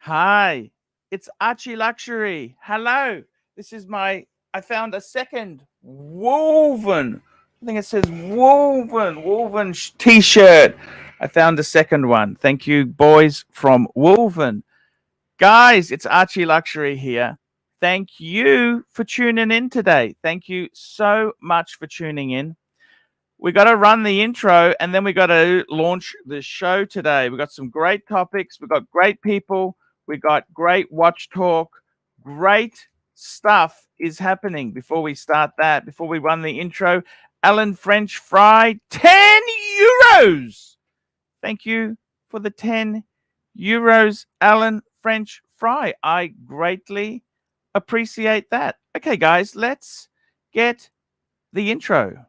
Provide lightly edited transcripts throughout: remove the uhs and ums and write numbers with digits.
Hi, it's Archie Luxury. Hello. This is I found a second woven, I think it says woven t-shirt. I found a second one. Thank you, boys from Woven. Guys, it's Archie Luxury here. Thank you for tuning in today. Thank you so much for tuning in. We got to run the intro and then we got to launch the show today. We got some great topics. We got great people. We got great watch talk. Great stuff is happening. Before we start that, before we run the intro, Alan French Fry, 10 euros. Thank you for the 10 euros, Alan French Fry. I greatly appreciate that. Okay, guys, let's get the intro.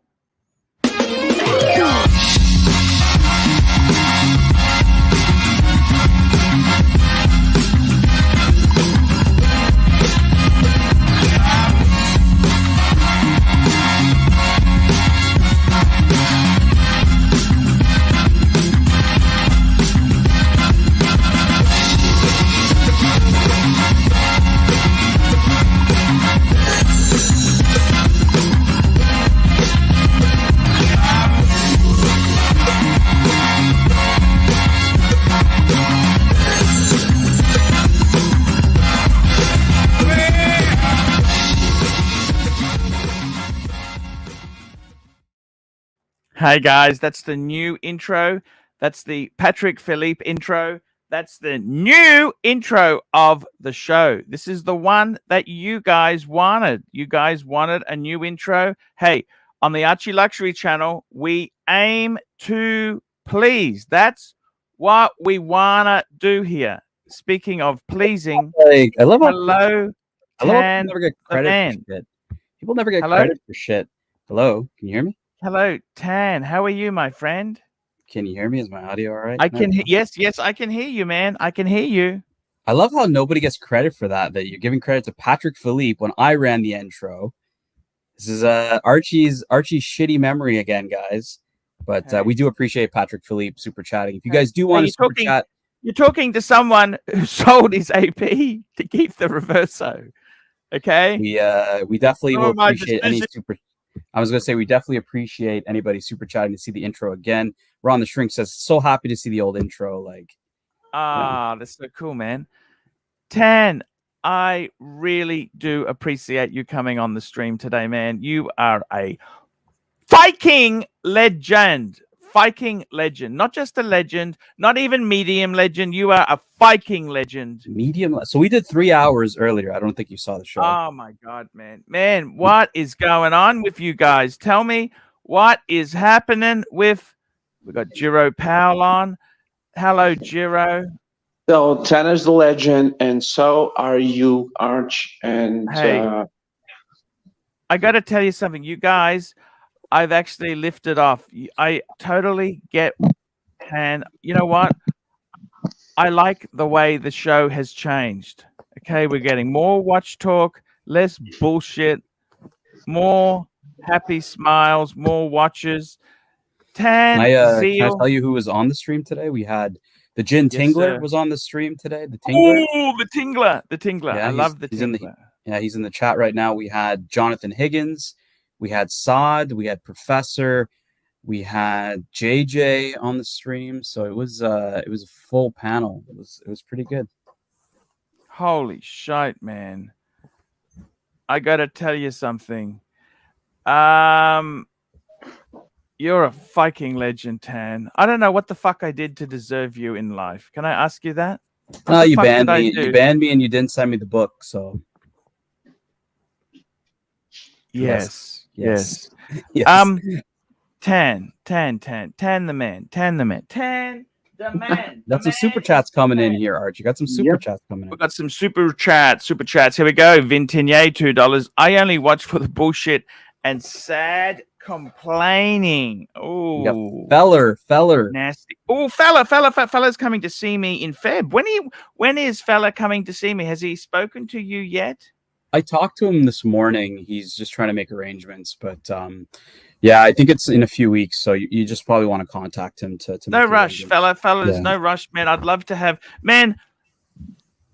Hey guys, that's the new intro. That's the Patek Philippe intro. That's the new intro of the show. This is the one that you guys wanted. You guys wanted a new intro. Hey, on the Archie Luxury channel, we aim to please. That's what we want to do here. Speaking of pleasing, I love how hello, people Tan never get the credit man. for shit. People never get Hello? credit for shit. Hello, can you hear me? Hello, Tan. How are you, my friend? Can you hear me? Is my audio all right? I can. Yes, I can hear you, man. I can hear you. I love how nobody gets credit for that. That you're giving credit to Patek Philippe when I ran the intro. This is Archie's shitty memory again, guys. But Hey. we do appreciate Patek Philippe super chatting. If you guys do want to super chat, you're talking to someone who sold his AP to keep the reverso. Okay. We definitely will appreciate any decision. super. I was going to say we definitely appreciate anybody super chatting to see the intro again. Ron the Shrink says, so happy to see the old intro. Like, that's so cool, man. Tan, I really do appreciate you coming on the stream today, man. You are a Viking legend. Viking legend. Not just a legend, not even medium legend. You are a Viking legend. Medium. So we did 3 hours earlier. I don't think you saw the show. Oh my God, man. Man, what is going on with you guys? Tell me what is happening with, we got Giro Powell on. Hello, Giro. So Tanner's the legend, and so are you, Arch. And hey, I got to tell you something. You guys, I've actually lifted off. I totally get, and you know what? I like the way the show has changed. Okay, we're getting more watch talk, less bullshit, more happy smiles, more watches. Tan can I tell you who was on the stream today? We had the Gin Tingler was on the stream today. The Tingler. Oh, the Tingler. Yeah, I love the Tingler. He's in the chat right now. We had Jonathan Higgins, we had Saad, we had Professor, we had JJ on the stream. So it was a full panel. It was pretty good. Holy shit, man. I gotta tell you something. You're a Viking legend, Tan. I don't know what the fuck I did to deserve you in life. Can I ask you that? No, you banned me. You banned me and you didn't send me the book, so. Yes. Yes. Tan the man. Got some super chats coming in here, Archie. Got some super chats coming in. We got some super chats. Here we go. Vintinier, $2. I only watch for the bullshit and sad complaining. Oh, Feller. Nasty. Oh, fella's coming to see me in Feb. When is fella coming to see me? Has he spoken to you yet? I talked to him this morning. He's just trying to make arrangements, but yeah, I think it's in a few weeks. So you just probably want to contact him to no rush, fella. Yeah. There's no rush, man. I'd love to have, man.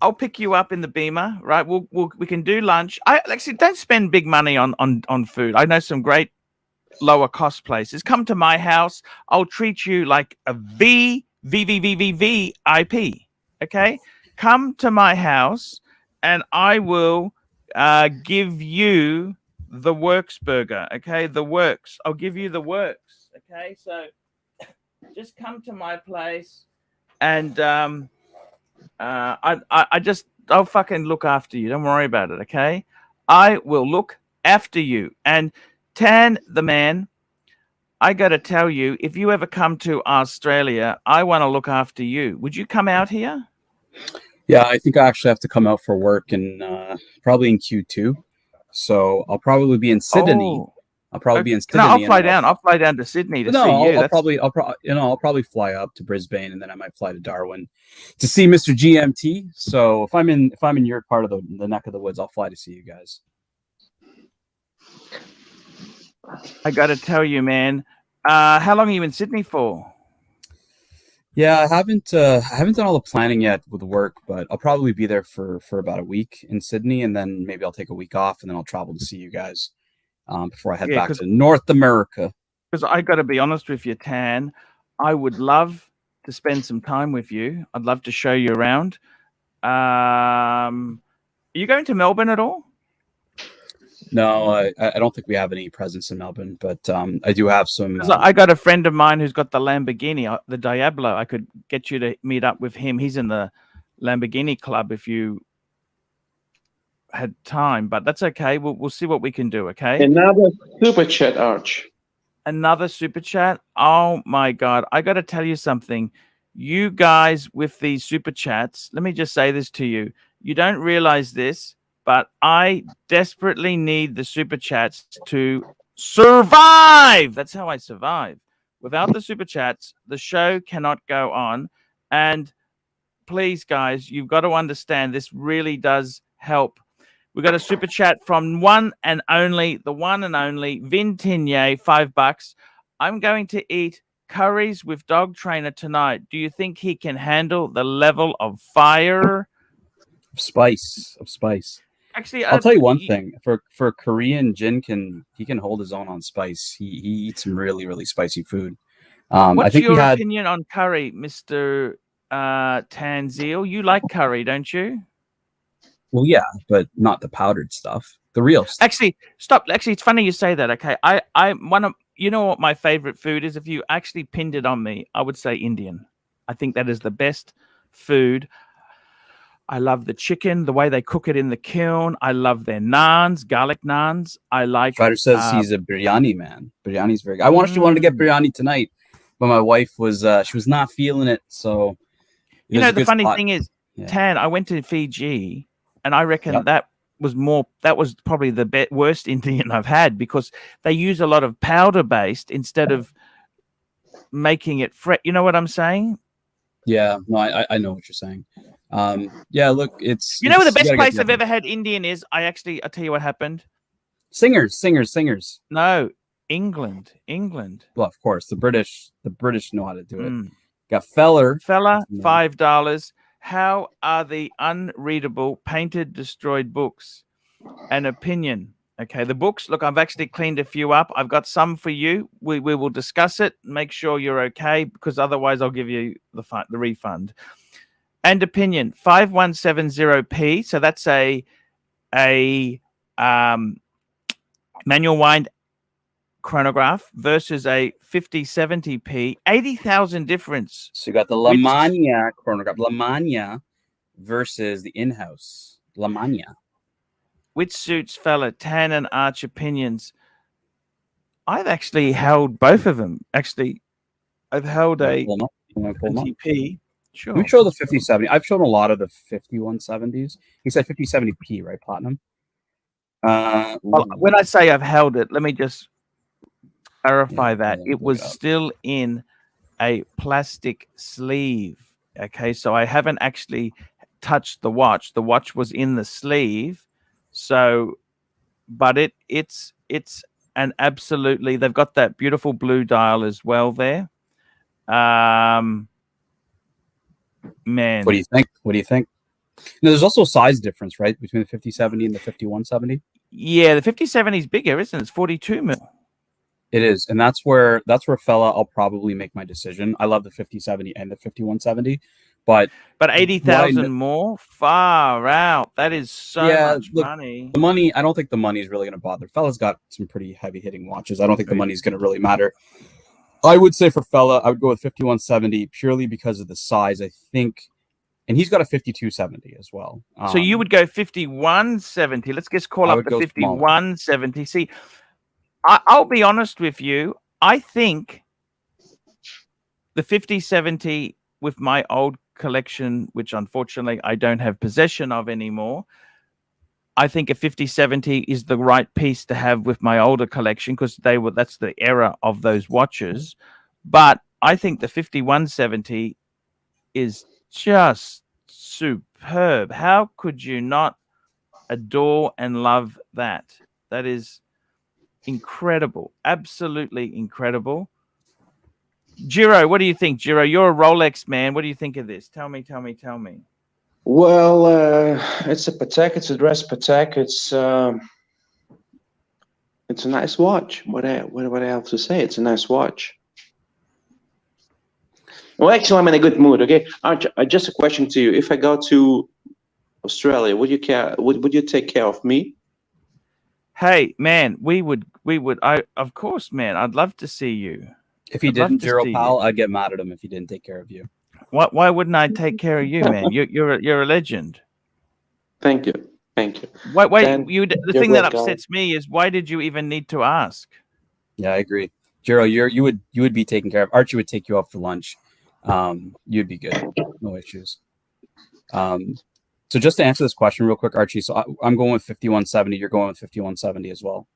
I'll pick you up in the Beamer, right? We can do lunch. I actually don't spend big money on food. I know some great lower cost places. Come to my house. I'll treat you like a VIP. Okay, come to my house, and I will give you the works burger. Okay, the works. I'll give you the works. Okay, so just come to my place, and I'll fucking look after you. Don't worry about it, okay? I will look after you. And Tan the man, I got to tell you, if you ever come to Australia, I want to look after you. Would you come out here? Yeah, I think I actually have to come out for work in probably in Q2. So I'll probably be in Sydney. Oh, I'll probably be in Sydney. no, I'll fly down. I'll fly down to Sydney to see you. I'll probably fly up to Brisbane, and then I might fly to Darwin to see Mr. GMT. So if I'm in your part of the neck of the woods, I'll fly to see you guys. I got to tell you, man. How long are you in Sydney for? Yeah, I haven't done all the planning yet with work, but I'll probably be there for about a week in Sydney, and then maybe I'll take a week off, and then I'll travel to see you guys before I head back to North America. Because I got to be honest with you, Tan, I would love to spend some time with you. I'd love to show you around. Are you going to Melbourne at all? No, I don't think we have any presence in Melbourne, but I do have some. I got a friend of mine who's got the Lamborghini, the Diablo. I could get you to meet up with him. He's in the Lamborghini club if you had time, but that's okay. We'll see what we can do, okay? Another super chat, Arch. Another super chat. Oh my God. I got to tell you something. You guys with these super chats, let me just say this to you. You don't realize this, but I desperately need the super chats to survive. That's how I survive. Without the super chats, the show cannot go on. And please, guys, you've got to understand this really does help. We got a super chat from the one and only Vin Tinier, $5. I'm going to eat curries with dog trainer tonight. Do you think he can handle the level of fire? Spice. Actually, I'll tell you one thing. For Korean, Jin he can hold his own on spice. He eats some really, really spicy food. What's your opinion on curry, Mr. Tanzil? You like curry, don't you? Well, yeah, but not the powdered stuff. The real stuff. Actually, stop. Actually, it's funny you say that. Okay, you know what my favorite food is? If you actually pinned it on me, I would say Indian. I think that is the best food. I love the chicken, the way they cook it in the kiln. I love their naans, garlic naans. I like. Strider says he's a biryani man. Biryani's very good. I actually wanted to get biryani tonight, but my wife was she was not feeling it. So you know the funny thing is, Tan, I went to Fiji, and I reckon that was probably the worst Indian I've had, because they use a lot of powder based instead of making it fresh. You know what I'm saying? Yeah, no, I know what you're saying. Yeah, look, it's the best place I've ever had Indian is. I'll tell you what happened. Singers. No, England. Well, of course, the British know how to do it. Got fella, $5. How are the unreadable, painted, destroyed books? An opinion. Okay, the books. Look, I've actually cleaned a few up. I've got some for you. We will discuss it. Make sure you're okay, because otherwise I'll give you the refund. And opinion, 5170p. So that's a manual wind chronograph versus a 5070p. 80,000 difference. So you got the Lamania chronograph, Lamania versus the in-house Lamania. Which suits fella, Tan and Arch opinions? I've actually held both of them. Actually, I've held a 50p. Sure. Let me show the 5070. I've shown a lot of the 5170s. You said 5070p, right? Platinum. Well, when I say I've held it, let me just clarify that it was still in a plastic sleeve. Okay, so I haven't actually touched the watch. The watch was in the sleeve. So, but it's an absolutely. They've got that beautiful blue dial as well there. Man, what do you think? Now, there's also a size difference, right, between the 5070 and the 5170. Yeah, the 5070 is bigger, isn't it? It's 42 mil. It is, and that's where fella I'll probably make my decision. I love the 5070 and the 5170, but 80,000 more, far out. That is so much money. The money, I don't think the money is really going to bother. Fella's got some pretty heavy hitting watches. I don't think the money is going to really matter. I would say for Fella, I would go with 5170 purely because of the size. I think, and he's got a 5270 as well. So you would go 5170. Let's just call up the 5170. See, I'll be honest with you. I think the 5070 with my old collection, which unfortunately I don't have possession of anymore, I think a 5070 is the right piece to have with my older collection because that's the era of those watches. But I think the 5170 is just superb. How could you not adore and love that? That is incredible. Absolutely incredible. Giro, what do you think, Giro? You're a Rolex man. What do you think of this? Tell me. Well, it's a Patek. It's a dress Patek. It's a nice watch. What I have to say? It's a nice watch. Well, actually, I'm in a good mood. Okay, Archie, just a question to you. If I go to Australia, would you care? Would you take care of me? Hey, man, we would. Of course, man. I'd love to see you. If he didn't, Giro pal, I'd get mad at him if he didn't take care of you. Why wouldn't I take care of you, man? You're a legend. Thank you. Why the thing that upsets me is why did you even need to ask? Yeah, I agree. Giro, you would be taken care of. Archie would take you out for lunch. You'd be good. No issues. So just to answer this question real quick, Archie, so I'm going with 5170. You're going with 5170 as well.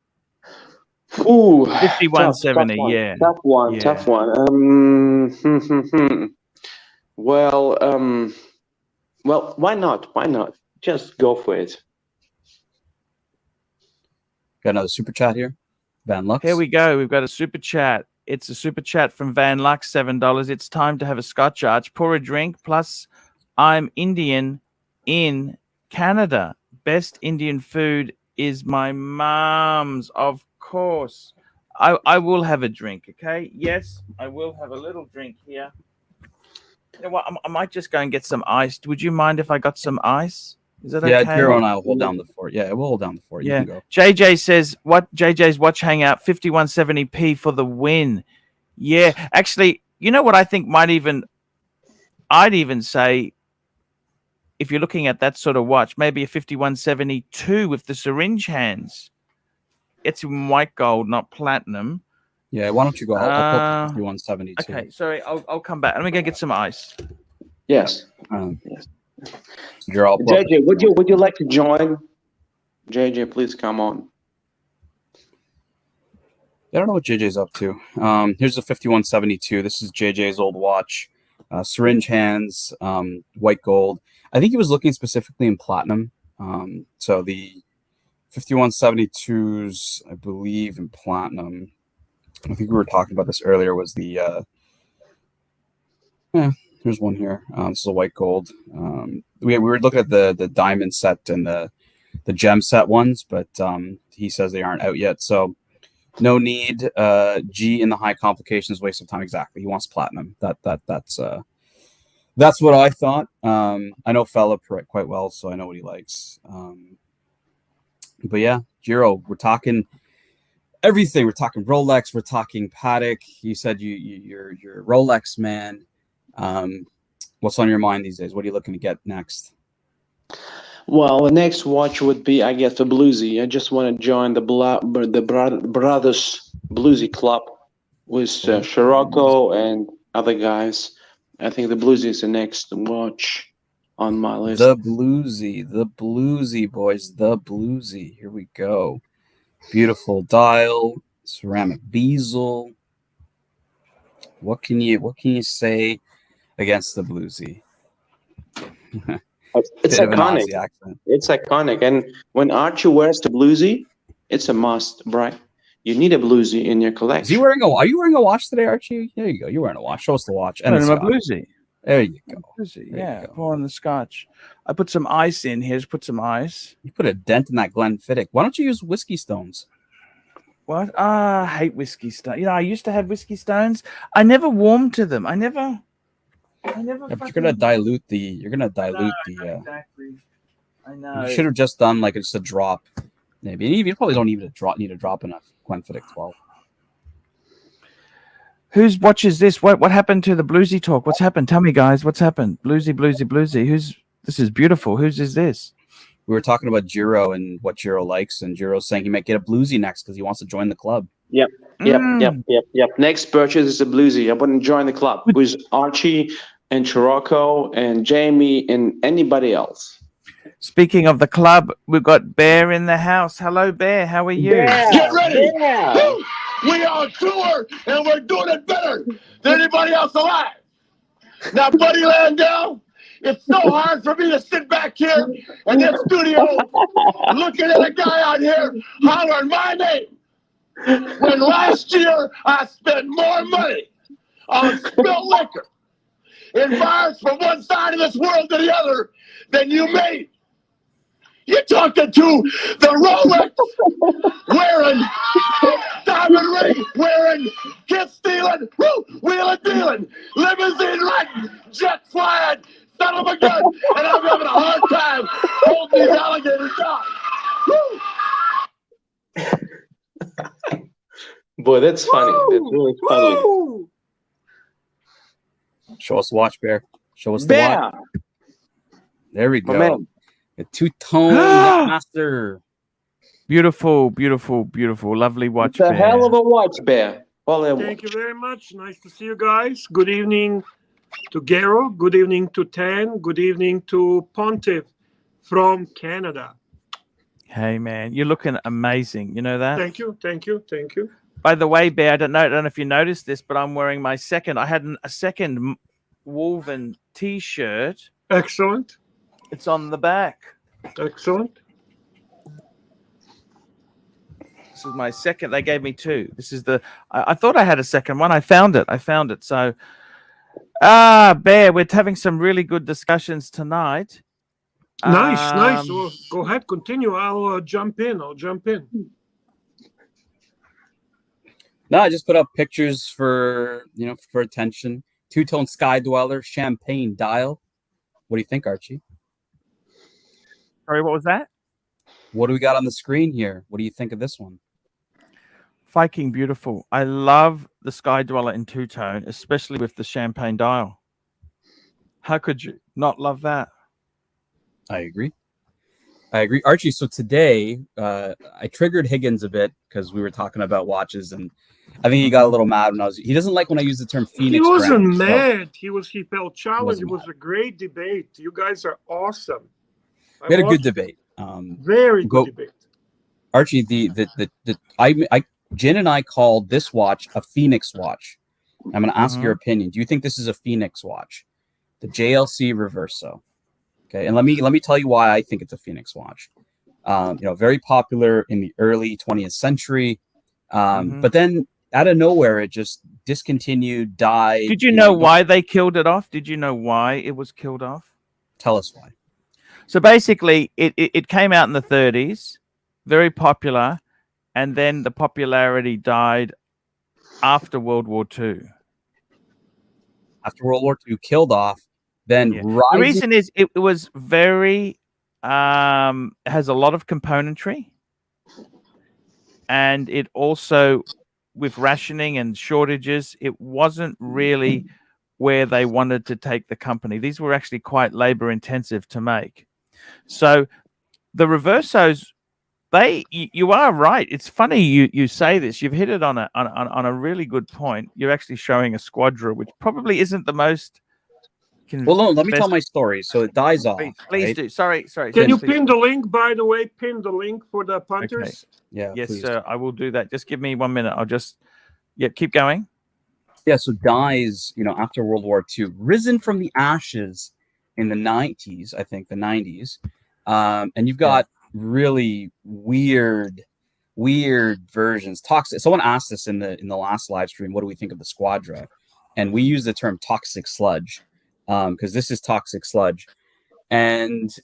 Ooh, 5170, yeah. Tough one. Well, why not? Just go for it. Got another super chat here. Van Lux. Here we go. We've got a super chat. It's a super chat from Van Lux, $7. It's time to have a Scotch, Arch. Pour a drink. Plus, I'm Indian in Canada. Best Indian food is my mom's, of course. I will have a drink, okay? Yes, I will have a little drink here. You know what? I might just go and get some ice. Would you mind if I got some ice? Is that okay? Yeah, Giro and I will hold down the fort. Yeah, we'll hold down the fort. Yeah. You can go. JJ says, what JJ's watch hangout 5170p for the win. Yeah, actually, you know what I think I'd even say, if you're looking at that sort of watch, maybe a 5172 with the syringe hands. It's in white gold, not platinum. Yeah, why don't you go? I'll put 5172. Okay, sorry, I'll come back. Let me go get some ice. Yes. Yes. JJ, would you like to join? JJ, please come on. I don't know what JJ's up to. Here's the 5172. This is JJ's old watch. Syringe hands, white gold. I think he was looking specifically in platinum. So the 5172s, I believe, in platinum. I think we were talking about this earlier. Was the here's one here. This is a white gold. We were looking at the diamond set and the gem set ones, but he says they aren't out yet. So no need. G in the high complications, waste of time. Exactly. He wants platinum. That's what I thought. I know Fella quite well, so I know what he likes. But yeah, Giro, we're talking everything. We're talking Rolex. We're talking Patek. You said you're a Rolex man. What's on your mind these days? What are you looking to get next? Well, the next watch would be, I guess, the Bluesy. I just want to join the Brothers Bluesy Club with Scirocco and other guys. I think the Bluesy is the next watch on my list. The Bluesy, boys. The Bluesy. Here we go. Beautiful dial, ceramic bezel. What can you say against the Bluesy? It's iconic. It's iconic. And when Archie wears the Bluesy, it's a must, right? You need a Bluesy in your collection. Are you wearing a watch today, Archie? There you go. You're wearing a watch. Show us the watch. And it's my Bluesy. There you go. Yeah, pouring the scotch. I put some ice in here. Just put some ice. You put a dent in that Glenfiddich. Why don't you use whiskey stones? What? I hate whiskey stones. You know, I used to have whiskey stones. I never warmed to them. I never. Yeah, but you're gonna dilute the. You're gonna dilute exactly. I know. You should have just done like just a drop, maybe. And you probably don't even need a drop in a Glenfiddich 12. Whose watches this? What happened to the bluesy talk? What's happened? Tell me, guys. What's happened? Bluesy. This is beautiful. Whose is this? We were talking about Jiro and what Jiro likes, and Jiro's saying he might get a bluesy next because he wants to join the club. Yep. Next purchase is a bluesy. I wouldn't join the club. It was Archie and Chirocco and Jamie and anybody else. Speaking of the club, we've got Bear in the house. Hello, Bear. How are you? Yeah, Get ready! yeah. Woo! We are on tour, and we're doing it better than anybody else alive. Now, Buddy Landau, it's so hard for me to sit back here in this studio looking at a guy out here hollering my name. When last year I spent more money on spilled liquor in bars from one side of this world to the other than you made. You're talking to the Rolex wearing, diamond ring wearing, kiss stealing, wheeling dealing, limousine riding, jet flying, son of a gun, and I'm having a hard time holding these alligators down. Woo! Boy, that's funny. That's really funny. Woo! Show us the watch, Bear. Show us the Bear. watch. There we My go. man. A two-tone master. Beautiful, beautiful, beautiful. Lovely watch, It's a Bear. hell of a watch, Bear. Thank you very much. Nice to see you guys. Good evening to Gero. Good evening to Tan. Good evening to Pontiff from Canada. Hey, man, you're looking amazing. You know that? Thank you. Thank you. Thank you. By the way, Bear, I don't know if you noticed this, but I'm wearing my second. I had a second woven T-shirt. Excellent. It's on the back. Excellent. This is my second. They gave me two. This is the. I thought I had a second one. I found it. So, Bear, we're having some really good discussions tonight. Nice. Well, go ahead. Continue. I'll jump in. No, I just put up pictures for attention. Two-tone sky dweller, champagne dial. What do you think, Archie? Sorry, what was that? What do we got on the screen here? What do you think of this one? Fucking beautiful. I love the Sky Dweller in two-tone, especially with the champagne dial. How could you not love that? I agree. Archie, so today I triggered Higgins a bit because we were talking about watches, and I think he got a little mad when he doesn't like when I use the term Phoenix. He wasn't brand, mad. He felt challenged. He It wasn't was a great debate. You guys are awesome. We had a good debate. Very good debate. Archie, Jen and I called this watch a Phoenix watch. I'm going to ask your opinion. Do you think this is a Phoenix watch? The JLC Reverso. Okay, and let me tell you why I think it's a Phoenix watch. Very popular in the early 20th century, but then out of nowhere it just discontinued, died. Did you know why they killed it off? Did you know why it was killed off? Tell us why. So basically, it came out in the 30s, very popular, and then the popularity died after World War II. After World War II, killed off. Then the reason is it was very has a lot of componentry, and it also, with rationing and shortages, it wasn't really where they wanted to take the company. These were actually quite labor intensive to make. So the Reversos, you are right. It's funny you say this. You've hit it on a really good point. You're actually showing a Squadra, which probably isn't the most. Well, no, let me tell my story. So it dies off. Please right? do. Sorry. Can you pin the link, by the way? Pin the link for the punters. Okay. Yeah. Yes, please. sir. I will do that. Just give me 1 minute. I'll just keep going. Yeah. So dies, after World War II, risen from the ashes in the 90s, I think the 90s, and you've got really weird versions. Toxic. Someone asked us in the last live stream, what do we think of the Squadra? And we use the term toxic sludge. because this is toxic sludge. And,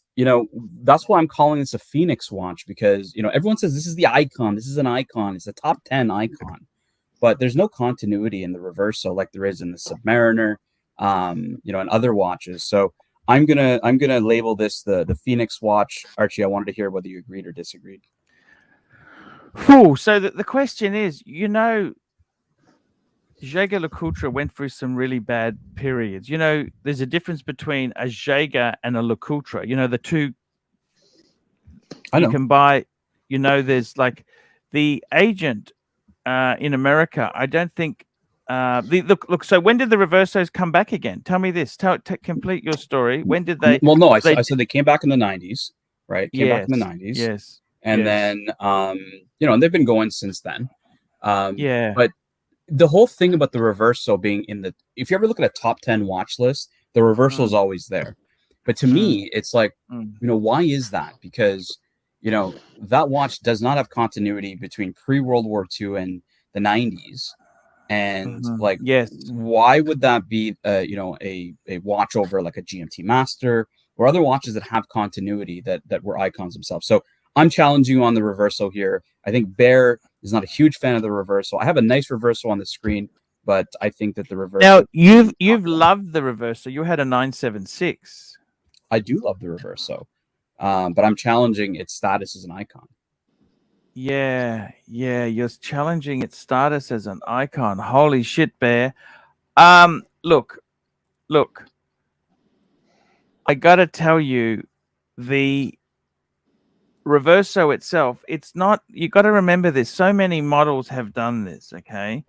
that's why I'm calling this a Phoenix watch, because, everyone says this is the icon. This is an icon. It's a top 10 icon. But there's no continuity in the Reverso like there is in the Submariner, and other watches. So I'm gonna label this the Phoenix watch. Archie, I wanted to hear whether you agreed or disagreed. So the question is, Jaeger LeCoultre went through some really bad periods. There's a difference between a Jaeger and a LeCoultre. The two I know. you can buy. There's like the agent in America. I don't think. Look. So when did the Reversos come back again? Tell me this. Complete your story. When did they? Well, no, I said they came back in the 90s, right? Came back in the 90s. Yes. And then, and they've been going since then. Yeah. But the whole thing about the Reverso being if you ever look at a top 10 watch list, the Reverso is always there. But to me, it's like, why is that? Because, that watch does not have continuity between pre-World War II and the 90s. And why would that be, a watch over like a GMT Master or other watches that have continuity that were icons themselves? So I'm challenging you on the Reverso here. I think Bear is not a huge fan of the Reverso. I have a nice Reverso on the screen, but I think that the Reverso. Now you've loved the Reverso. You had a 976. I do love the Reverso, but I'm challenging its status as an icon. Yeah, you're challenging its status as an icon. Holy shit, Bear. Look. I gotta tell you, the Reverso itself, it's not. You got to remember this. So many models have done this. Okay,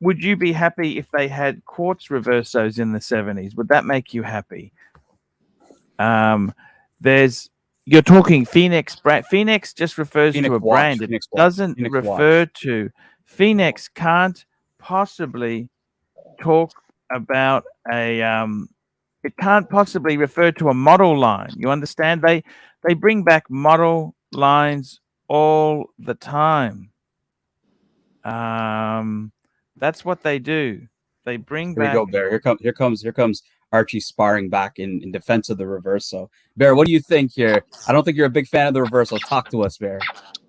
would you be happy if they had quartz Reversos in the 70s? Would that make you happy? You're talking Phoenix brand. Phoenix just refers to a brand. It doesn't refer to. Phoenix can't possibly talk about it can't possibly refer to a model line. You understand? They bring back model lines all the time. That's what they do. They bring back. Here we go, Bear. Here comes Archie sparring back in defense of the Reverso. Bear, what do you think here? I don't think you're a big fan of the Reverso. Talk to us, Bear.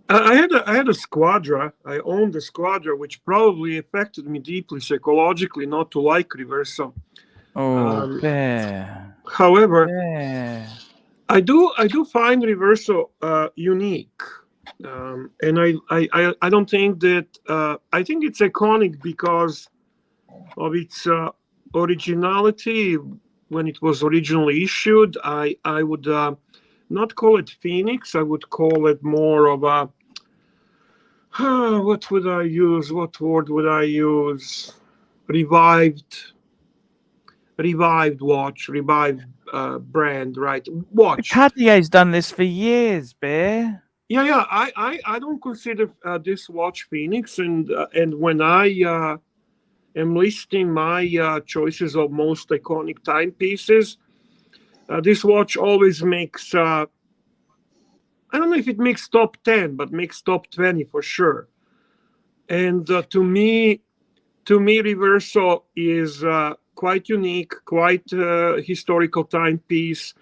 I had a Squadra. I owned a Squadra, which probably affected me deeply psychologically not to like Reverso. Oh, Bear. However, Bear. I do find Reverso unique, and I don't think that I think it's iconic because of its originality. When it was originally issued, I would not call it Phoenix. I would call it more of a what would I use? What word would I use? Revived watch, revived brand, right? Watch. Cartier's done this for years, Bear. Yeah. I don't consider this watch Phoenix, and when I am listing my choices of most iconic timepieces, this watch always makes. I don't know if it makes top 10, but makes top 20 for sure. And to me, Reverso is quite unique, quite historical timepiece.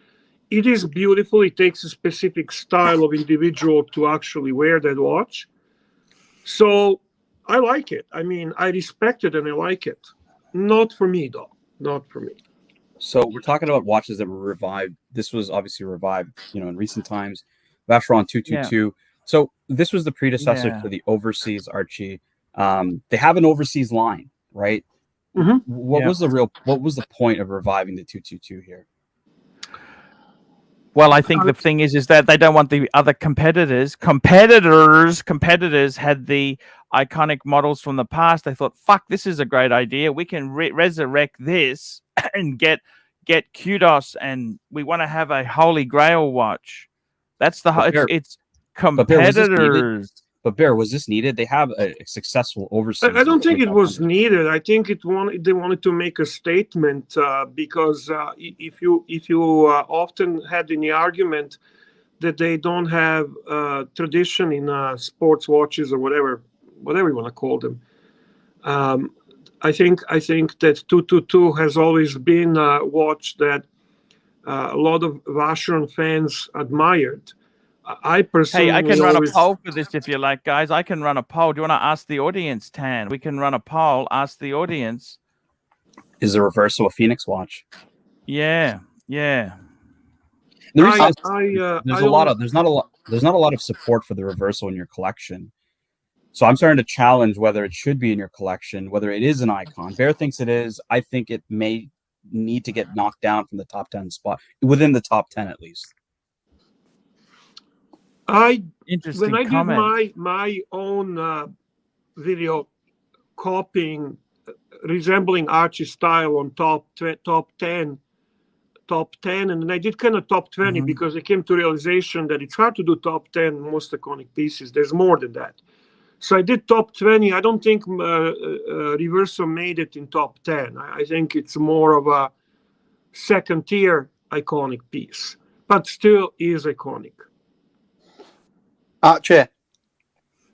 It is beautiful. It takes a specific style of individual to actually wear that watch. So I like it. I mean, I respect it and I like it. Not for me, though. Not for me. So we're talking about watches that were revived. This was obviously revived, in recent times. Vacheron 222. Yeah. So this was the predecessor to the Overseas Archie. They have an Overseas line, right? Mm-hmm. What was the point of reviving the 222 here? Well, I think the thing is that they don't want the other competitors had the iconic models from the past. They thought, fuck, this is a great idea. We can resurrect this and get kudos, and we want to have a holy grail watch. That's it's competitors. But Bear, was this needed? They have a successful Overseas. I don't think it was needed. I think they wanted to make a statement because if you often had in the argument that they don't have tradition in sports watches or whatever you want to call them, I think that 222 has always been a watch that a lot of Vacheron fans admired. I personally Hey, I can run a always, poll for this if you like, guys. I can run a poll. Do you want to ask the audience, Tan? We can run a poll. Ask the audience. Is the Reverso a Phoenix watch? Yeah, yeah. The reason is I there's not a lot of support for the Reverso in your collection. So I'm starting to challenge whether it should be in your collection, whether it is an icon. Bear thinks it is. I think it may need to get knocked down from the top 10 spot, within the top 10 at least. Interesting when I comment. did my own video copying, resembling Archie style on top 10, and then I did kind of top 20 Mhm. because I came to realization that it's hard to do top 10 most iconic pieces. There's more than that. So I did top 20. I don't think Reverso made it in top 10. I think it's more of a second tier iconic piece, but still is iconic. Archie,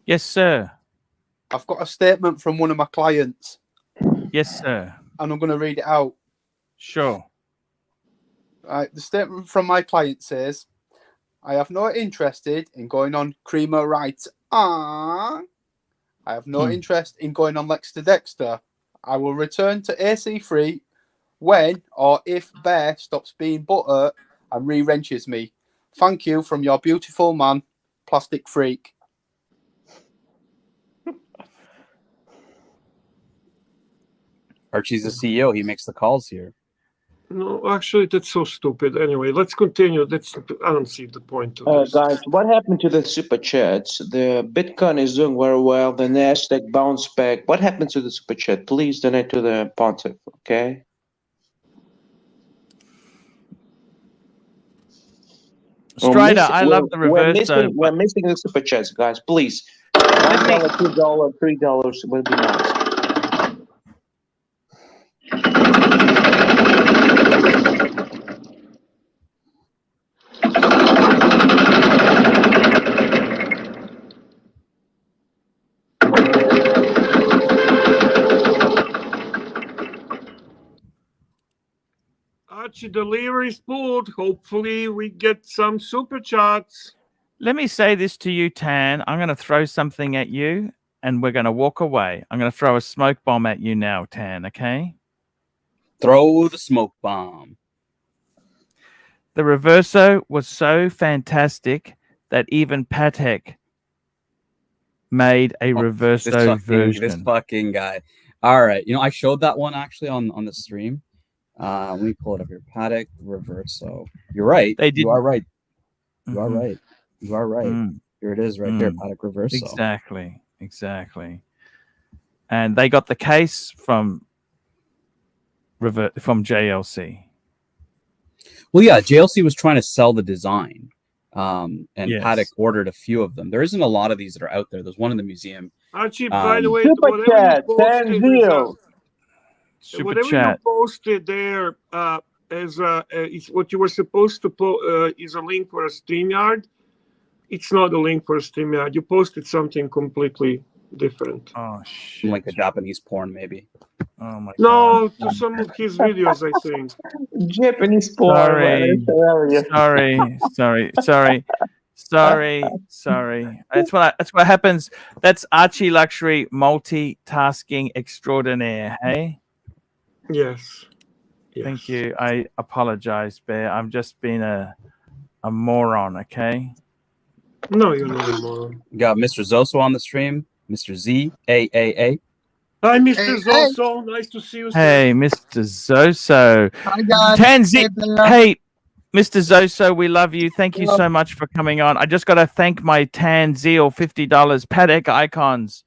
Yes, sir. I've got a statement from one of my clients, Yes, sir. and I'm going to read it out. Sure. Right, the statement from my client says, I have no interest in going on Creamer Right. I have no interest in going on Lexter Dexter. I will return to AC3 when or if Bear stops being butter and re-wrenches me. Thank you from your beautiful man, Plastic Freak. Archie's the CEO. He makes the calls here. No, actually, that's so stupid. Anyway, let's continue. I don't see the point of this. Guys, what happened to the super chats? The Bitcoin is doing very well. The Nasdaq bounced back. What happened to the super chat? Please donate to the Pontiff, okay? Strider, I love the Reverso. We're missing the super chats, guys. Please, $1, $2, $3 would be nice. Archie, the lever is pulled. Hopefully, we get some super chats. Let me say this to you, Tan. I'm going to throw something at you, and we're going to walk away. I'm going to throw a smoke bomb at you now, Tan, okay? Throw the smoke bomb. The Reverso was so fantastic that even Patek made a Reverso version. This fucking guy. All right. You know, I showed that one actually on the stream. Let me pull it up here. Patek Reverso. You're right. They did. You are right. You Mhm. are right. You are right. Mm. Here it is right there. Patek Reverso. Exactly. Exactly. And they got the case from JLC. Well, yeah, JLC was trying to sell the design. And Yes. Patek ordered a few of them. There isn't a lot of these that are out there. There's one in the museum. Archie, by the way, Super whatever chat, you posted, Super whatever chat. you posted there is what you were supposed to is a link for a StreamYard. It's not a link for a StreamYard. You posted something completely different. Oh shit! Like the Japanese porn, maybe. Oh my No, god! to some of his videos, I think. Japanese porn. Sorry. Sorry. That's what happens. That's Archie Luxury multitasking extraordinaire. Hey. Yes. Thank you. I apologize, Bear. I'm just being a moron. Okay. No, you're not a moron. We got Mr. Zoso on the stream. Mr. ZAAA. Hi, Mr. Zoso. Nice to see you, sir. Hey, Mr. Zoso. Hi, guys. Tanzi. Hey, Mr. Zoso, we love you. Thank you so much for coming on. I just got to thank my Tanzil $50 Patek icons.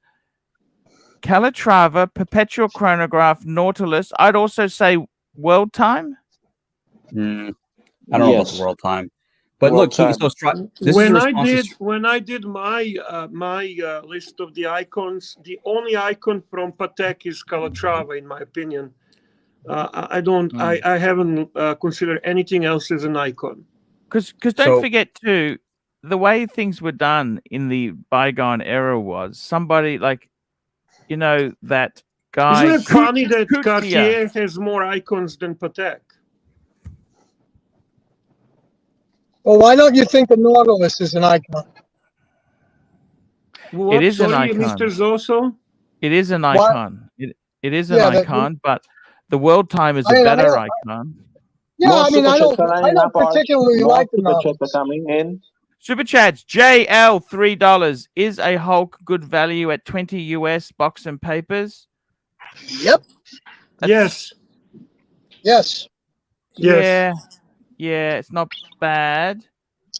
Calatrava, Perpetual Chronograph, Nautilus. I'd also say World Time. I don't know about the world time. But World look, when I did my list of the icons, the only icon from Patek is Calatrava, in my opinion. I haven't considered anything else as an icon. Because don't forget too, the way things were done in the bygone era was somebody like, that Guy. Isn't it funny that Coutier. Cartier has more icons than Patek? Well, why don't you think the Nautilus is an icon? What? is an Sorry, icon. Mr. Zoso? It is an Why- icon. It is an Yeah, icon, but the World Time is a I better don't- icon. Yeah, More I mean, I super chats don't are lining up, Arch. particularly More like the super chats are Nautilus. coming in. Super chats. JL $3. Is a Hulk good value at 20 US box and papers? Yep. Yes. Yes. Yeah. Yeah, it's not bad.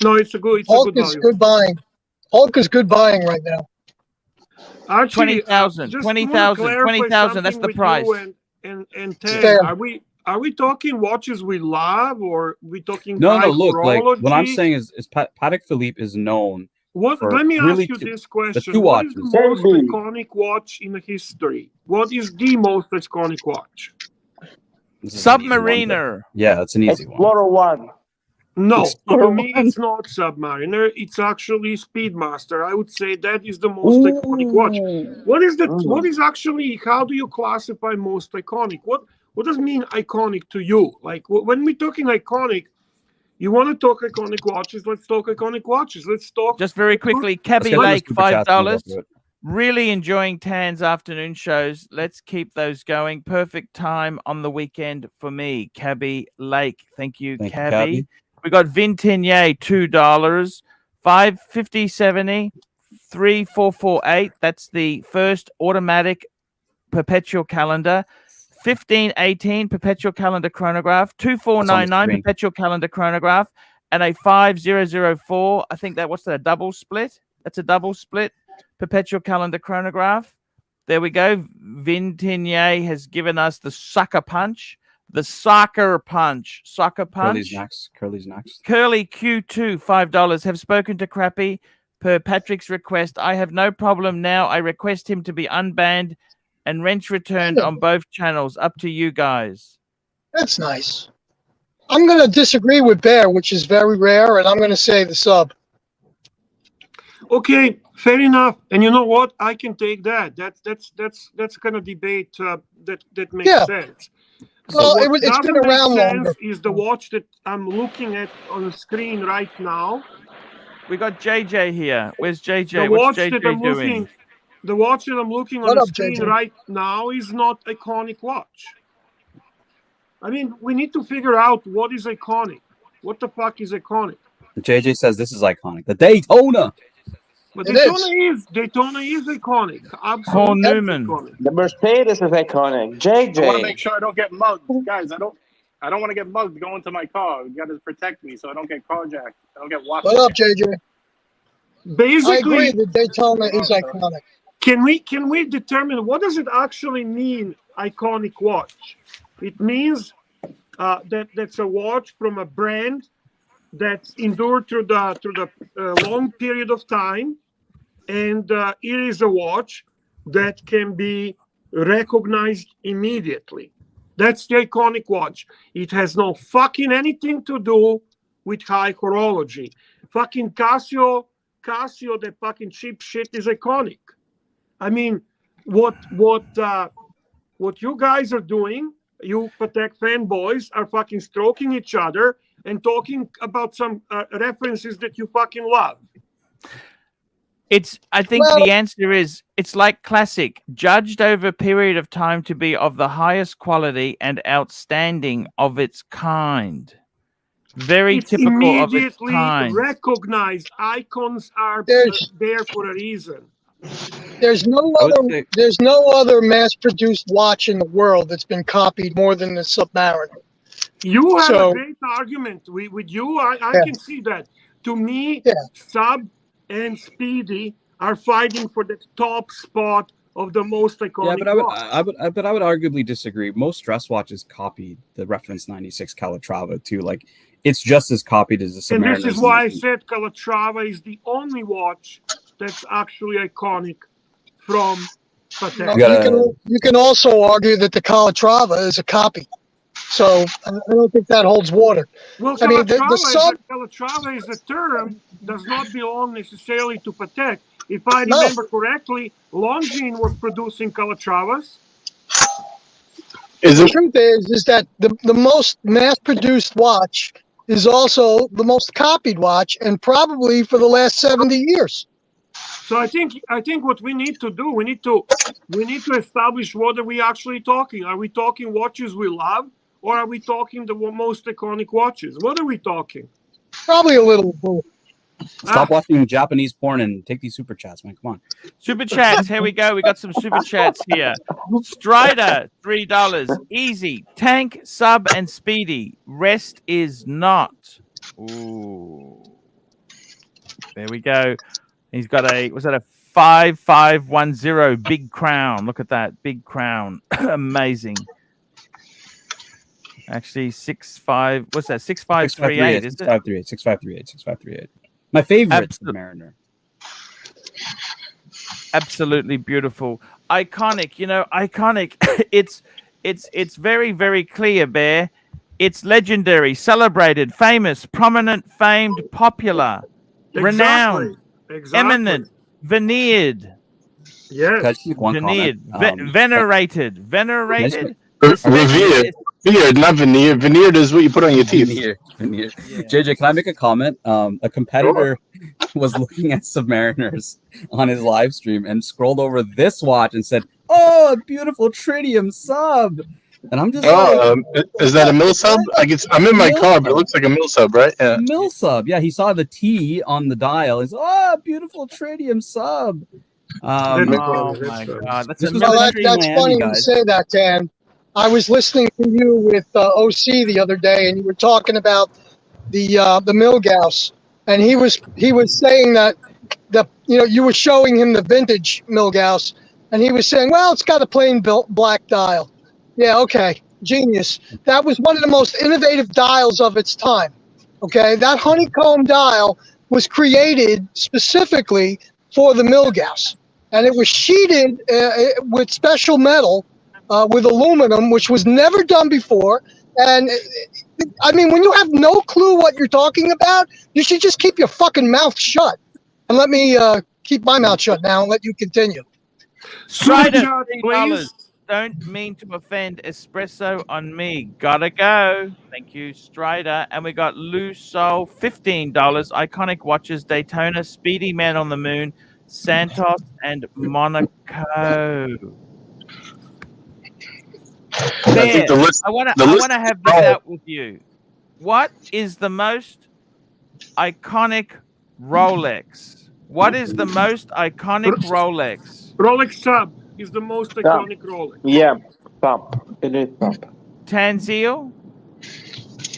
No, it's a good Hulk is value. good buying. Hulk is good buying right now. Archie, 20,000, just 20,000, wanna clarify 20,000, that's something the with you price. And Fair. Ted, are we talking watches we love, or we talking No, high look, like what I'm horology? saying is Patek Philippe is known. for Let me really ask you two- this question: two what is the watches. most Maybe. iconic watch in history? What is the most iconic watch? This is an easy one, Submariner. but- Yeah, it's an easy one. Explorer 1. No, Explorer for me, one. it's not Submariner. It's actually Speedmaster. I would say that is the most iconic watch. What is the? Mm. What is actually? How do you classify most iconic? What does mean iconic to you? Like when we're talking iconic, you want to talk iconic watches? Let's talk iconic watches. Let's talk. Just very quickly, Let's Cabby get those Lake, super chats and we'll $5. go through it. Really enjoying Tan's afternoon shows. Let's keep those going. Perfect time on the weekend for me. Cabby Lake. Thank you, Thank you, Cabby. Cabby. We got Vintenier, $2. 55070 3448. That's the first automatic perpetual calendar. 1518 perpetual calendar chronograph. 2499 screen. perpetual calendar chronograph. And a 5004. I think what's that? A double split? That's a double split perpetual calendar chronograph. There we go. Vintenier has given us the sucker punch. The sucker punch. Sucker punch. Curly's next. Curly Q2, $5. Have spoken to Crappy per Patrick's request. I have no problem now. I request him to be unbanned and wrench returned on both channels. Up to you guys. That's nice. I'm going to disagree with Bear, which is very rare, and I'm going to say the sub. Okay, fair enough. And you know what? I can take that. That's kind of debate that makes sense. Well, So what it's been doesn't make around sense longer. is the watch that I'm looking at on the screen right now. We got JJ here. Where's JJ? The What's watch JJ that I'm doing? looking, the watch that I'm looking on What the up, screen JJ? right now is not iconic watch. I mean, we need to figure out what is iconic. What the fuck is iconic? JJ says this is iconic. The Daytona. But It Daytona is iconic. Paul Absolutely Newman. iconic. The Mercedes is iconic. I want to JJ. make sure I don't get mugged, guys. I don't want to get mugged going to my car. You got to protect me so I don't get carjacked. I don't get watched. What up, JJ? I Basically, agree that Daytona is iconic. can we determine what does it actually mean? Iconic watch. It means that's a watch from a brand that's endured through the long period of time, and it is a watch that can be recognized immediately. That's the iconic watch. It has no fucking anything to do with high horology. Fucking Casio, that fucking cheap shit is iconic. I mean, what you guys are doing, you Patek fanboys, are fucking stroking each other and talking about some references that you fucking love. I think Well- the answer is it's like classic, judged over a period of time to be of the highest quality and outstanding of its kind. Very It's typical of its immediately kind. recognized. Icons are There's- there for a reason. There's no I would other. say- There's no other mass-produced watch in the world that's been copied more than the Submariner. You have So- a great argument with you. I Yeah. can see that. To me, Yeah. Sub and Speedy are fighting for the top spot of the most iconic Yeah, but watch. I would arguably disagree. Most dress watches copied the reference 96 Calatrava too. Like it's just as copied as the And Submariner. this is why I said Calatrava is the only watch that's actually iconic from Patek. You can also argue that the Calatrava is a copy. So I don't think that holds water. Well, I mean, the Calatrava is a term, does not belong necessarily to Patek. If I No. remember correctly, Longines was producing Calatravas. the truth is that the most mass-produced watch is also the most copied watch, and probably for the last 70 years. So I think what we need to do, we need to establish what are we actually talking. Are we talking watches we love, or are we talking the most iconic watches? What are we talking? Probably a little of both. Stop watching Japanese porn and take these super chats, man. Come on. Super chats. Here we go. We got some super chats here. Strider, $3. Easy. Tank, sub, and speedy. Rest is not. Ooh. There we go. He's got a, was that a 5510 big crown? Look at that. Big crown. Amazing. Actually, 65. What's that? 6538. 6538. 6538. 6538. My favorite Submariner. Absolutely beautiful. Iconic. You know, iconic. It's very, very clear, Bear. It's legendary, celebrated, famous, prominent, famed, popular, renowned, eminent, veneered. Yes. Veneered. Venerated. Venerated. Veneered, not veneered. Veneered is what you put on your teeth. Veneered. Yeah. JJ, can I make a comment? A competitor was looking at Submariners on his live stream and scrolled over this watch and said, "Oh, a beautiful tritium sub." And I'm just is that a mil sub? I'm in my car, but it looks like a mil sub, right? Yeah. Mil sub. Yeah, he saw the T on the dial. He's, "Oh, beautiful tritium sub." Oh my God, that's funny you say that, Dan. I was listening to you with OC the other day, and you were talking about the Milgauss, and he was saying that you were showing him the vintage Milgauss, and he was saying, well, it's got a plain black dial. Yeah, okay, genius. That was one of the most innovative dials of its time. Okay, that honeycomb dial was created specifically for the Milgauss, and it was sheeted with special metal. With aluminum, which was never done before. And I mean, when you have no clue what you're talking about, you should just keep your fucking mouth shut. And let me keep my mouth shut now and let you continue. Strider, $3. Don't mean to offend. Espresso on me. Gotta go. Thank you, Strider. And we got Lou Soul, $15. Iconic watches, Daytona, Speedy Man on the Moon, Santos, and Monaco. Bear, I want to have this out with you. What is the most iconic Rolex? What is the most iconic Rolex? Rolex sub is the most iconic Rolex. Yeah, sub. It is sub. Tanzil?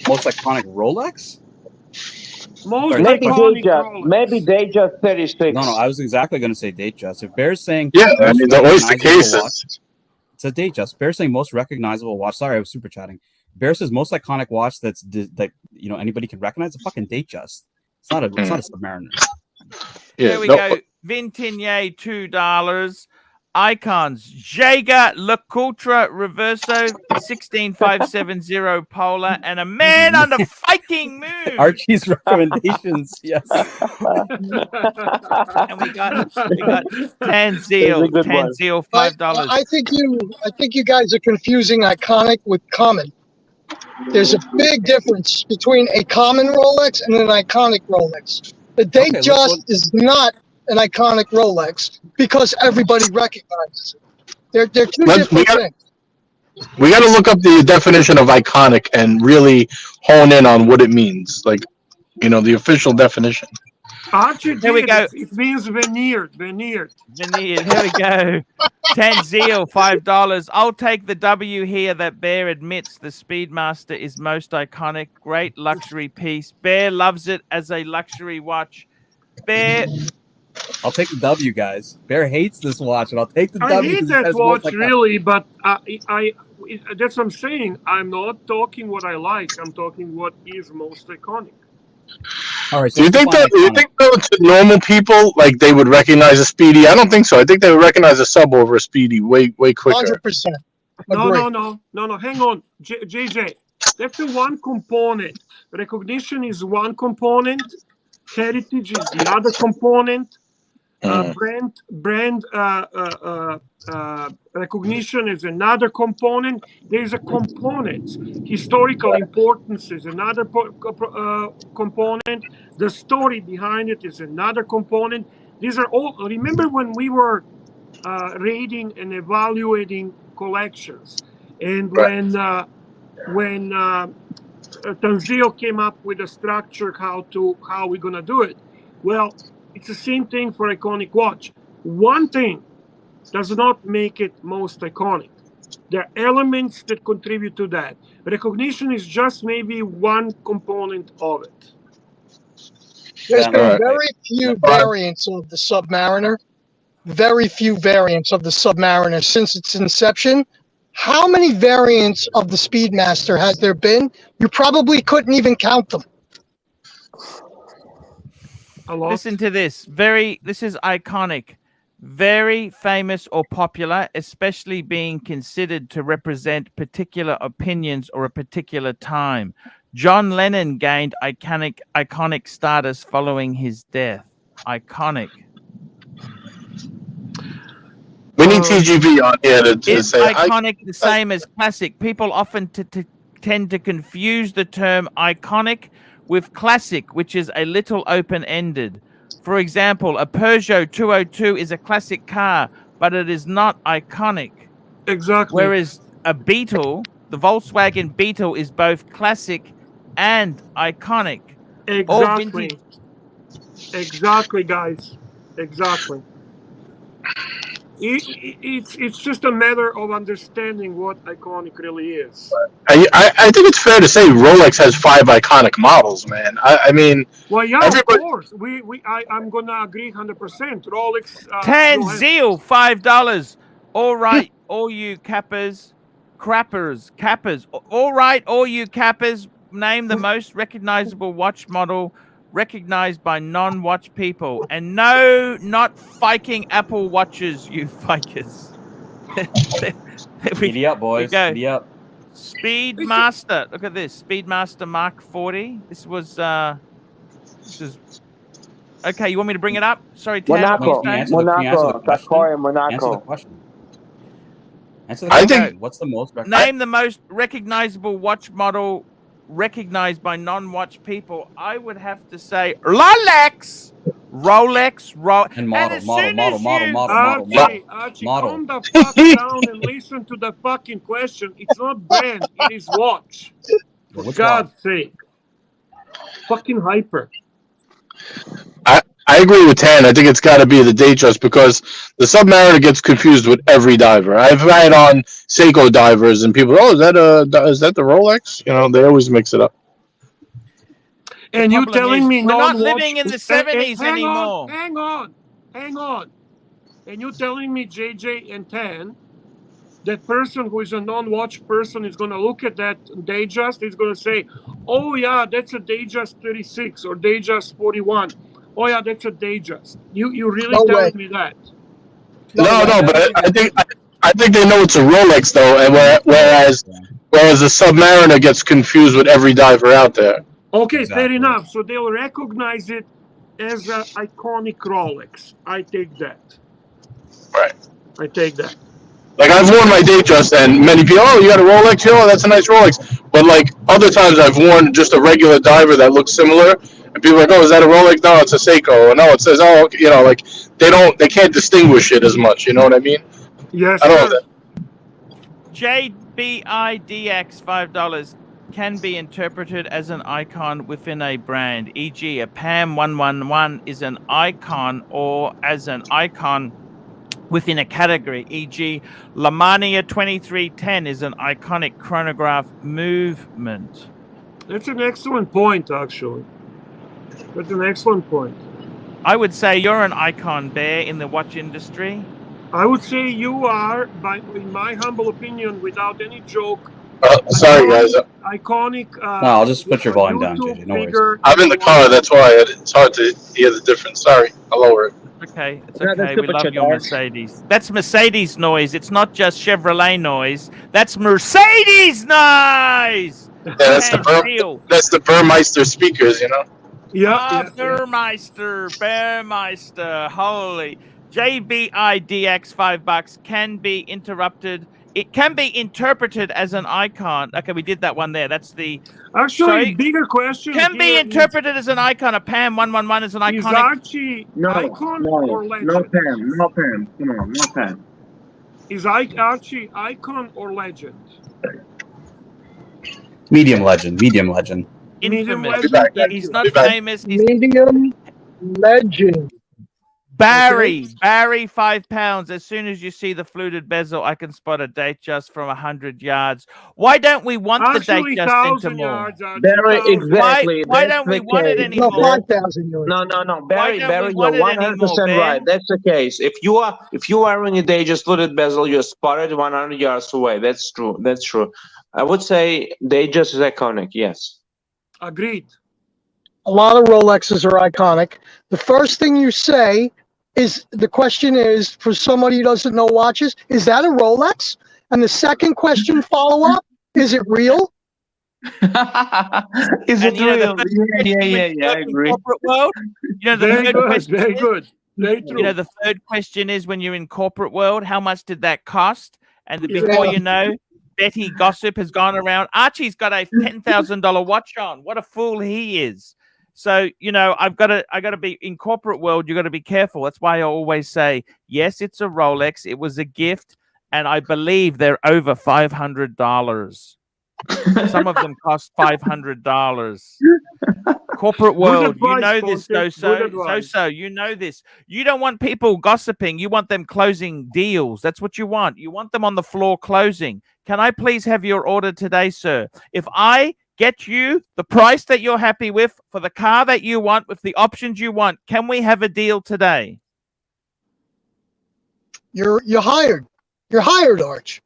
Most iconic Rolex? Maybe Datejust 36. No, I was exactly going to say Datejust. If Bear's saying I mean, the oyster cases. It's a Datejust. Bear saying most recognizable watch. Sorry, I was super chatting. Bear says most iconic watch that anybody can recognize. A fucking Datejust. It's not a Submariner. Yeah, there we go. Vintigny, $2. Icons. Jaeger LeCoultre Reverso 16570 Polar and a man on the fucking moon. Archie's recommendations. Yes. And we got Tanzil, $5. I think you guys are confusing iconic with common. There's a big difference between a common Rolex and an iconic Rolex. The Datejust is not an iconic Rolex because everybody recognizes it. They're two different things. We got to look up the definition of iconic and really hone in on what it means. Like, the official definition. Archie, here we go. It means veneered. Here we go. Tanzil, $5. I'll take the W here that Bear admits the Speedmaster is most iconic. Great luxury piece. Bear loves it as a luxury watch. Bear... I'll take the W, guys. Bear hates this watch, and I'll take the W. I hate that watch, really, but that's what I'm saying. I'm not talking what I like. I'm talking what is most iconic. All right. So do you think to normal people, like, they would recognize a Speedy? I don't think so. I think they would recognize a sub over a Speedy way quicker. 100%. No. Hang on, JJ. That's the one component. Recognition is one component. Heritage is the other component. brand recognition is another component. There's a component. Historical importance is another component. The story behind it is another component. These are all. Remember when we were rating and evaluating collections, and when Tanzio came up with a structure how we're gonna do it. Well, it's the same thing for iconic watch. One thing does not make it most iconic. There are elements that contribute to that. Recognition is just maybe one component of it. There's been very few variants of the Submariner. Very few variants of the Submariner since its inception. How many variants of the Speedmaster has there been? You probably couldn't even count them. Listen to this. This is iconic. Very famous or popular, especially being considered to represent particular opinions or a particular time. John Lennon gained iconic status following his death. Iconic. We need TGV on here to is say iconic the same as classic? People often tend to confuse the term iconic with classic, which is a little open-ended. For example, a Peugeot 202 is a classic car, but it is not iconic. Exactly. Whereas a Beetle, the Volkswagen Beetle, is both classic and iconic. Exactly. Exactly, guys. Exactly. It's just a matter of understanding what iconic really is. I think it's fair to say Rolex has 5 iconic models, man. I mean, well, yeah, of course. I'm gonna agree 100%. Rolex. Tanzio, $5. All right, all you cappers. All right, all you cappers. Name the most recognizable watch model recognized by non-watch people, and no, not faking Apple watches, you fakers. Giddy up, boys. Giddy up. Speedmaster. Look at this. Speedmaster Mark 40. This is okay. You want me to bring it up? Sorry, Tan. Monaco. Answer the question. What's the most name the most recognizable watch model recognized by non-watch people? I would have to say Rolex. And model. Archie, calm the fuck down and listen to the fucking question. It's not brand, it is watch. For God's sake. Fucking hyper. I agree with Tan. I think it's got to be the Datejust because the Submariner gets confused with every diver. I've had on Seiko divers and people, is that the Rolex? You know, they always mix it up. And you telling me we're not living in the 70s anymore. Hang on. And you telling me JJ and Tan, that person who is a non-watch person is going to look at that Datejust, is going to say, oh yeah, that's a Datejust 36 or Datejust 41. Oh yeah, that's a Datejust. You really telling me that? No, but I think they know it's a Rolex though, and whereas the Submariner gets confused with every diver out there. Okay, fair enough. So they'll recognize it as an iconic Rolex. I take that. Right. I take that. Like, I've worn my Datejust, and many people, oh, you got a Rolex? Oh, that's a nice Rolex. But, like, other times I've worn just a regular diver that looks similar, and people are like, oh, is that a Rolex? No, it's a Seiko. Or no, it says, oh, you know, like, they can't distinguish it as much, you know what I mean? Yes, I don't know JBIDX, $5, can be interpreted as an icon within a brand, e.g. a PAM 111 is an icon, or as an icon within a category, e.g. Lamania 2310 is an iconic chronograph movement. That's an excellent point, actually. That's an excellent point. I would say you're an icon, Bear, in the watch industry. I would say you are, in my humble opinion, without any joke. Sorry, guys. Iconic. No, I'll just put your volume down, JJ. No worries. I'm in the car, that's why it's hard to hear the difference. Sorry, I'll lower it. Okay, it's okay. We love your Mercedes. That's Mercedes noise. It's not just Chevrolet noise. That's Mercedes noise. Yeah, that's the Burmeister speakers, you know. Yeah. Burmeister, holy. JBIDX $5 can be interrupted. It can be interpreted as an icon. Okay, we did that one there. That's the Actually, sorry. bigger question Can be here interpreted as an icon. A PAM 111 is an is iconic. Archie icon or legend? no Pam, come on, no Pam. Is Archie icon or legend? Medium legend. Medium legend. Medium Infamous. legend. Thank He's you. not famous. He's Medium legend. Barry, £5. As soon as you see the fluted bezel, I can spot a date just from 100 yards. Why don't we want the Actually, date just 1,000 into more? yards. Archie, Barry, 1,000. exactly. Why That's don't we the want it case. No, anymore? 5,000 yards. No. Why Barry, don't we you're want it 100% anymore, right. Ben? That's the case. If you are wearing a Datejust fluted bezel, you're spotted 100 yards away. That's true. That's true. I would say Datejust is iconic. Yes. Agreed. A lot of Rolexes are iconic. The first thing you say is, the question is, for somebody who doesn't know watches, is that a Rolex? And the second question follow-up, is it real? Is And it you know, real? the first Yeah. when you I work in agree. corporate world, you know, the Very third good. question Very is, good. Very true. you know, the third question is, when you're in corporate world, how much did that cost? And Yeah. before you know, Betty gossip has gone around. Archie's got a $10,000 watch on. What a fool he is. So, you know, I got to be in corporate world. You got to be careful. That's why I always say, yes, it's a Rolex. It was a gift, and I believe they're over $500. Some of them cost $500. Corporate world, you advice, know this, Pontiff. Good advice. so you know this. You don't want people gossiping. You want them closing deals. That's what you want. You want them on the floor closing. Can I please have your order today, sir? If I get you the price that you're happy with for the car that you want, with the options you want, can we have a deal today? You're hired. You're hired, Arch.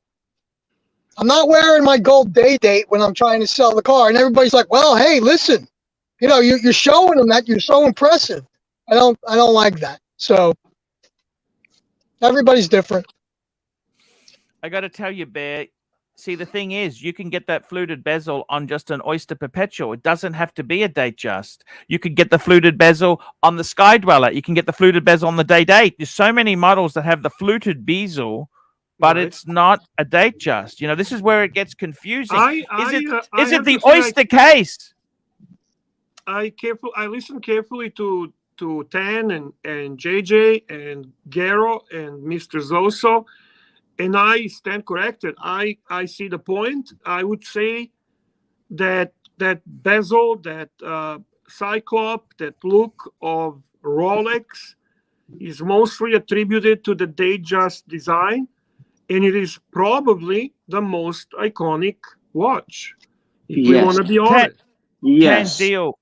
I'm not wearing my gold day date when I'm trying to sell the car, and everybody's like, "Well, hey, listen, you know, you're showing them that you're so impressive." I don't like that. So everybody's different. I got to tell you, Bear. See, the thing is, you can get that fluted bezel on just an Oyster Perpetual. It doesn't have to be a Datejust. You could get the fluted bezel on the Sky Dweller. You can get the fluted bezel on the Day Date. There's so many models that have the fluted bezel, but Right. it's not a Datejust. You know, this is where it gets confusing. I Is it have the to say, Oyster case? I listen carefully to Tan and JJ and Gero and Mr. Zoso, and I stand corrected. I see the point. I would say that bezel, that cyclop, that look of Rolex is mostly attributed to the Datejust design, and it is probably the most iconic watch, if we Yes. want to be honest. Yes. Deal.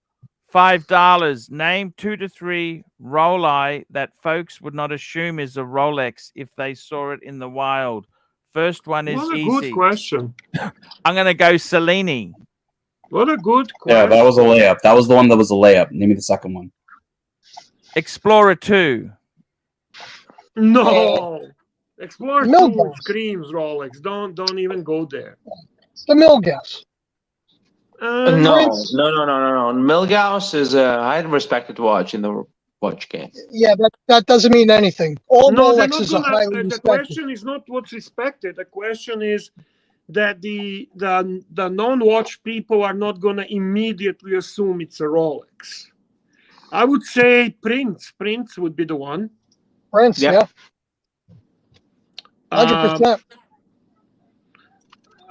$5. Name 2 to 3 Rolei that folks would not assume is a Rolex if they saw it in the wild. First one is What a easy. good question. I'm going to go Cellini. What a good Yeah, question. that was a layup. That was the one that was a layup. Name me the second one. Explorer 2. No. Explorer No 2 guess. screams Rolex. Don't even go there. It's the Milgauss. No. Milgauss is a highly respected watch in the watch game. Yeah, that doesn't mean anything. All No, they're not Rolexes are highly gonna. The respected. question is not what's respected. The question is that the non-watch people are not gonna immediately assume it's a Rolex. I would say Prince. Prince would be the one. Prince, Yeah. yeah. 100%.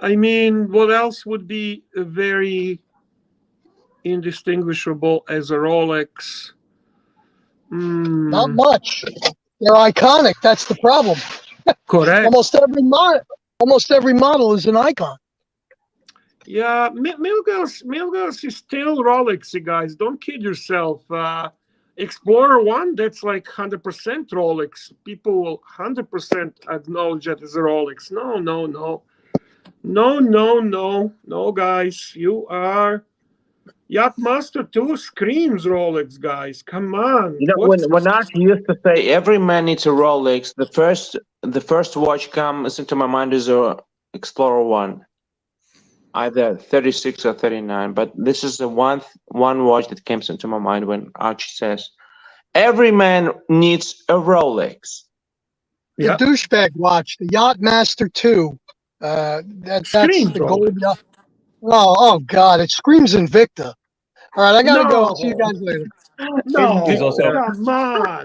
I mean, what else would be very indistinguishable as a Rolex? Not much. They're iconic. That's the problem. Correct. Almost every model is an icon. Yeah, Milgauss is still Rolex, guys. Don't kid yourself. Explorer 1, that's like 100% Rolex. People will 100% acknowledge that as a Rolex. No, guys. You are... Yacht Master 2 screams Rolex, guys. Come on. You know, when Archie used to say every man needs a Rolex, the first watch comes into my mind is a Explorer 1. either 36 or 39. But this is the one watch that comes into my mind when Archie says, "Every man needs a Rolex." The Yeah. douchebag watch, the Yachtmaster 2. That's Screams the gold Rolex. yacht. Oh God, it screams Invicta. All right, I gotta go. I'll see you No, guys later. no, He's also come on,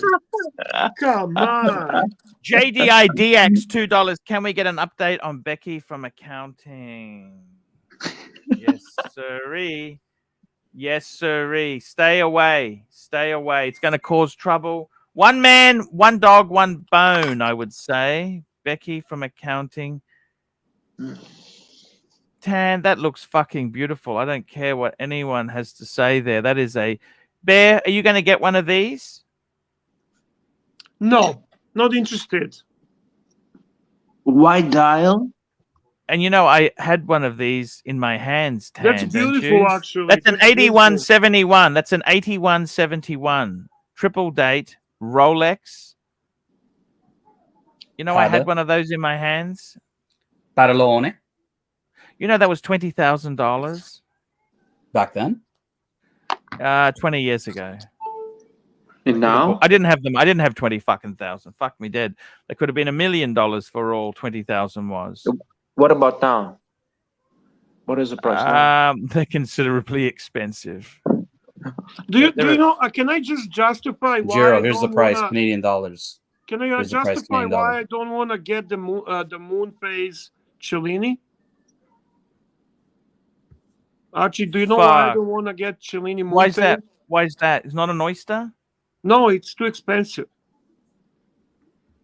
come on. JDIDX $2. Can we get an update on Becky from accounting? Yes, sirree. Yes, sirree. Stay away. Stay away. It's going to cause trouble. One man, one dog, one bone, I would say. Becky from accounting. Tan, that looks fucking beautiful. I don't care what anyone has to say there. That is a Bear. Are you going to get one of these? No, not interested. White dial. And you know, I had one of these in my hands, Tan. That's don't beautiful, you? actually. That's an That's beautiful. 8171. That's an 8171. Triple date Rolex. You know, I had Prada. one of those in my hands. Parolone. You know, that was $20,000 Back then. 20 years ago. And now? I didn't have them. I didn't have 20 fucking thousand. Fuck me dead. They could have been $1 million for all 20,000 was. What about now? What is the price now? They're considerably expensive. Do you know? Can I just justify why? Jiro, I here's the don't price, wanna- Canadian dollars. Can I Here's the price, justify Canadian why dollar. I don't want to get the moon phase Cellini? Archie, do you know why I Fuck. don't want to get Cellini moon Why is phase? that? Why is that? It's not an oyster? No, it's too expensive.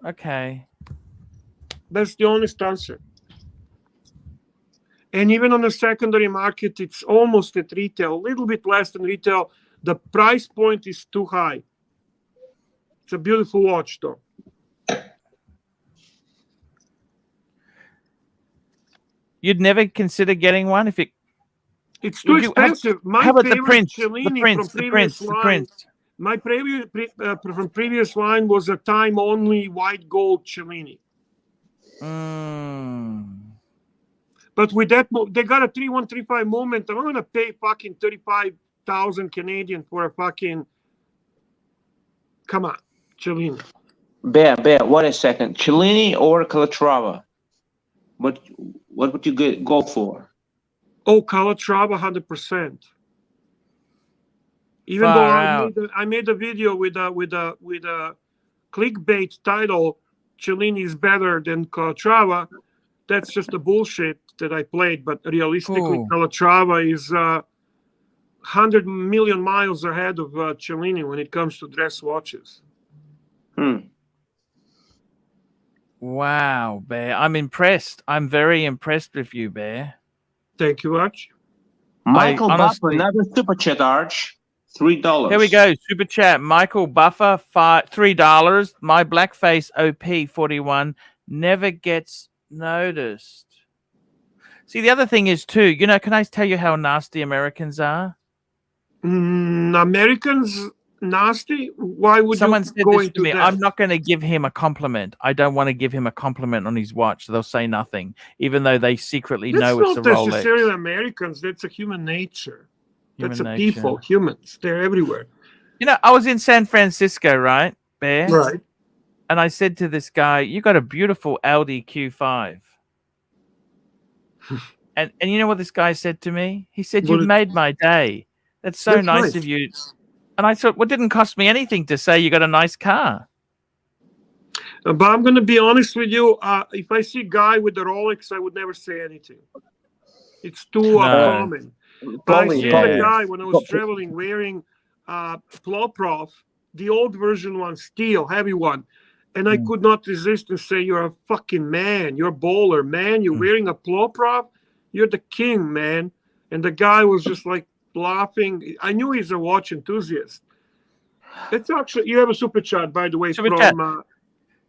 Okay. That's the honest answer. And even on the secondary market, it's almost at retail, a little bit less than retail. The price point is too high. It's a beautiful watch, though. You'd never consider getting one if it. It's too Would you- how- expensive. My How about the favorite Prince? Cellini The Prince. from The previous Prince. The line. Prince. My from previous line was a time-only white gold Cellini. But with that, they got a 3135 moment. I'm gonna pay fucking 35,000 Canadian for a fucking. Come on, Cellini. Bear, wait a second. Cellini or Calatrava? What would you go for? Oh, Calatrava, 100%. Even Far though out. I made a video with a clickbait title, Cellini is better than Calatrava. That's just a bullshit that I played. But realistically, Ooh. Calatrava is 100 million miles ahead of Cellini when it comes to dress watches. Wow, Bear. I'm impressed. I'm very impressed with you, Bear. Thank you, Arch. Michael honestly- Buffer, another super chat, Arch. $3. Here we go. Super chat. Michael Buffer, $3. My blackface OP 41 never gets noticed. See, the other thing is too, you know, can I tell you how nasty Americans are? Americans nasty? Why would Someone you said go this into to me. that? I'm not going to give him a compliment. I don't want to give him a compliment on his watch. They'll say nothing, even though they secretly That's know it's a not Rolex. necessarily Americans. That's a human nature. That's Human a nature. people, humans. They're everywhere. You know, I was in San Francisco, right, Bear? Right. And I said to this guy, "You got a beautiful Audi Q5." and you know what this guy said to me? He said, What "You've did- made my day. That's so That's nice nice. of you." And I thought, well, it didn't cost me anything to say you got a nice car. But I'm going to be honest with you. If I see a guy with a Rolex, I would never say anything. It's too common. But I see yeah. the guy when I was traveling wearing Ploprof, the old version one, steel, heavy one. And I could not resist and say, "You're a fucking man. You're a bowler, man. You're wearing a Ploprof. You're the king, man." And the guy was just like laughing. I knew he's a watch enthusiast. It's actually, you have a super chat, by the way, Super from chat.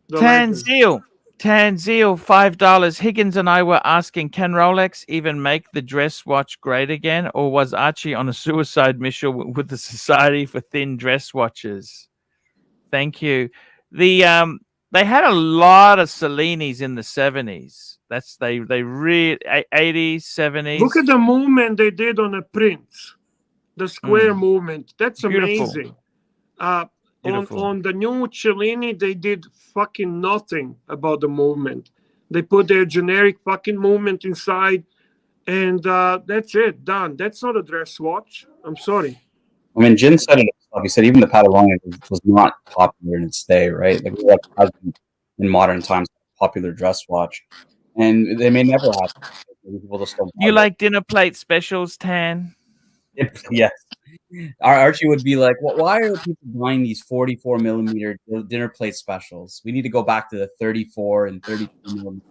the legend. Tanzil, $5. Higgins and I were asking, can Rolex even make the dress watch great again? Or was Archie on a suicide mission with the Society for Thin Dress Watches? Thank you. The They had a lot of Cellinis in the 70s. That's they really 80s, 70s. Look at the movement they did on a Prince, the square movement. That's Beautiful. amazing. Beautiful. On the new Cellini, they did fucking nothing about the movement. They put their generic fucking movement inside, and that's it, done. That's not a dress watch. I'm sorry. I mean, Jin said it himself. He said even the Patagonia was not popular in its day, right? Like what has been in modern times popular dress watch, and they may never have. People just don't buy You it. like dinner plate specials, Tan? Yes. Archie would be like, well, why are people buying these 44 millimeter dinner plate specials? We need to go back to the 34 and 32 millimeter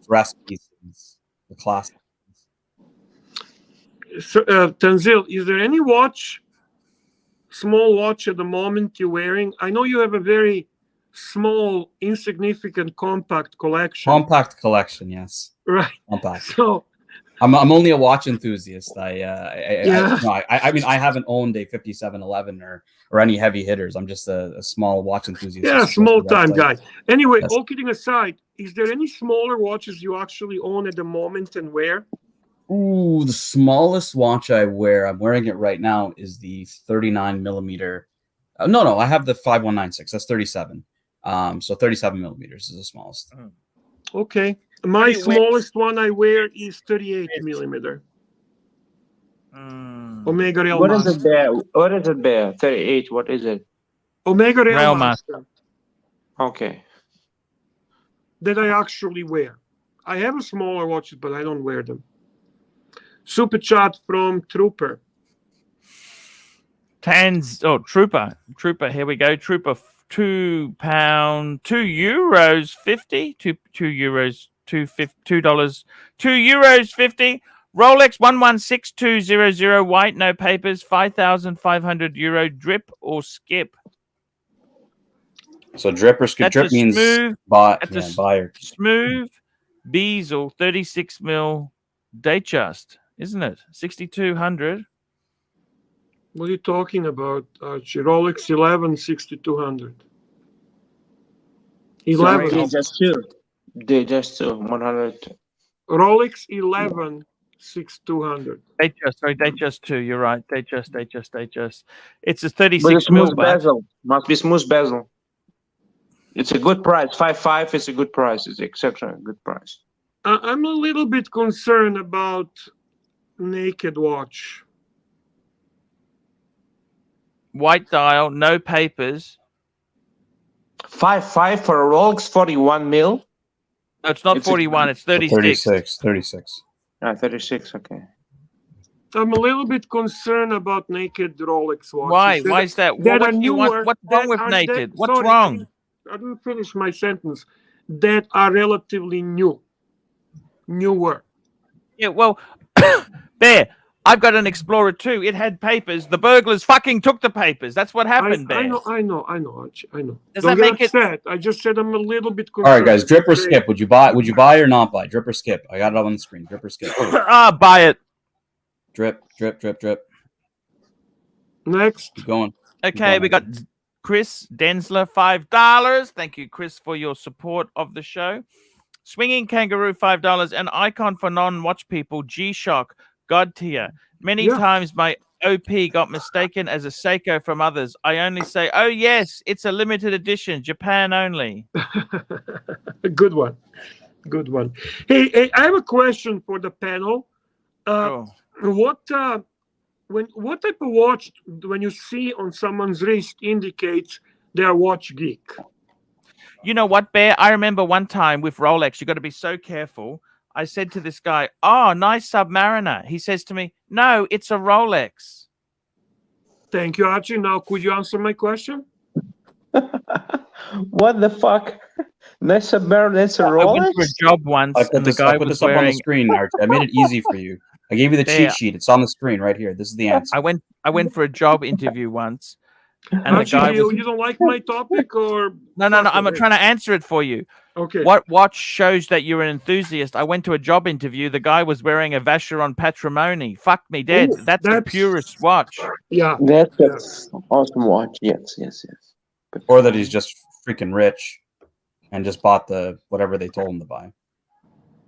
dress pieces, the classic. So, Tanzil, is there any watch, small watch at the moment you're wearing? I know you have a very small, insignificant, compact collection. Compact collection, yes. Right. Compact. So I'm only a watch enthusiast. I mean, I haven't owned a 5711 or any heavy hitters. I'm just a small watch enthusiast. yeah, small time guy. Anyway, Yes. all kidding aside, is there any smaller watches you actually own at the moment and wear? Ooh, the smallest watch I'm wearing it right now, is the 39 millimeter. No, I have the 5196. That's 37. So 37 millimeters is the smallest. Okay. My smallest one I wear is 38 millimeter. Omega Rail What is Master. it there? What is it there? 38. What is it? Omega Rail Rail Master Okay. that I actually wear. I have a smaller watches, but I don't wear them. Super chat from Trooper. Tan's Trooper. Here we go. Trooper, €2, €2.50, €2.50. Rolex 116200 white, no papers, €5,500. Drip or skip? So drip or skip? Drip means buy or smooth bezel 36 mil Datejust, isn't it? 6200. What are you talking about, Archie? Rolex 11 6200. 11. They just 100. Rolex 11 6200. Datejust 2. You're right. Datejust. It's a But 36 it's mil. smooth bezel. Must be smooth bezel. It's a good price. 5.5 is a good price. It's exceptional good price. I'm a little bit concerned about naked watch. White dial, no papers. 5.5 for a Rolex 41 mil. No, it's not 41. It's 36. 36. 36. Okay. I'm a little bit concerned about naked Rolex watches. Why? Why is that? What do you want? What's wrong with naked? What's wrong? I didn't finish my sentence. That are relatively newer. Yeah, well, Bear, I've got an Explorer too. It had papers. The burglars fucking took the papers. That's what happened, Bear. I know, Archie. I know. Does Don't that get make it? upset. I just said I'm a little bit concerned. All right, guys, drip or skip? Would you buy or not buy? Drip or skip? I got it up on the screen. Drip or skip? Buy it. Drip. Next. Keep going. Okay, we got Chris Densler, $5. Thank you, Chris, for your support of the show. Swinging Kangaroo, $5. An icon for non-watch people, G-Shock, God tier. Many times my OP got mistaken as a Seiko from others. I only say, oh, yes, it's a limited edition, Japan only. Good one. Hey, I have a question for the panel. What type of watch, when you see on someone's wrist, indicates they're a watch geek? You know what, Bear? I remember one time with Rolex, you got to be so careful. I said to this guy, oh, nice Submariner. He says to me, no, it's a Rolex. Thank you, Archie. Now, could you answer my question? What the fuck? Nice Submariner, that's a Rolex? I went for a job once, and the guy was up on the wearing... screen, Archie. I made it easy for you. I gave you the cheat sheet. It's on the screen right here. This is the answer. I went for a job interview once, and Archie, the guy was... you don't like my topic, or... No, I'm trying to answer it for you. Okay. What watch shows that you're an enthusiast? I went to a job interview. The guy was wearing a Vacheron Patrimony. Fuck me dead. That's the purest watch. Yeah. That's an awesome watch. Yes. Or that he's just freaking rich. and just bought the whatever they told him to buy.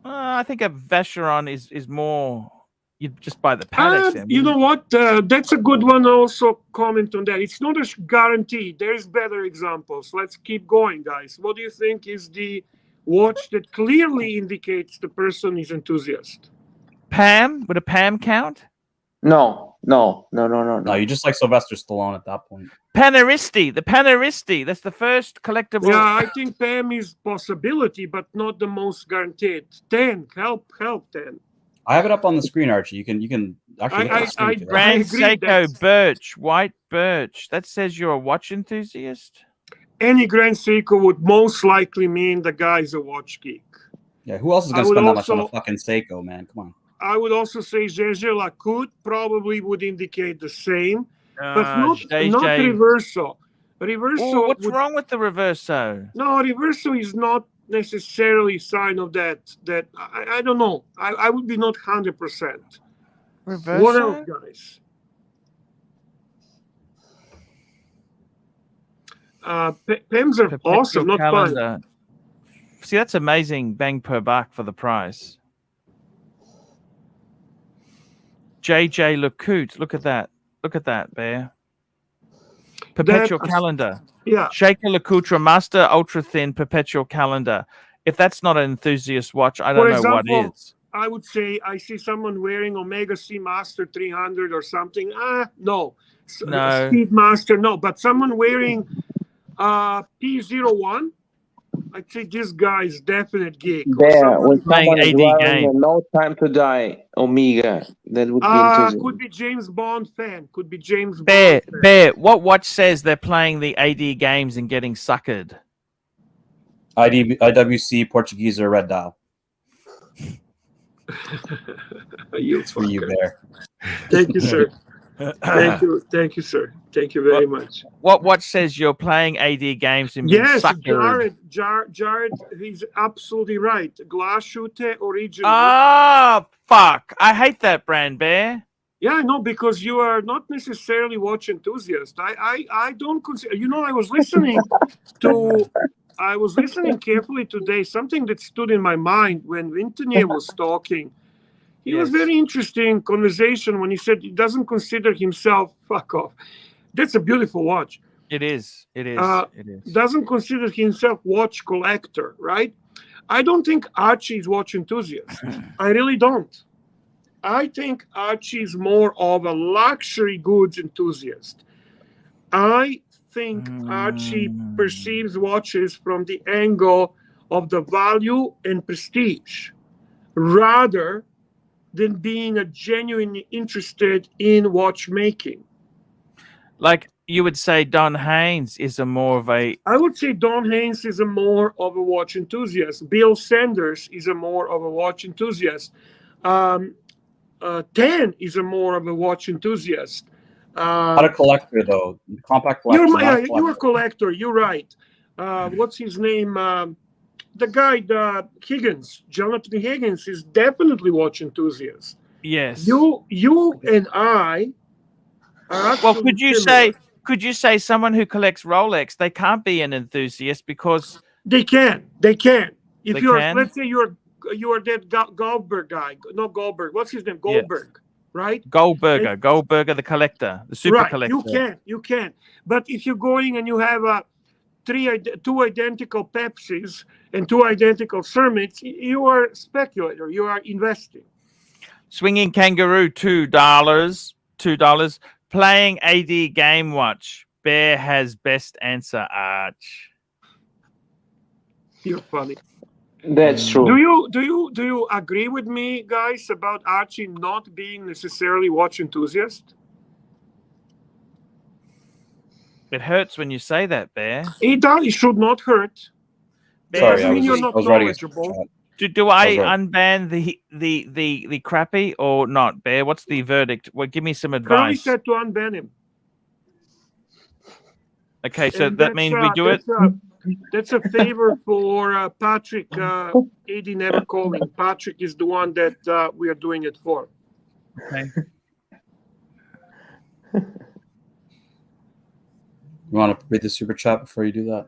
I think a Vacheron is more. You just buy the Patek. then, You know wouldn't what? That's a good one. Also, comment on that. It's not a guarantee. There's better examples. Let's keep going, guys. What do you think is the watch that clearly indicates the person is enthusiast? Pam? Would a Pam count? No. No, you just like Sylvester Stallone at that point. Panaristi. The Panaristi. That's the first collectible. Yeah, I think Pam is possibility, but not the most guaranteed. 10. Help, 10. I have it up on the screen, Archie. You can actually get the screen for that. Grand agree, Seiko that's- birch, white birch. That says you're a watch enthusiast. Any Grand Seiko would most likely mean the guy's a watch geek. Yeah, who else is going I to would spend that much on a also- fucking Seiko, man? Come on. I would also say Gégé Lacoute probably would indicate the same, but not Reverso. Reverso. What's wrong with the Reverso? No, Reverso is not necessarily a sign of that. That I don't know. I would be not 100%. Reverso? What else, guys? Pems are awesome, not fun. See, that's amazing. Bang per buck for the price. JJ Lacoute. Look at that. Look at that, Bear. Perpetual calendar. Yeah. Shaker Lacoute Master Ultra Thin Perpetual Calendar. If that's not an enthusiast watch, I don't know what is. I would say I see someone wearing Omega C Master 300 or something. No. No. Speed Master, no. But someone wearing P01, I'd say this guy is definite geek. There, when playing someone is AD wearing game. a No Time to Die Omega, that would be enthusiasm. Could be James Bond fan. Could be James Bear, Bond fan. Bear, what watch says they're playing the AD games and getting suckered? IWC Portuguese or Red Dial. It's for you, Bear. Thank you, sir. Thank you, sir. Thank you very much. What watch says you're playing AD games and being Yes, suckered? Jared, he's absolutely right. Glashute original. Ah, fuck. I hate that brand, Bear. Yeah, I know, because you are not necessarily watch enthusiast. I don't consider. You know, I was listening carefully today. Something that stood in my mind when Vintenier was talking. It was very interesting conversation when he said he doesn't consider himself. Fuck off. That's a beautiful watch. It is. It is. It is. Doesn't consider himself watch collector, right? I don't think Archie is watch enthusiast. I really don't. I think Archie is more of a luxury goods enthusiast. I think Archie perceives watches from the angle of the value and prestige, rather than being a genuinely interested in watchmaking. Like you would say, Don Haynes is a more of a. I would say Don Haynes is a more of a watch enthusiast. Bill Sanders is a more of a watch enthusiast. Tan is a more of a watch enthusiast. Not a collector, though. Compact collector. You're a collector. You're right. What's his name? The guy, Higgins, Jonathan Higgins, is definitely watch enthusiast. Yes. You and I are well, could you say someone who collects Rolex, they can't be an enthusiast because they can. If they you're, can? let's say you are that Goldberg guy, not Goldberg. What's his name? Goldberg, right? Goldberger, the collector, the super collector. You can. But if you're going and you have two identical Pepsis and two identical Cermits, you are a speculator. You are investing. Swinging Kangaroo, $2. Playing AD game watch. Bear has best answer, Arch. You're funny. That's true. Do you agree with me, guys, about Archie not being necessarily watch enthusiast? It hurts when you say that, Bear. It should not hurt. Sorry, I you're not was writing a knowledgeable. Do I unban the crappy or not, Bear? What's the verdict? Well, give me some Curly advice. said to unban him. Okay, so that means we do it. That's a favor for Patrick. AD never calling. Patrick is the one that we are doing it for. Okay. You want to read the super chat before you do that?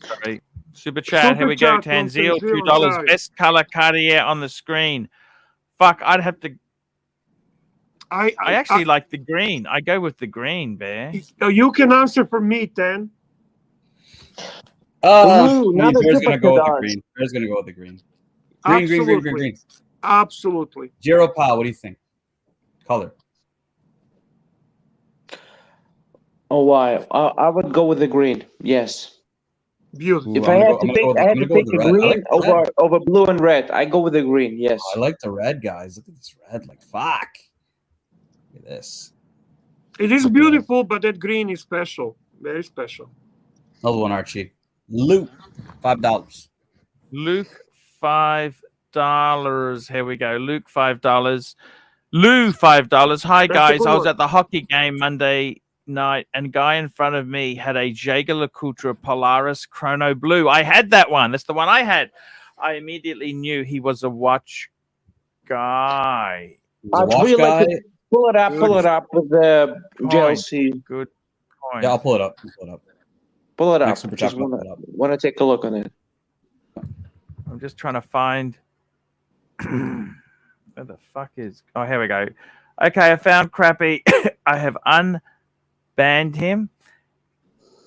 Sorry. Super chat. Here we go. Super chat from Tanzil, Tanzil, $2. right. Best color Cartier on the screen. Fuck, I'd have to. I actually like the green. I go with the green, Bear. You can answer for me, Tan. Bear's gonna go with the green. Bear's gonna go with the green. Green. Absolutely. Jero Pa, what do you think? Color. Oh, why? I would go with the green. Yes. Beautiful. If I had to pick, I had to pick the green over blue and red. I go with the green. Yes. I like the red, guys. Look at this red. Like, fuck. Look at this. It is beautiful, but that green is special. Very special. Another one, Archie. Luke, $5. Luke, $5. Here we go. Luke, $5. Lou, $5. Hi, guys. I was at the hockey game Monday night, and guy in front of me had a Jaeger-LeCoultre Polaris Chrono Blue. I had that one. That's the one I had. I immediately knew he was a watch guy. I'd really like to pull it up with the JLC. Good point. Yeah, I'll pull it up. Pull it up. Next super chat, Just want to take a look on it. I'm just trying to find where the fuck is. Oh, here we go. Okay, I found Crappy. I have unbanned him.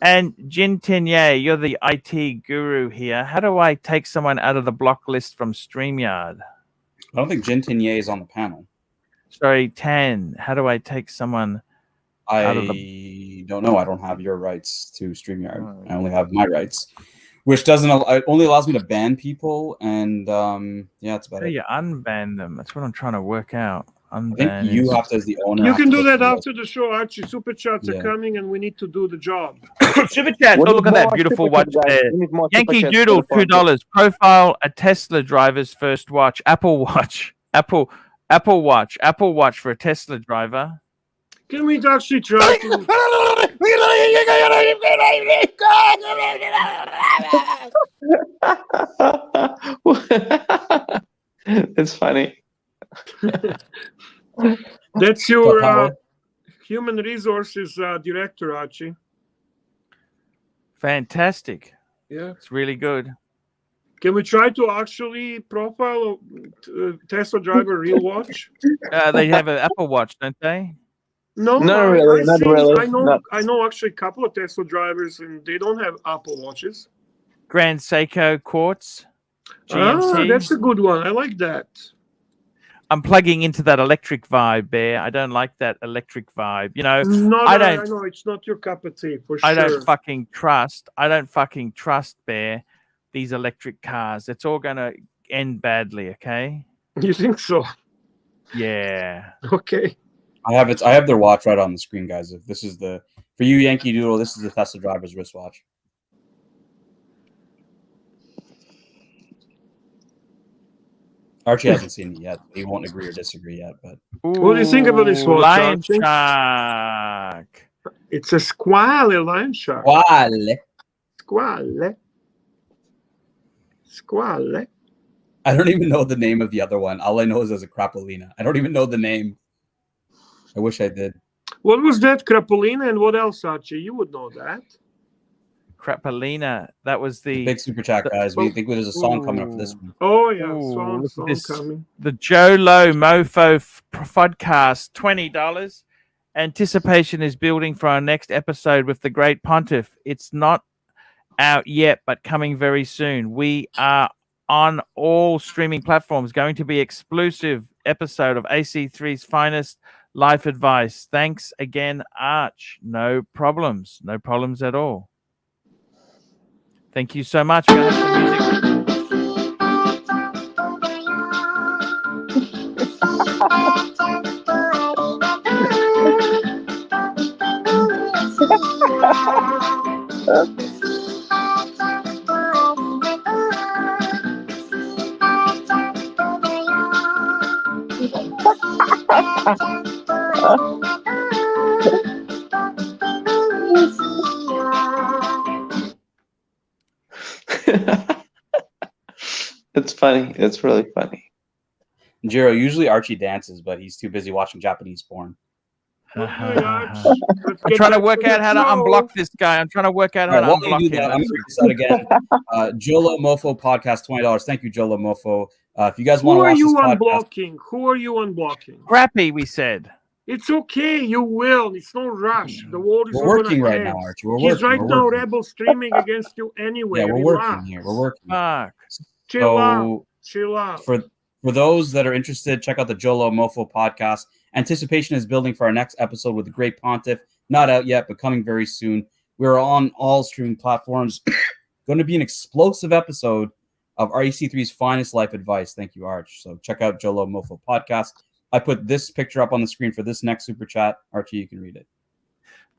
And Jin Tinye, you're the IT guru here. How do I take someone out of the block list from StreamYard? I don't think Jin Tinye is on the panel. Sorry, Tan. How do I take someone out of the... don't know. I don't have your rights to StreamYard. I only have my rights, which doesn't. It only allows me to ban people, and yeah, it's better. How do you unban them? That's what I'm trying to work out. Unban. I think you have to, as the owner. You can do that after the show, Archie. Super chats are coming, and we need to do the job. Super chat. Oh, look at that beautiful watch there. Yankee Doodle, $2. Profile a Tesla driver's first watch. Apple Watch. Apple Watch for a Tesla driver. Can we actually try to... It's funny. That's your human resources director, Archie. Fantastic. Yeah. It's really good. Can we try to actually profile a Tesla driver real watch? They have an Apple Watch, don't they? No, not really. I know actually a couple of Tesla drivers, and they don't have Apple Watches. Grand Seiko Quartz. GMT. That's a good one. I like that. I'm plugging into that electric vibe, Bear. I don't like that electric vibe. You know, I know it's not your cup of tea for sure. I don't fucking trust, Bear, these electric cars. It's all gonna end badly, okay? You think so? Yeah. Okay. I have their watch right on the screen, guys. If this is for you, Yankee Doodle, this is the Tesla driver's wristwatch. Archie hasn't seen it yet. He won't agree or disagree yet. But what do you think about this watch, Lion Archie? Shark. It's a squale lion shark. Squale. I don't even know the name of the other one. All I know is there's a Crapolina. I don't even know the name. I wish I did. What was that? Crapolina, and what else, Archie? You would know that. Crapolina. That was the big super chat, guys. We think there's a song coming up for this one. Oh yeah, song coming. The Joe Low Mofo podcast, $20. Anticipation is building for our next episode with the Great Pontiff. It's not out yet, but coming very soon. We are on all streaming platforms. Going to be exclusive episode of AC3's finest life advice. Thanks again, Arch. No problems at all. Thank you so much. We're gonna have some It's funny. It's really funny. Jiro, usually Archie dances, but he's too busy watching Japanese porn. What are you doing, Arch? Let's I'm get trying to back work the out how to show. unblock this guy. I'm trying to work out All how right, to while you unblock do him. that, I'm Let's going to read this out again. Jolo Mofo Podcast, $20. Thank you, Jolo Mofo. If you guys want Who to are watch you this podcast, unblocking? Who are you unblocking? Crappy, we said. It's okay. You will. It's no rush. The world is we're not going working to right end. now, Archie. We're He's working. right We're now working. rebel streaming against you anyway. Yeah, we're Relax. working here. We're working. Fuck. Chill out. So Chill out. for those that are interested, check out the Jolo Mofo Podcast. Anticipation is building for our next episode with the Great Pontiff. Not out yet, but coming very soon. We're on all streaming platforms. Going to be an explosive episode of REC3's finest life advice. Thank you, Arch. So check out Jolo Mofo Podcast. I put this picture up on the screen for this next super chat. Archie, you can read it.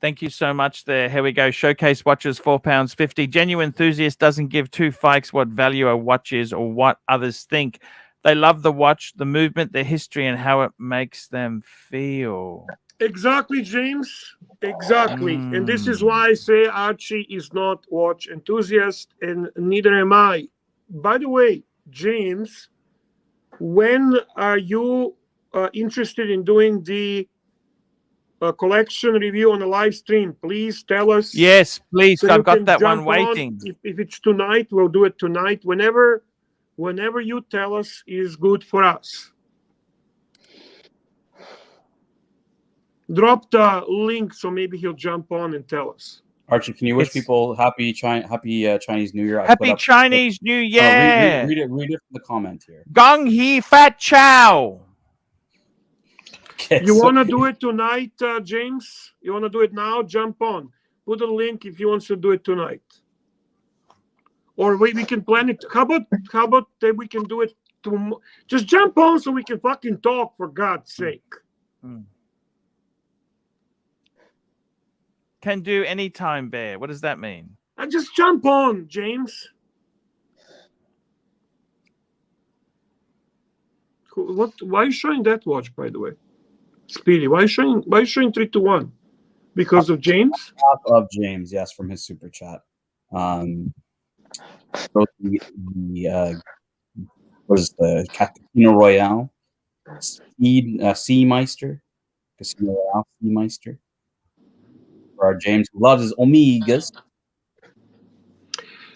Thank you so much there. Here we go. Showcase watches, £4.50. Genuine enthusiast doesn't give two fikes what value a watch is or what others think. They love the watch, the movement, the history, and how it makes them feel. Exactly, James. Exactly. And this is why I say Archie is not watch enthusiast, and neither am I. By the way, James, when are you interested in doing the collection review on a live stream? Please tell us. Yes, please. so I've you got can that one jump on. waiting. If it's tonight, we'll do it tonight. Whenever you tell us is good for us. Drop the link so maybe he'll jump on and tell us. Archie, can you wish people happy Chinese New Year? Happy Chinese New Year. Read it from the comment here. Gong Hee Fat Chow. Okay, You want to do it tonight, James? You want to do it now? Jump on. Put a link if you want to do it tonight. Or we can plan it. How about that we can do it tomorrow? Just jump on so we can fucking talk, for God's sake. Can do any time, Bear. What does that mean? And just jump on, James. What? Why are you showing that watch, by the way? Speedy. Why are you showing 3 to 1? Because of James? Of James, yes, from his super chat. What is the Casino Royale? Seameister. Casino Royale Seameister. For our James, who loves his Omegas.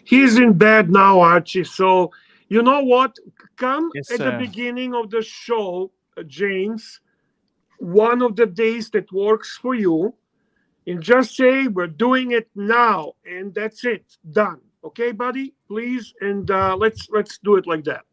He's in bed now, Archie. So, you know what? Come at the sir. beginning of the show, James, one of the days that works for you, and just say, we're doing it now. And that's it. Done. Okay, buddy? Please. And let's do it like that.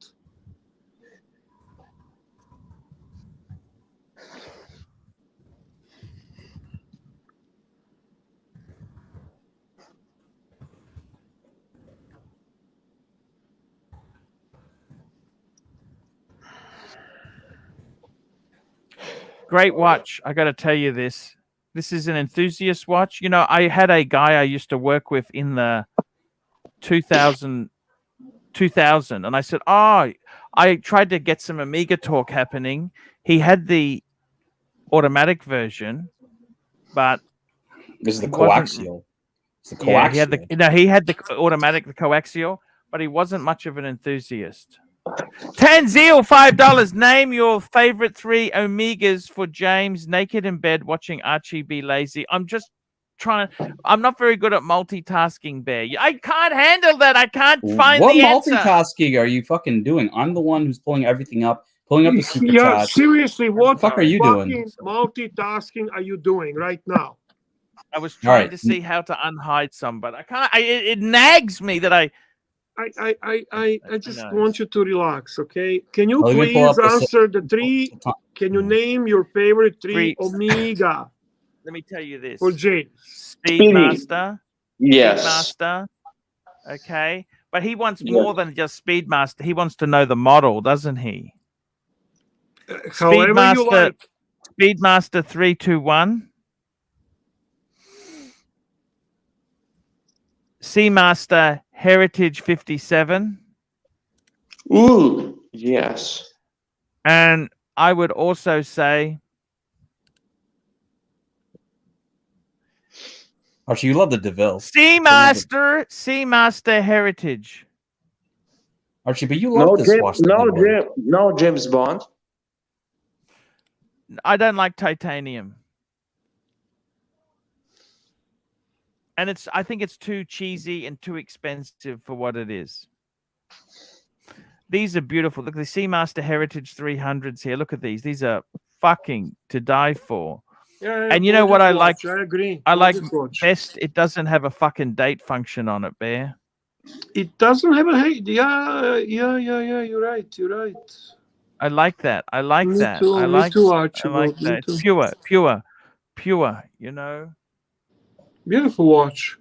Great watch. I got to tell you this. This is an enthusiast watch. You know, I had a guy I used to work with in the 2000, and I said, I tried to get some Amiga talk happening. He had the automatic version, but this is the coaxial. It's the coaxial. Yeah, he had the automatic, the coaxial, but he wasn't much of an enthusiast. Tanzil, $5. Name your favorite 3 Omegas for James. Naked in bed watching Archie be lazy. I'm just trying to. I'm not very good at multitasking, Bear. I can't handle that. I can't find what the answer. multitasking are you fucking doing? I'm the one who's pulling everything up, pulling up the super chat. Seriously, what the fuck are you doing? Multitasking are you doing right now? I was trying to see how to unhide some, but I can't. It nags me that I just want you to relax, okay? Can you Let me pull please up the answer the 3? Can you name your favorite 3 Omega? Let me tell you this. For James. Speedmaster. Yes. Speedmaster. Okay. But he wants more than just Speedmaster. He wants to know the model, doesn't he? However you like. Speedmaster 321. Seamaster Heritage 57. Ooh, yes. And I would also say, Archie, you love the DeVille. Seamaster Heritage. Archie, but you love this watch. No James Bond. I don't like titanium. And I think it's too cheesy and too expensive for what it is. These are beautiful. Look at the Seamaster Heritage 300s here. Look at these. These are fucking to die for. Yeah, And you know what I like? I agree. I like Watch. best. It doesn't have a fucking date function on it, Bear. It doesn't have a hate. Yeah. You're right. I like that. I like Me that. too, I me like. too, I Archibald, like me that. too. Pure. You know. Beautiful watch.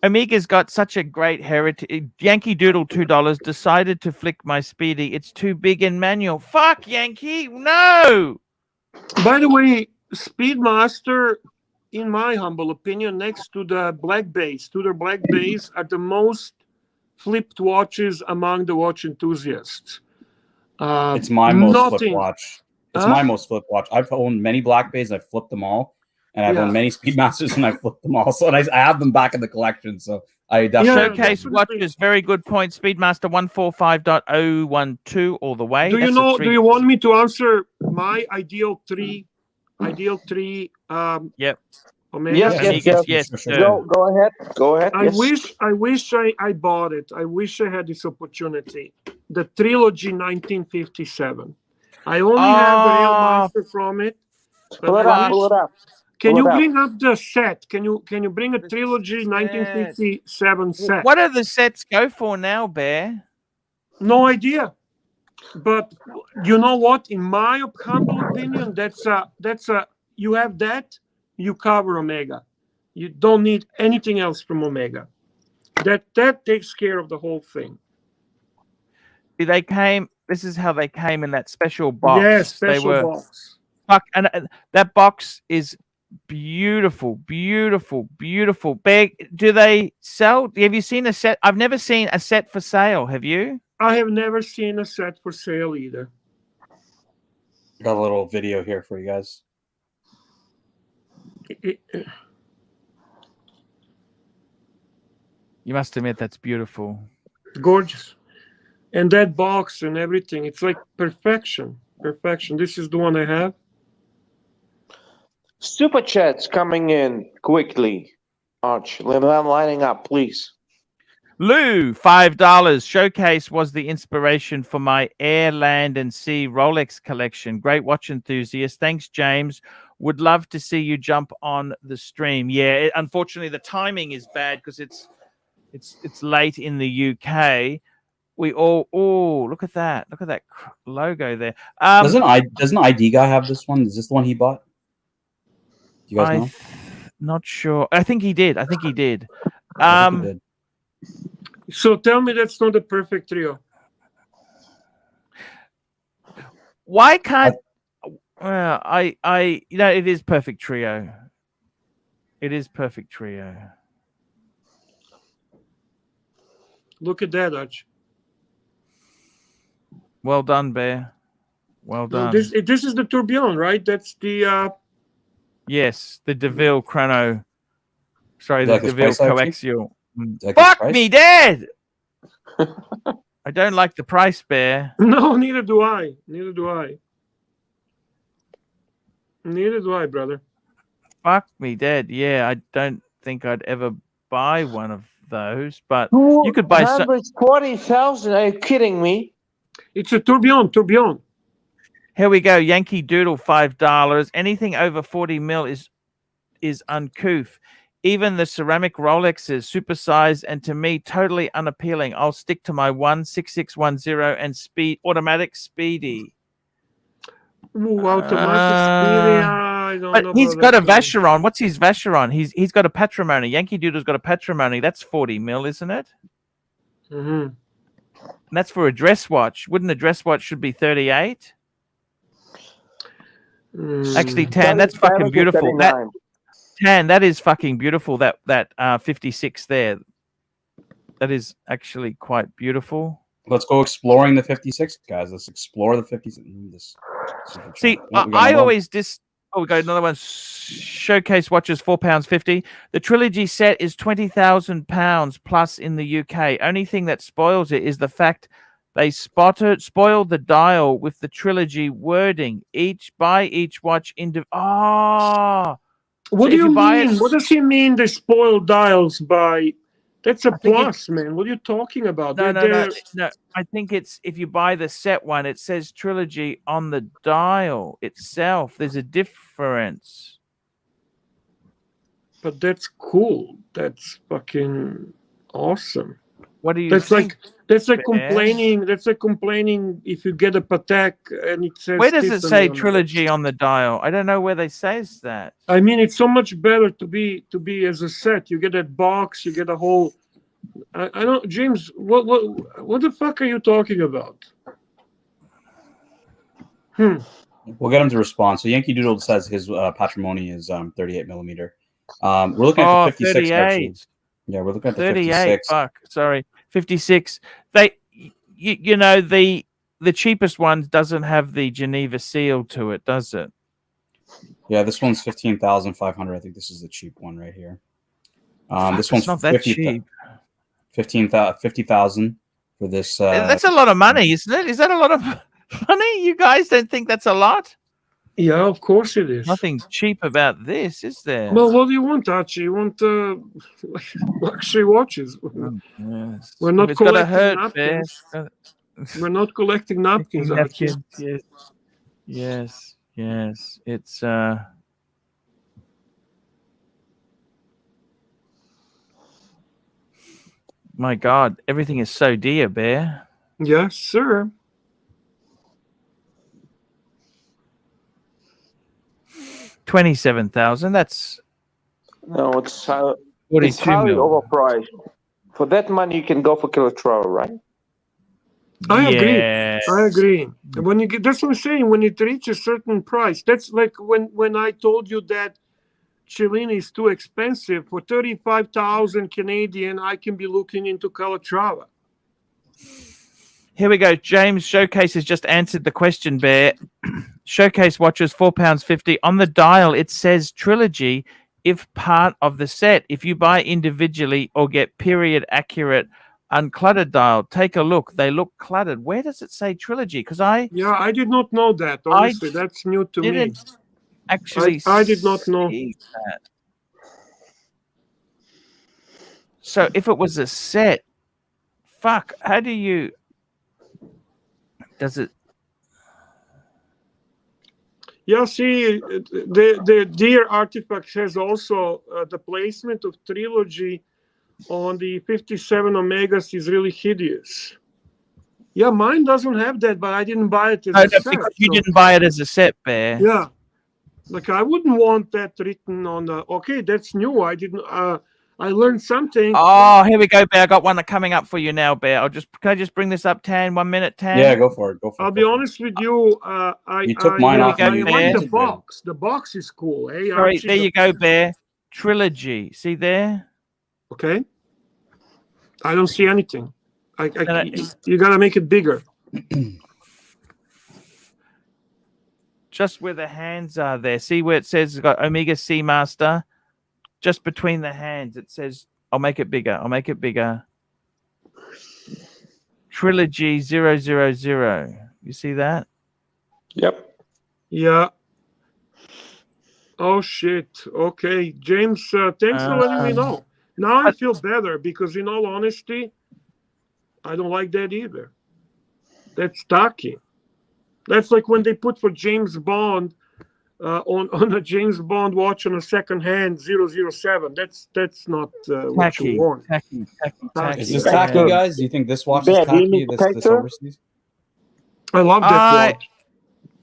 Omega's got such a great heritage. Yankee Doodle $2 decided to flick my Speedy. It's too big in manual. Fuck Yankee. No. By the way, Speedmaster, in my humble opinion, next to the Black Base, are the most flipped watches among the watch enthusiasts. It's my most flipped nothing. watch. It's Huh? my most flipped watch. I've owned many Black Bays and I've flipped them all. And I've owned many Speedmasters and I've flipped them all. So and I have them back in the collection. So I definitely Showcase watches, very good point. Speedmaster 145.012 all the way. Do you know? Do you want me to answer my ideal three? Yep. Omega? Yes. Go ahead. I wish I bought it. I wish I had this opportunity. The Trilogy 1957. I only have the real master from it. Pull it up. Can you bring up the set? Can you bring a Trilogy 1957 set? What do the sets go for now, Bear? No idea. But you know what? In my humble opinion, that's a you have that, you cover Omega. You don't need anything else from Omega. That takes care of the whole thing. They came. This is how they came in that special box. Yes, special box. Fuck, and that box is beautiful. Bear, do they sell? Have you seen a set? I've never seen a set for sale. Have you? I have never seen a set for sale either. got a little video here for you guys. You must admit that's beautiful. Gorgeous. And that box and everything, it's like perfection. This is the one I have. Super chats coming in quickly. Arch, I'm lining up, please. Lou, $5. Showcase was the inspiration for my Air, Land, and Sea Rolex collection. Great watch enthusiast. Thanks, James. Would love to see you jump on the stream. Yeah, unfortunately, the timing is bad because it's late in the UK. We all look at that logo there. Doesn't ID guy have this one? Is this the one he bought? Do you guys know? Not sure. I think he did. I think he did. So tell me that's not a perfect trio. Why can't it is perfect trio. It is perfect trio. Look at that, Arch. Well done, Bear. Well done. This is the Tourbillon, right? That's the yes, the DeVille Chrono. Sorry, the DeVille Coaxial. Fuck me dead. I don't like the price, Bear. No, neither do I, brother. Fuck me dead. Yeah, I don't think I'd ever buy one of those, but you could buy 240,000. Are you kidding me? It's a Tourbillon. Here we go. Yankee Doodle, $5. Anything over 40 mil is uncouth. Even the ceramic Rolexes, supersized and to me totally unappealing. I'll stick to my 16610 and automatic Speedy. Ooh, automatic Speedy. I don't know. But he's got a Vacheron. What's his Vacheron? He's got a Patrimony. Yankee Doodle's got a Patrimony. That's 40 mil, isn't it? Mm-hmm. And that's for a dress watch. Wouldn't a dress watch should be 38? Actually, Tan, that's fucking beautiful. Tan, that is fucking beautiful. That 56 there. That is actually quite beautiful. Let's go exploring the 56, guys. Let's explore the 56. See, I always Oh, we got another one. Showcase watches, £4.50. The trilogy set is £20,000 plus in the UK. Only thing that spoils it is the fact They spoiled the dial with the trilogy wording. Buy each watch What So do if you you buy it, mean? What does he mean? They spoil dials by? That's a I think plus, man. What are you talking about? no. They're I think it's if you buy the set one, it says trilogy on the dial itself. There's a difference. But that's cool. That's fucking awesome. What do you That's think? that's like Bear? complaining. That's like complaining if you get a Patek and it says. Where does it Tiffany say on it. trilogy on the dial? I don't know where they says that. I mean, it's so much better to be as a set. You get that box. You get a whole. I don't, James. What the fuck are you talking about? We'll get him to respond. So Yankee Doodle says his patrimony is 38 millimeter. We're looking at the 56 38. actually. Yeah, we're looking at the 38. 56. Fuck, sorry, 56. You know the cheapest one doesn't have the Geneva seal to it, does it? Yeah, this one's 15,500. I think this is the cheap one right here. Fuck, this one's it's not that cheap. 50,000 for this. That's a lot of money, isn't it? Is that a lot of money? You guys don't think that's a lot? Yeah, of course it is. Nothing cheap about this, is there? Well, what do you want, Archie? You want luxury watches? Yes. We're not It's gotta collecting hurt, napkins. Bear. We're not collecting napkins, Archie. Yes. It's my God, everything is so dear, Bear. Yes, sir. $27,000. That's No, it's 42 highly mil. overpriced. For that money, you can go for Kilotrava, right? I agree. Yes. I agree. When you get, that's what I'm saying. When it reaches a certain price, that's like when I told you that Cellini is too expensive. For 35,000 Canadian, I can be looking into Calatrava. Here we go. James Showcase has just answered the question, Bear. Showcase watches £4.50. On the dial, it says trilogy if part of the set. If you buy individually or get period accurate uncluttered dial, take a look. They look cluttered. Where does it say trilogy? Because I did not know that. Honestly, that's new to me. Actually, I did not know that. So if it was a set, fuck, how do you? Does it? Yeah, see, the Deer Artifacts has also the placement of trilogy on the 57 Omegas is really hideous. Yeah, mine doesn't have that, but I didn't buy it as a set. Because you didn't buy it as a set, Bear. Yeah, like I wouldn't want that written on. Okay, that's new. I didn't. I learned something. Oh, here we go, Bear. I got one coming up for you now, Bear. Can I just bring this up, Tan? 1 minute, Tan. Yeah, go for it. I'll be honest with you. You took mine off. I like the box. The box is cool. Eh? Sorry, there you go, Bear. Trilogy. See there? Okay. I don't see anything. You gotta make it bigger. Just where the hands are there. See where it says it's got Omega Seamaster? Just between the hands, it says, I'll make it bigger. I'll make it bigger. Trilogy 000. You see that? Yep. Yeah. Oh, shit. Okay. James, thanks for letting me know. Now I feel better because, in all honesty, I don't like that either. That's tacky. That's like when they put for James Bond on a James Bond watch on a second hand 007. That's not what you want. Tacky. Is this tacky, guys? Do you think this watch is tacky? This overseas? I love that watch.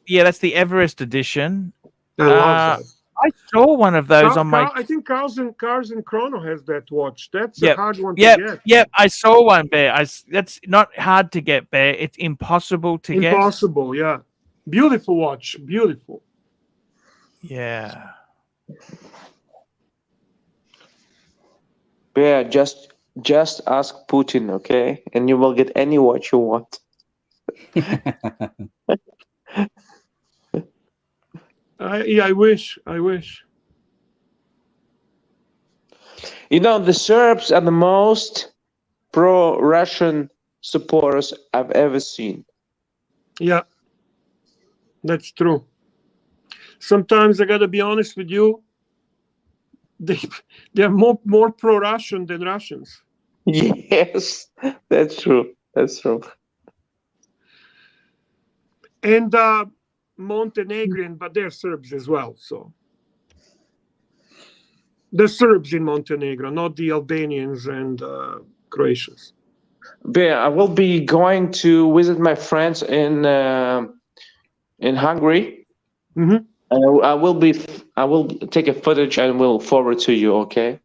Yeah, that's the Everest edition. I love that. I saw one of those on my. I think Cars and Chrono has that watch. That's a hard one to get. Yep. I saw one, Bear. That's not hard to get, Bear. It's impossible to get. Impossible, yeah. Beautiful watch. Beautiful. Yeah. Bear, just ask Putin, okay? And you will get any watch you want. I wish. You know, the Serbs are the most pro-Russian supporters I've ever seen. Yeah, that's true. Sometimes I gotta be honest with you. They're more pro-Russian than Russians. Yes, that's true. That's true. And Montenegrin, but they're Serbs as well. So the Serbs in Montenegro, not the Albanians and Croatians. But I will be going to visit my friends in Hungary. Mm-hmm. I will take a footage and will forward to you. Okay.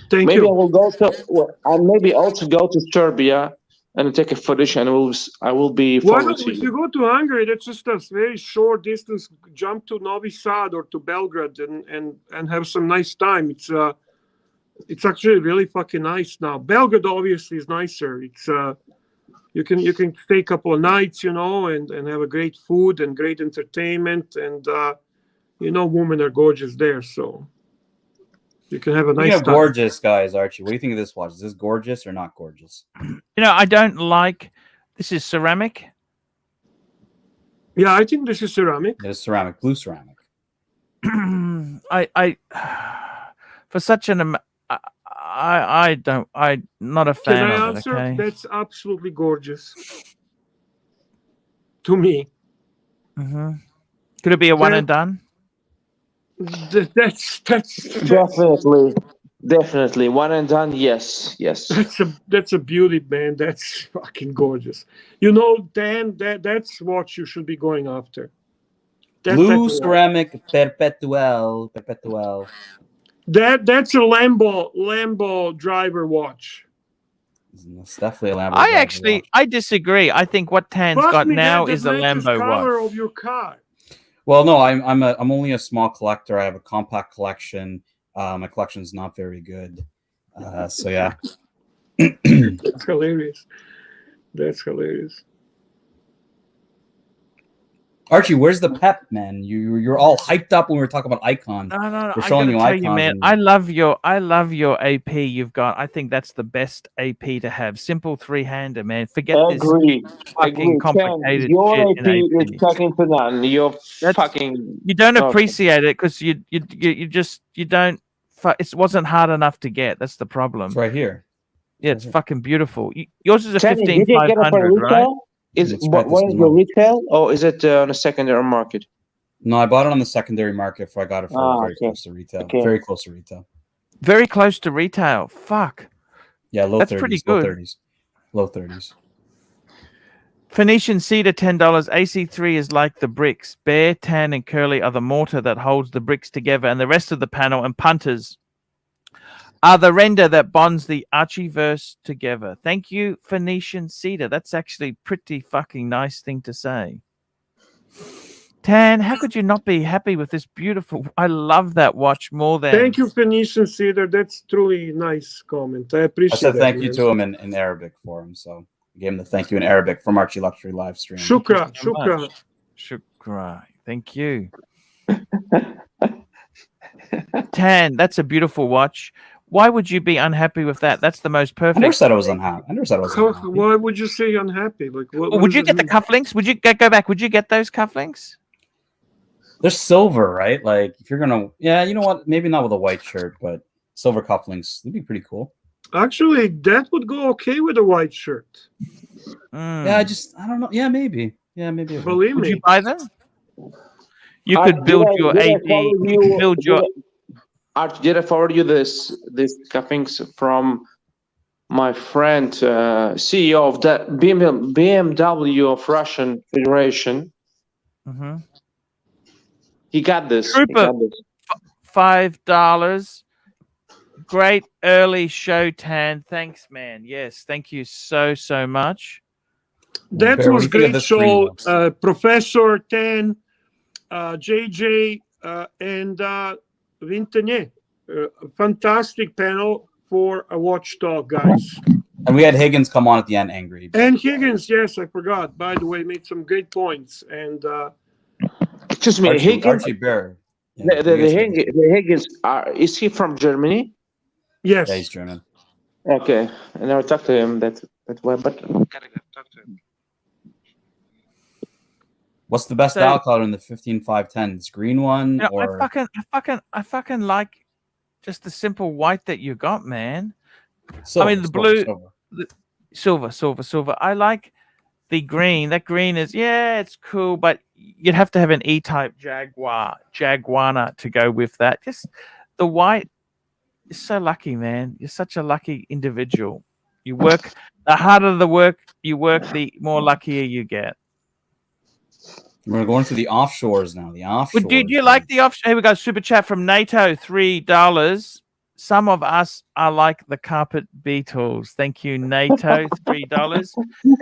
Thank Maybe you. I will go to. I'll maybe also go to Serbia and take a footage, and I will be Why forward don't, to if you. you go to Hungary, that's just a very short distance. Jump to Novi Sad or to Belgrade and have some nice time. It's actually really fucking nice now. Belgrade obviously is nicer. It's you can stay a couple of nights, you know, and have a great food and great entertainment, and you know, women are gorgeous there, so you can have a Speaking nice of time. gorgeous, guys, Archie, what do you think of this watch? Is this gorgeous or not gorgeous? You know, I don't like. This is ceramic. Yeah, I think this is ceramic. It is ceramic, blue ceramic. I for such an I'm not a Can fan I of it. answer? Okay. That's absolutely gorgeous to me. Mm-hmm. Could it be a one and done? That's Definitely one and done. Yes. that's a beauty, man. That's fucking gorgeous. You know, Dan, that's what you should be going after. Blue ceramic perpetual. That's a Lambo driver watch. It's definitely a Lambo. I disagree. I think what Tan's got now is a Lambo color watch. of your car. Well, no, I'm only a small collector. I have a compact collection. My collection's not very good. So yeah. That's hilarious. That's hilarious. Archie, where's the pep, man? You're all hyped up when we were talking about icons. No. We're I showing gotta you tell icons. you, man. I love your AP you've got. I think that's the best AP to have. Simple three-hander, man. Forget Agree. this fucking complicated your shit AP in AP. is second to none. You're fucking. You don't okay. appreciate it because you don't. It wasn't hard enough to get. That's the problem. It's right here. Yeah, it's fucking beautiful. Yours is a Did you get it for 15,500, right? What is the retail, or is it on a secondary market? No, I bought it on the secondary market. I got it for very close to retail. Okay. Very close to retail. Very close to retail. Fuck. Yeah, low That's 30s. pretty Low good. 30s. Low 30s. Phoenician cedar, $10. AC3 is like the bricks. Bare, tan, and curly are the mortar that holds the bricks together, and the rest of the panel and punters are the render that bonds the Archieverse together. Thank you, Phoenician cedar. That's actually pretty fucking nice thing to say. Tan, how could you not be happy with this beautiful? I love that watch more than. Thank you, Phoenician Cedar. That's truly nice comment. I appreciate it. I said thank you to him in Arabic for him. So I gave him the thank you in Arabic from Archie Luxury Livestream. Shukra. Thank you. Tan, that's a beautiful watch. Why would you be unhappy with that? That's the most perfect. I never said I was unhappy. Why would you say unhappy? Like, what would you get the cufflinks? Would you go back? Would you get those cufflinks? They're silver, right? Like if you're gonna, yeah, you know what? Maybe not with a white shirt, but silver cufflinks would be pretty cool. Actually, that would go okay with a white shirt. Yeah, I don't know. Yeah, maybe. Believe me. Would you buy them? You could build your AP. You could build your. Archie, did I forward you this cufflinks from my friend, CEO of the BMW of Russian Federation? Mm-hmm. He got this. Trooper, $5. Great early show, Tan. Thanks, man. Yes, thank you so much. That was great show, Professor Tan, JJ, and Vintenier. Fantastic panel for a watchdog, guys. And we had Higgins come on at the end, angry. And Higgins, yes, I forgot. By the way, made some great points. And excuse me, Higgins. Archie Bear. Yeah, the Higgins. Is he from Germany? Yes. Yeah, he's German. Okay, I never talked to him. But gotta go talk to him. What's the best dial color in the 15510? This green one, You know, or I fucking like just the simple white that you got, man. silver, I mean, the silver, blue, silver. I like the green. That green is, yeah, it's cool, but you'd have to have an E-type Jaguana to go with that. Just the white is so lucky, man. You're such a lucky individual. You work, the harder the work you work, the more luckier you get. We're going to the offshores now. The offshores. Well, do you like the offshore? Here we go. Super chat from NATO, $3. Some of us are like the carpet Beatles. Thank you, NATO, $3.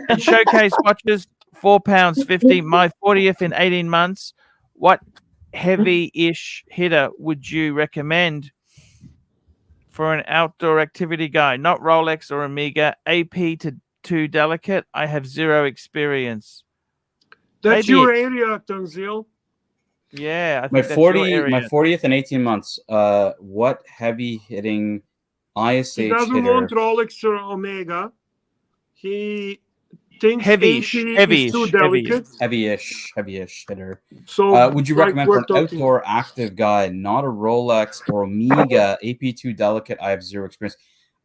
And showcase watches, £4.50. My 40th in 18 months. What heavy-ish hitter would you recommend for an outdoor activity guy? Not Rolex or Omega. AP to too delicate. I have zero experience. That's Maybe your area, Tanzil. Yeah, I think my that's your area. my 40th in 18 months. What heavy hitting ISH He doesn't hitter? want Rolex or Omega. He thinks Heavy-ish, AP is too delicate. Heavy-ish hitter. So would you like recommend we're for an talking- outdoor active guy, not a Rolex or Omega, AP too delicate? I have zero experience.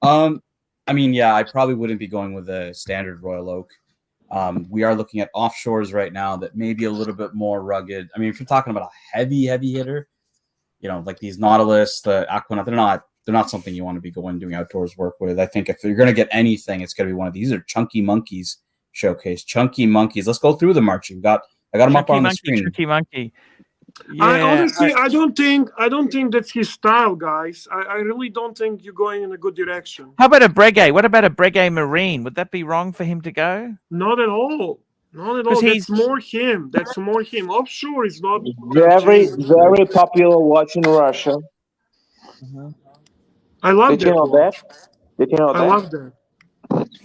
I mean, yeah, I probably wouldn't be going with a standard Royal Oak. We are looking at offshores right now that may be a little bit more rugged. I mean, if you're talking about a heavy hitter, you know, like these Nautilus, the Aquanaut, they're not something you want to be going doing outdoors work with. I think if you're going to get anything, it's going to be one of these. These are Chunky Monkeys showcase. Chunky Monkeys. Let's go through them, Archie. I got them Chunky up on the Monkey, screen. Chunky Monkey. I Yeah, honestly, I don't think that's his style, guys. I really don't think you're going in a good direction. How about a Breguet? What about a Breguet Marine? Would that be wrong for him to go? Not at all. Not at 'Cause all. he's- That's more him. That's more him. Offshore is not Very popular watch in Russia. I love Did that. you know that? watch. Did you know I that? love that.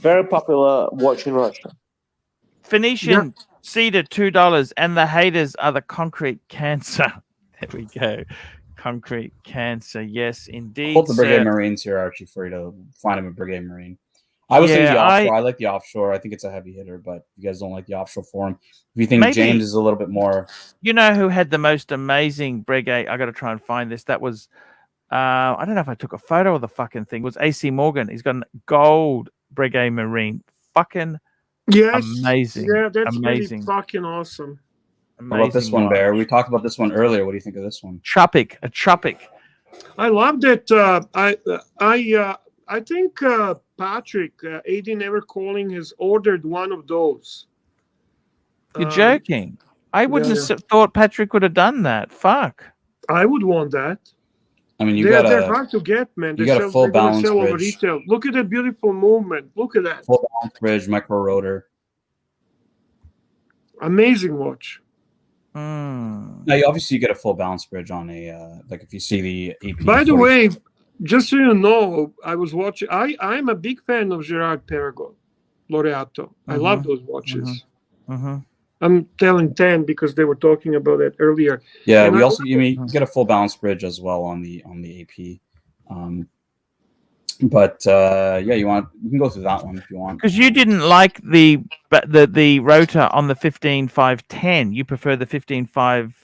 Very popular watch in Russia. Phoenician Cedar, $2, and the haters are the concrete cancer. There we go. Concrete cancer. Yes, indeed. Hold the Brigade sir. Marines here, Archie, for you to find him a Brigade Marine. I was thinking the offshore. I like the offshore. I think it's a heavy hitter, but if you guys don't like the offshore form, if you think Maybe- James is a little bit more, You know who had the most amazing Breguet? I got to try and find this. That was, I don't know if I took a photo of the fucking thing. It was AC Morgan. He's got a gold Breguet Marine. Fucking Yes. amazing. Yeah, that's amazing. really fucking awesome. how about this one, watch. Bear? We talked about this one earlier. What do you think of this one? A Tropic. I love that. I think Patrick, AD Never Calling, has ordered one of those. You're joking. I wouldn't have thought Patrick would have done that. Fuck. I would want that. I mean, They're hard to get, man. you got a full they're gonna balance sell over bridge. retail. Look at that beautiful movement. Look at that. Full balance bridge, micro rotor. Amazing watch. Mm. Now, obviously, you get a full balance bridge on a like if you see the AP. By the way, just so you know, I was watching. I'm a big fan of Gerard Perregaux, Laureato. I love those watches. I'm telling 10 because they were talking about it earlier. Yeah, And we I- also you get a full balance bridge as well on the AP. But yeah, you can go through that one if you want. Because you didn't like the rotor on the 15.510. You prefer the 15.5.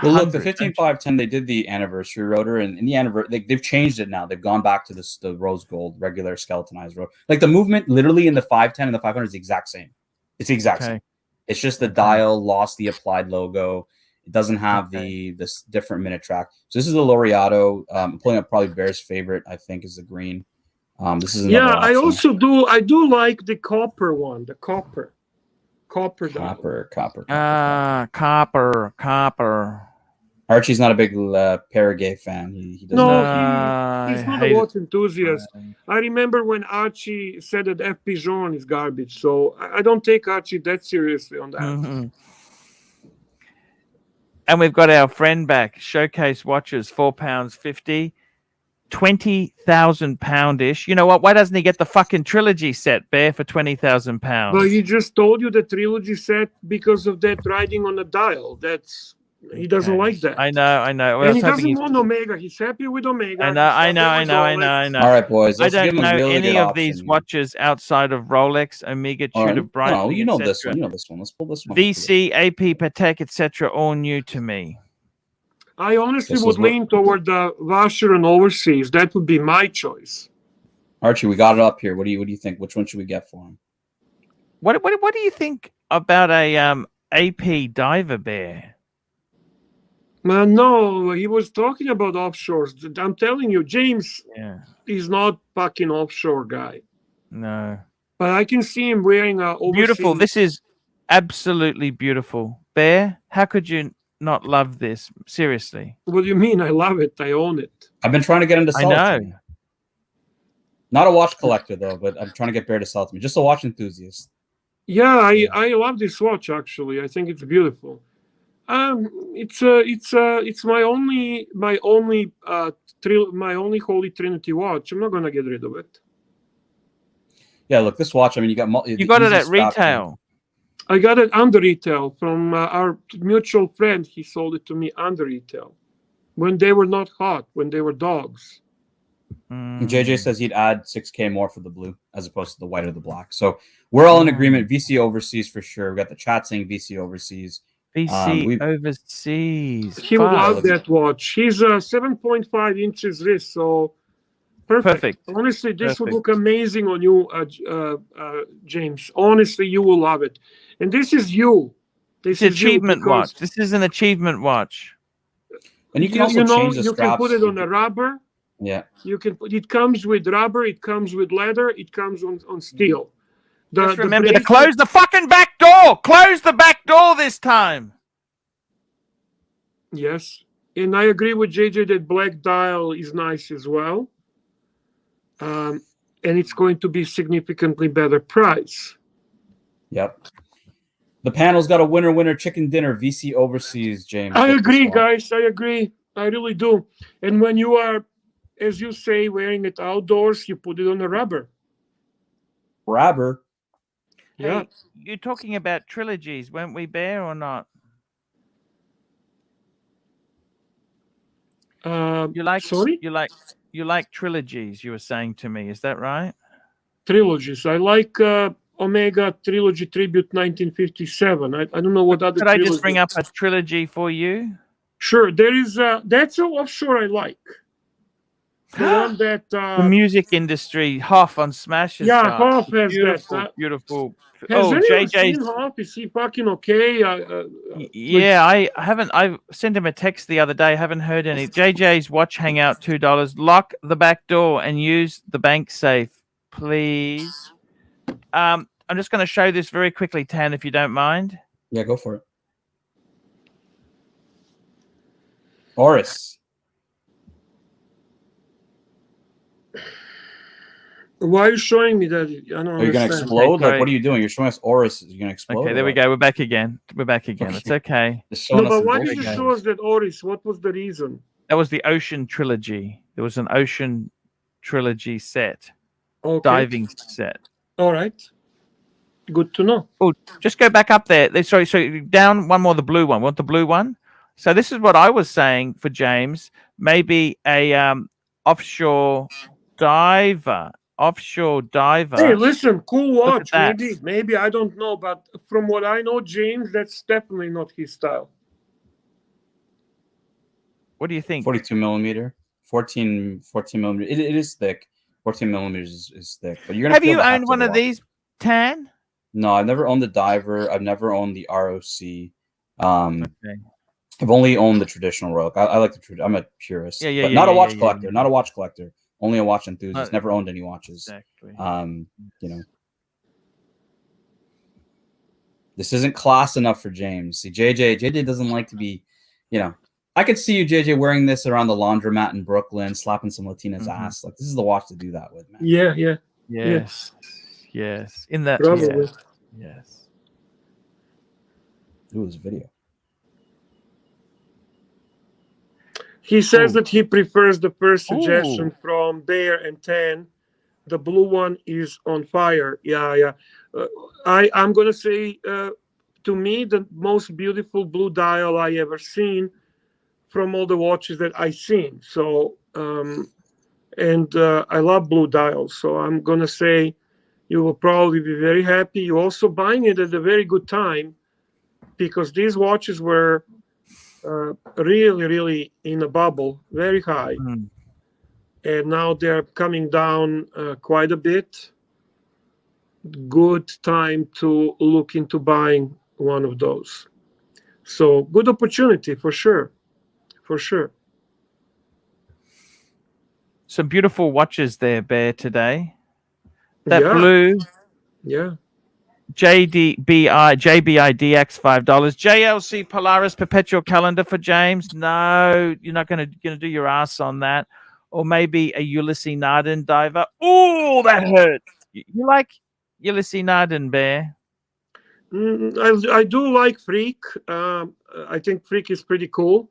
Well, look, the 15.510, they did the anniversary rotor, and in the anniversary, they've changed it now. They've gone back to the rose gold, regular skeletonized rotor. Like the movement, literally in the 510 and the 500 is the exact same. It's the exact same. It's just the dial lost the applied logo. It doesn't have this different minute track. So this is the Laureato. I'm pulling up probably Bear's favorite, I think, is the green. This is another I option. also do. I do like the copper one. The copper dial. Copper. Archie's not a big Perregaux fan. He doesn't. No, he's not a watch enthusiast. I remember when Archie said that F. Pigeon is garbage, so I don't take Archie that seriously on that. And we've got our friend back. Showcase watches, £4.50, 20,000 poundish. You know what? Why doesn't he get the fucking trilogy set, Bear, for 20,000 pounds? Well, he just told you the trilogy set because of that riding on the dial. That's He doesn't like that. I know. Well, And he doesn't want Omega. He's happy with Omega. I know. All right, boys. I Let's give don't him a know really any good of option these here. watches outside of Rolex, Omega, All Tudor, right. Breitling, No, you know this etc. one. You know this one. Let's pull this one. VC, AP, Patek, etc. All new to me. I honestly This would was what- lean toward the Washer and Overseas. That would be my choice. Archie, we got it up here. What do you think? Which one should we get for him? What do you think about a AP Diver Bear? No, he was talking about offshores. I'm telling you, James is not fucking offshore guy. No. But I can see him wearing a overseas. Beautiful. This is absolutely beautiful. Bear, how could you not love this? Seriously. What do you mean? I love it. I own it. I've been trying to get him to sell it I to me. Not a watch collector though, but I'm trying to get Bear to sell it to me. Just a watch enthusiast. Yeah, I love this watch actually. I think it's beautiful. It's my only Holy Trinity watch. I'm not gonna get rid of it. Yeah, look, this watch. I mean, you got it at retail. I got it under retail from our mutual friend. He sold it to me under retail when they were not hot, when they were dogs. JJ says he'd add 6K more for the blue as opposed to the white or the black. So we're all in agreement. VC Overseas for sure. We got the chat saying VC Overseas. VC Overseas. He would love that watch. He's 7.5 inches wrist, so perfect. Honestly, this would look amazing on you, James. Honestly, you will love it. And this is you. This is achievement watch. This is an achievement watch. And you can also change the straps. You can put it on a rubber. Yeah. You can. It comes with rubber. It comes with leather. It comes on steel. Just remember to close the fucking back door. Close the back door this time. Yes, and I agree with JJ that black dial is nice as well. And it's going to be significantly better price. Yep. The panel's got a winner chicken dinner. VC Overseas, James. I agree, guys. I agree. I really do. And when you are, as you say, wearing it outdoors, you put it on a rubber. Rubber. Yeah. Hey, you're talking about trilogies, weren't we, Bear, or not? Sorry? You like trilogies, you were saying to me. Is that right? Trilogies. I like Omega Trilogy Tribute 1957. I don't know what other Could I just bring up a trilogy for you? Sure. There is that's an offshore I like. The one that the music industry, Hoff on Smashes. Yeah, Hoff has beautiful, that. Beautiful. Has anyone JJ's seen Hoff? Is he fucking okay? Yeah, I haven't. I sent him a text the other day. I haven't heard any. JJ's watch hangout $2. Lock the back door and use the bank safe, please. I'm just going to show this very quickly, Tan, if you don't mind. Yeah, go for it. Oris. Why are you showing me that? I don't Are you going to explode? Like, what are you doing? You're showing us Oris. You're going to explode? Okay, there we go. We're back again. It's okay. No, but why did you show us that Oris? What was the reason? That was the Ocean Trilogy. There was an Ocean Trilogy set. Okay. Diving set. All right. Good to know. Oh, just go back up there. Sorry, so down one more, the blue one. Want the blue one? So this is what I was saying for James. Maybe a offshore diver. Hey, listen, cool watch. Maybe I don't know, but from what I know, James, that's definitely not his style. What do you think? 42 millimeter, 14 millimeter. It is thick. 14 millimeters is thick. But you're gonna have you owned one of these, Tan? No, I've never owned the diver. I've never owned the ROC. I've only owned the traditional Rolex. I like the I'm a purist. But not a watch collector. Not a watch collector. Only a watch enthusiast. Never owned any watches. Exactly. You know, this isn't class enough for James. See, JJ doesn't like to be, you know. I could see you, JJ, wearing this around the laundromat in Brooklyn, slapping some Latina's ass. Like, this is the watch to do that with, man. Yeah. Yes. In that. Probably. Yes. Ooh, this video. He says that he prefers the first suggestion from Bear and Tan. The blue one is on fire. Yeah. I'm going to say to me, the most beautiful blue dial I ever seen from all the watches that I seen. So, I love blue dials. So I'm gonna say you will probably be very happy. You're also buying it at a very good time because these watches were really, really in a bubble, very high. And now they're coming down quite a bit. Good time to look into buying one of those. So good opportunity for sure. For sure. Some beautiful watches there, Bear, today. That Yeah. blue Yeah. JBI DX $5. JLC Polaris Perpetual Calendar for James. No, you're not gonna do your ass on that. Or maybe a Ulysses Narden diver. Oh, that hurt. You like Ulysses Narden, Bear? I do like Freak. I think Freak is pretty cool.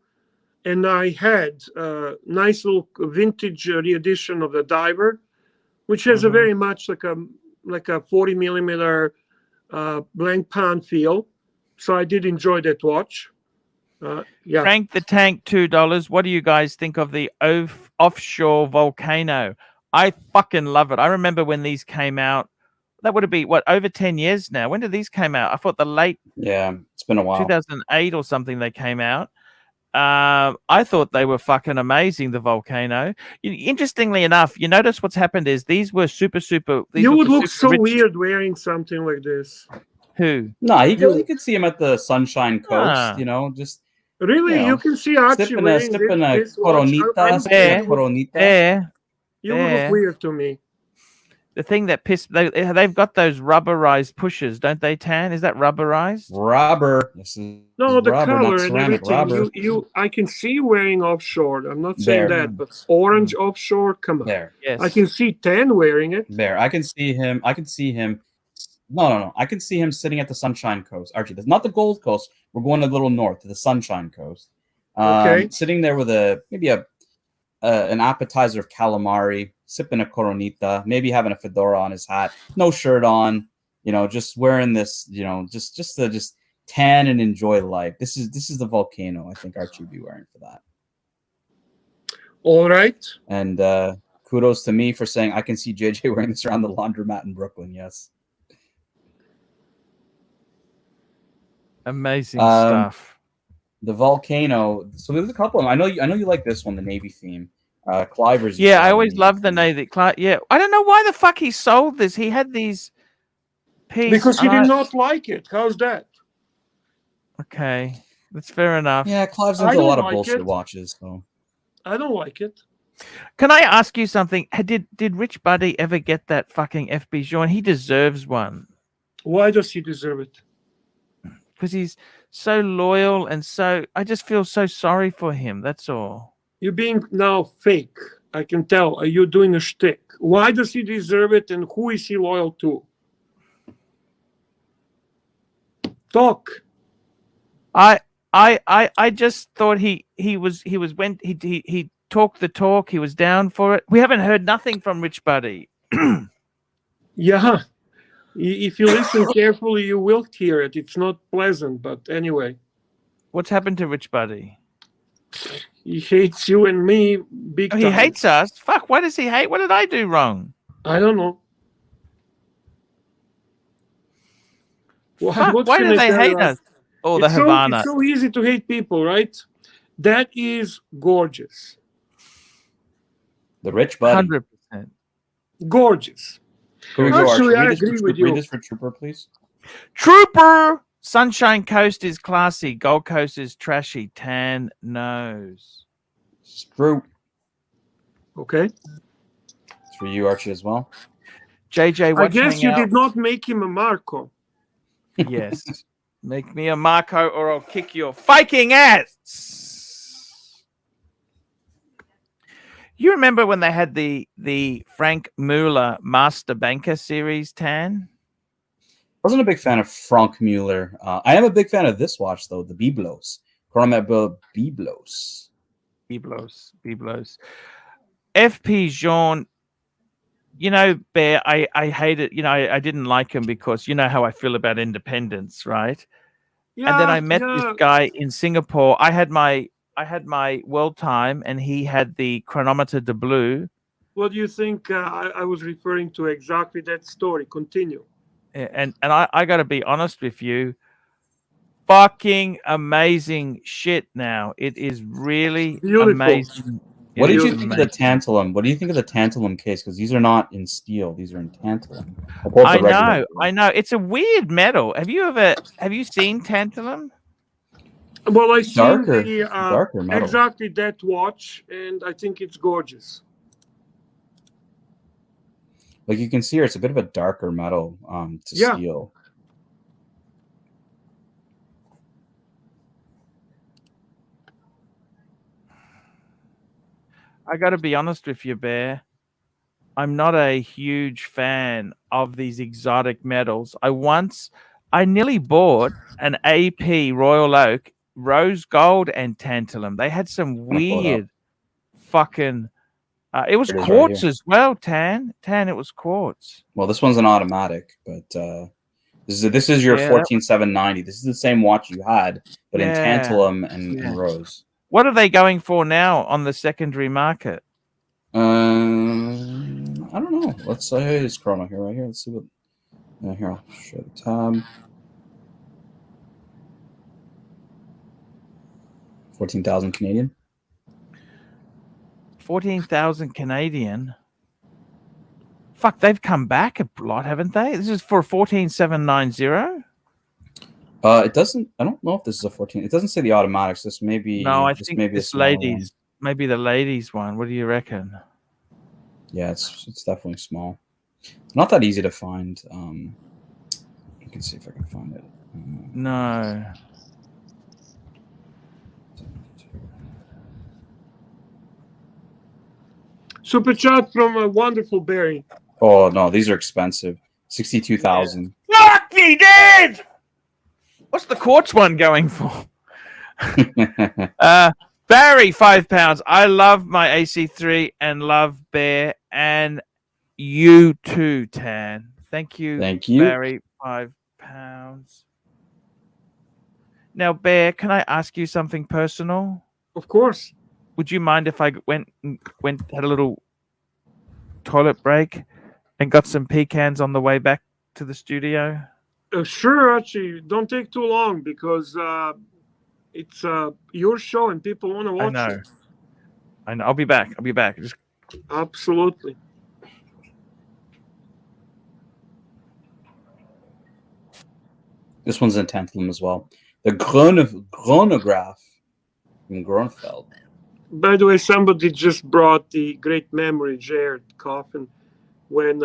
And I had a nice little vintage re-edition of the diver, which has a very much like a 40 millimeter blank pan feel. So I did enjoy that watch. Yeah. Frank the Tank, $2. What do you guys think of the offshore volcano? I fucking love it. I remember when these came out. That would have been over 10 years now. When did these came out? I thought the late it's been a while. 2008 or something they came out. I thought they were fucking amazing, the volcano. Interestingly enough, you notice what's happened is these were super. You would look so weird wearing something like this. Who? No, you could see him at the Sunshine Coast, just really, you can see Archie wearing this coronita. You would look weird to me. The thing that they've got those rubberized pushers, don't they, Tan? Is that rubberized? Rubber. No, the rubber, color not and ceramic, everything. rubber. I can see you wearing offshore. I'm not saying that, but orange offshore, come on. There. Yes. I can see Tan wearing it. There. I can see him. No. I can see him sitting at the Sunshine Coast. Archie, that's not the Gold Coast. We're going a little north to the Sunshine Coast. Okay. Sitting there with maybe an appetizer of calamari, sipping a coronita, maybe having a fedora on his hat, no shirt on, just wearing this, just to tan and enjoy life. This is the volcano. I think Archie would be wearing for that. All right. And kudos to me for saying I can see JJ wearing this around the laundromat in Brooklyn. Yes. Amazing stuff. The volcano. So there's a couple of them. I know you like this one, the Navy theme. Cliver's. Yeah, I always loved the Navy. Yeah, I don't know why the fuck he sold this. He had these pieces because he did not like it. How's that? Okay, that's fair enough. Yeah, Clive's into a lot of bullshit watches. So I don't like it. Can I ask you something? Did Rich Buddy ever get that fucking FB Jean? He deserves one. Why does he deserve it? Because he's so loyal and I just feel so sorry for him. That's all. You're being now fake. I can tell. You're doing a shtick. Why does he deserve it, and who is he loyal to? Talk. I just thought he talked the talk. He was down for it. We haven't heard nothing from Rich Buddy. Yeah. If you listen carefully, you will hear it. It's not pleasant, but anyway. What's happened to Rich Buddy? He hates you and me big time. He hates us? Fuck, why does he hate? What did I do wrong? I don't know. Fuck, why do they hate us? Oh, the Havana. It's so easy to hate people, right? That is gorgeous. The Rich Buddy. 100%. Gorgeous. Here we go, Actually, Archie. I agree with you. Read this for Trooper, please. Trooper! Sunshine Coast is classy. Gold Coast is trashy. Tan nose. Screw. Okay. It's for you, Archie, as well. JJ, I guess you did not make him a Marco. Yes. Make me a Marco or I'll kick your fucking ass. You remember when they had the Frank Mueller Master Banker series, Tan? I wasn't a big fan of Frank Mueller. I am a big fan of this watch, though, the Biblos. Chronometer Biblos. Biblos. FP Jean, Bear, I hate it. I didn't like him because you know how I feel about independence, right? and then Yeah, I met this yeah. guy in Singapore. I had my world time, and he had the chronometer de blue. What do you think? I was referring to exactly that story. Continue. And I got to be honest with you, fucking amazing shit. Now it is really Beautiful. amazing. What It did is you think of the amazing. tantalum? What do you think of the tantalum case? Because these are not in steel; these are in tantalum. I'll pull up the regular. I know. It's a weird metal. Have you seen tantalum? Well, I seen Darker, the darker metal. exactly that watch, and I think it's gorgeous. Like you can see here, it's a bit of a darker metal to Yeah. steel. I got to be honest with you, Bear. I'm not a huge fan of these exotic metals. I nearly bought an AP Royal Oak rose gold and tantalum. They had some I'm gonna pull it up. weird fucking. It was Here it is right quartz here. as well, Tan. It was quartz. Well, this one's an automatic, but this is your Yeah, 14790. This is the same watch you had, but in yeah. tantalum and Yeah. rose. What are they going for now on the secondary market? I don't know. Let's say it's chrono here, right here. Let's see what. Here, I'll show the tab. 14,000 Canadian. 14,000 Canadian. Fuck, they've come back a lot, haven't they? This is for 14,790. It doesn't. I don't know if this is a 14. It doesn't say the automatics. This may be. No, I this think may be a this smaller ladies, maybe the ladies one. What do you reckon? Yeah, it's definitely small. Not that easy to find. You can see if I can find it. No. Super chat from a wonderful Barry. Oh no, these are expensive. 62,000. Fuck me dead! What's the quartz one going for? Barry, £5. I love my AC3 and love Bear, and you too, Tan. Thank you. Thank you. Barry, £5. Now, Bear, can I ask you something personal? Of course. Would you mind if I went had a little toilet break and got some pecans on the way back to the studio? Sure, Archie. Don't take too long because it's your show and people want to watch it. I know. I'll be back. Just... Absolutely. This one's in tantalum as well. The chronograph from Gronfeld. By the way, somebody just brought the great memory, Jared Coffin, when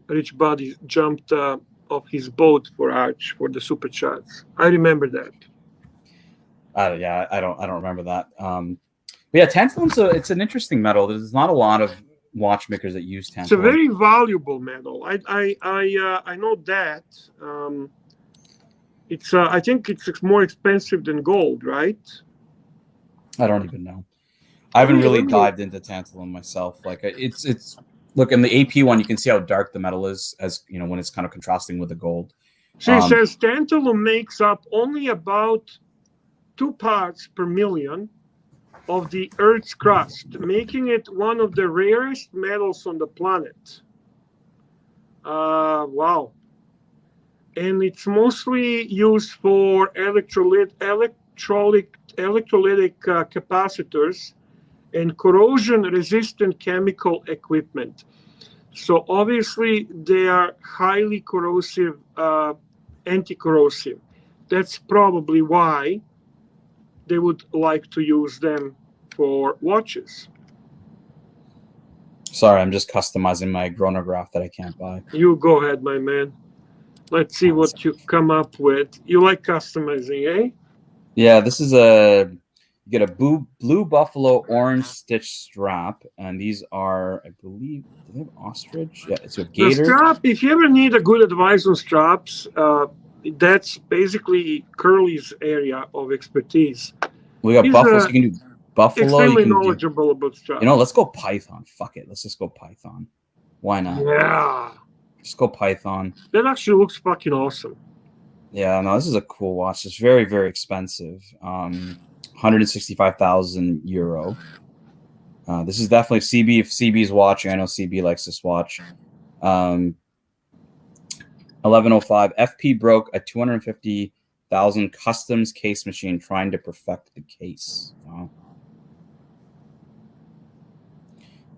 Rich Buddy jumped off his boat for Arch for the super chats. I remember that. Yeah, I don't remember that. But yeah, tantalum's it's an interesting metal. There's not a lot of watchmakers that use tantalum. It's a very valuable metal. I know that. It's I think it's more expensive than gold, right? I don't even know. I haven't really dived into tantalum myself. Like it's look in the AP one, you can see how dark the metal is, as you know, when it's kind of contrasting with the gold. She says tantalum makes up only about 2 parts per million of the Earth's crust, making it one of the rarest metals on the planet. Wow. And it's mostly used for electrolytic capacitors and corrosion-resistant chemical equipment. So obviously they are highly corrosive, anti-corrosive. That's probably why they would like to use them for watches. Sorry, I'm just customizing my chronograph that I can't buy. You go ahead, my man. Let's see what you come up with. You like customizing, eh? Yeah, this is you get a blue buffalo orange stitch strap, and these are, I believe, do they have ostrich? Yeah, it's with gator. The strap, if you ever need a good advice on straps, that's basically Curly's area of expertise. We got buffalo, so you can do buffalo. Extremely knowledgeable about straps. You know, let's go Python. Fuck it. Let's just go Python. Why not? Yeah. Just go Python. That actually looks fucking awesome. Yeah, no, this is a cool watch. It's very, very expensive. 165,000 euro. This is definitely CB. If CB's watching, I know CB likes this watch. 1105. FP broke a 250,000 customs case machine trying to perfect the case. Wow.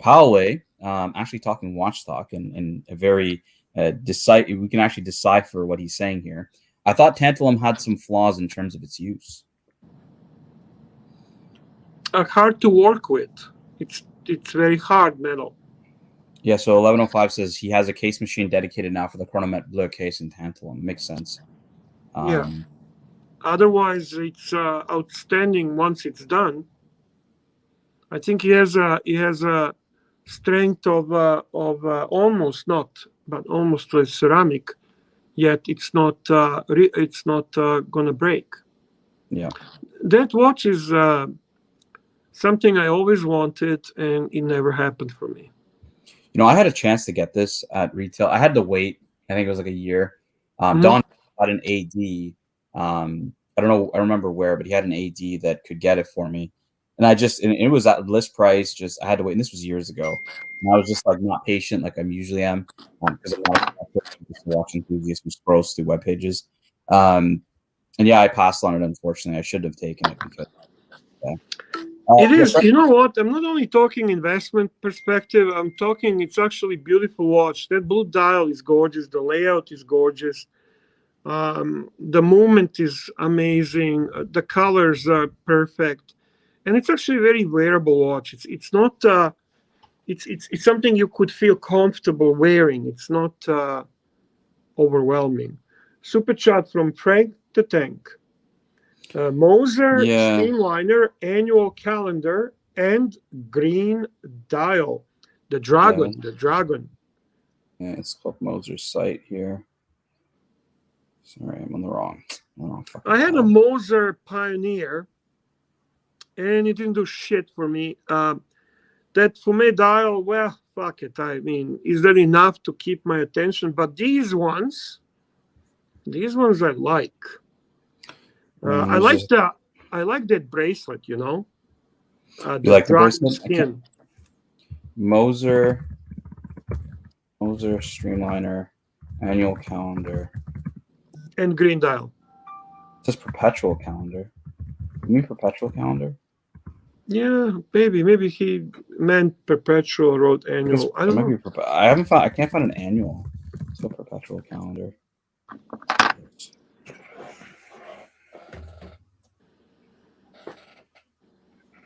Paole, actually talking watch talk and a very we can actually decipher what he's saying here. I thought tantalum had some flaws in terms of its use. Hard to work with. It's very hard metal. Yeah, so 1105 says he has a case machine dedicated now for the Chronomet Bleu case in tantalum. Makes sense. Yeah. Otherwise, it's outstanding once it's done. I think he has a strength of almost not, but almost a ceramic. Yet it's not gonna break. Yeah. That watch is something I always wanted, and it never happened for me. You know, I had a chance to get this at retail. I had to wait. I think it was like a year. Don got an AD. I don't know. I remember where, but he had an AD that could get it for me. And it was at list price. Just I had to wait. And this was years ago. And I was just like not patient like I usually am because I'm not a watch enthusiast who scrolls through web pages. And yeah, I passed on it. Unfortunately, I should have taken it because. It is. You know what? I'm not only talking investment perspective. I'm talking. It's actually beautiful watch. That blue dial is gorgeous. The layout is gorgeous. The movement is amazing. The colors are perfect, and it's actually a very wearable watch. It's not. It's something you could feel comfortable wearing. It's not overwhelming. Super chat from Frank the Tank. Moser Streamliner annual calendar and green dial. The dragon. Yeah, it's called Moser's site here. Sorry, I'm on the wrong. I had a Moser Pioneer, and it didn't do shit for me. That Fume dial, well, fuck it. I mean, is that enough to keep my attention? But these ones I like. I like that bracelet. You know, you like the bracelet? Skin. Moser Streamliner annual calendar and green dial. It says perpetual calendar. You mean perpetual calendar? Yeah, maybe he meant perpetual, wrote annual. I don't know. I can't find an annual. So perpetual calendar.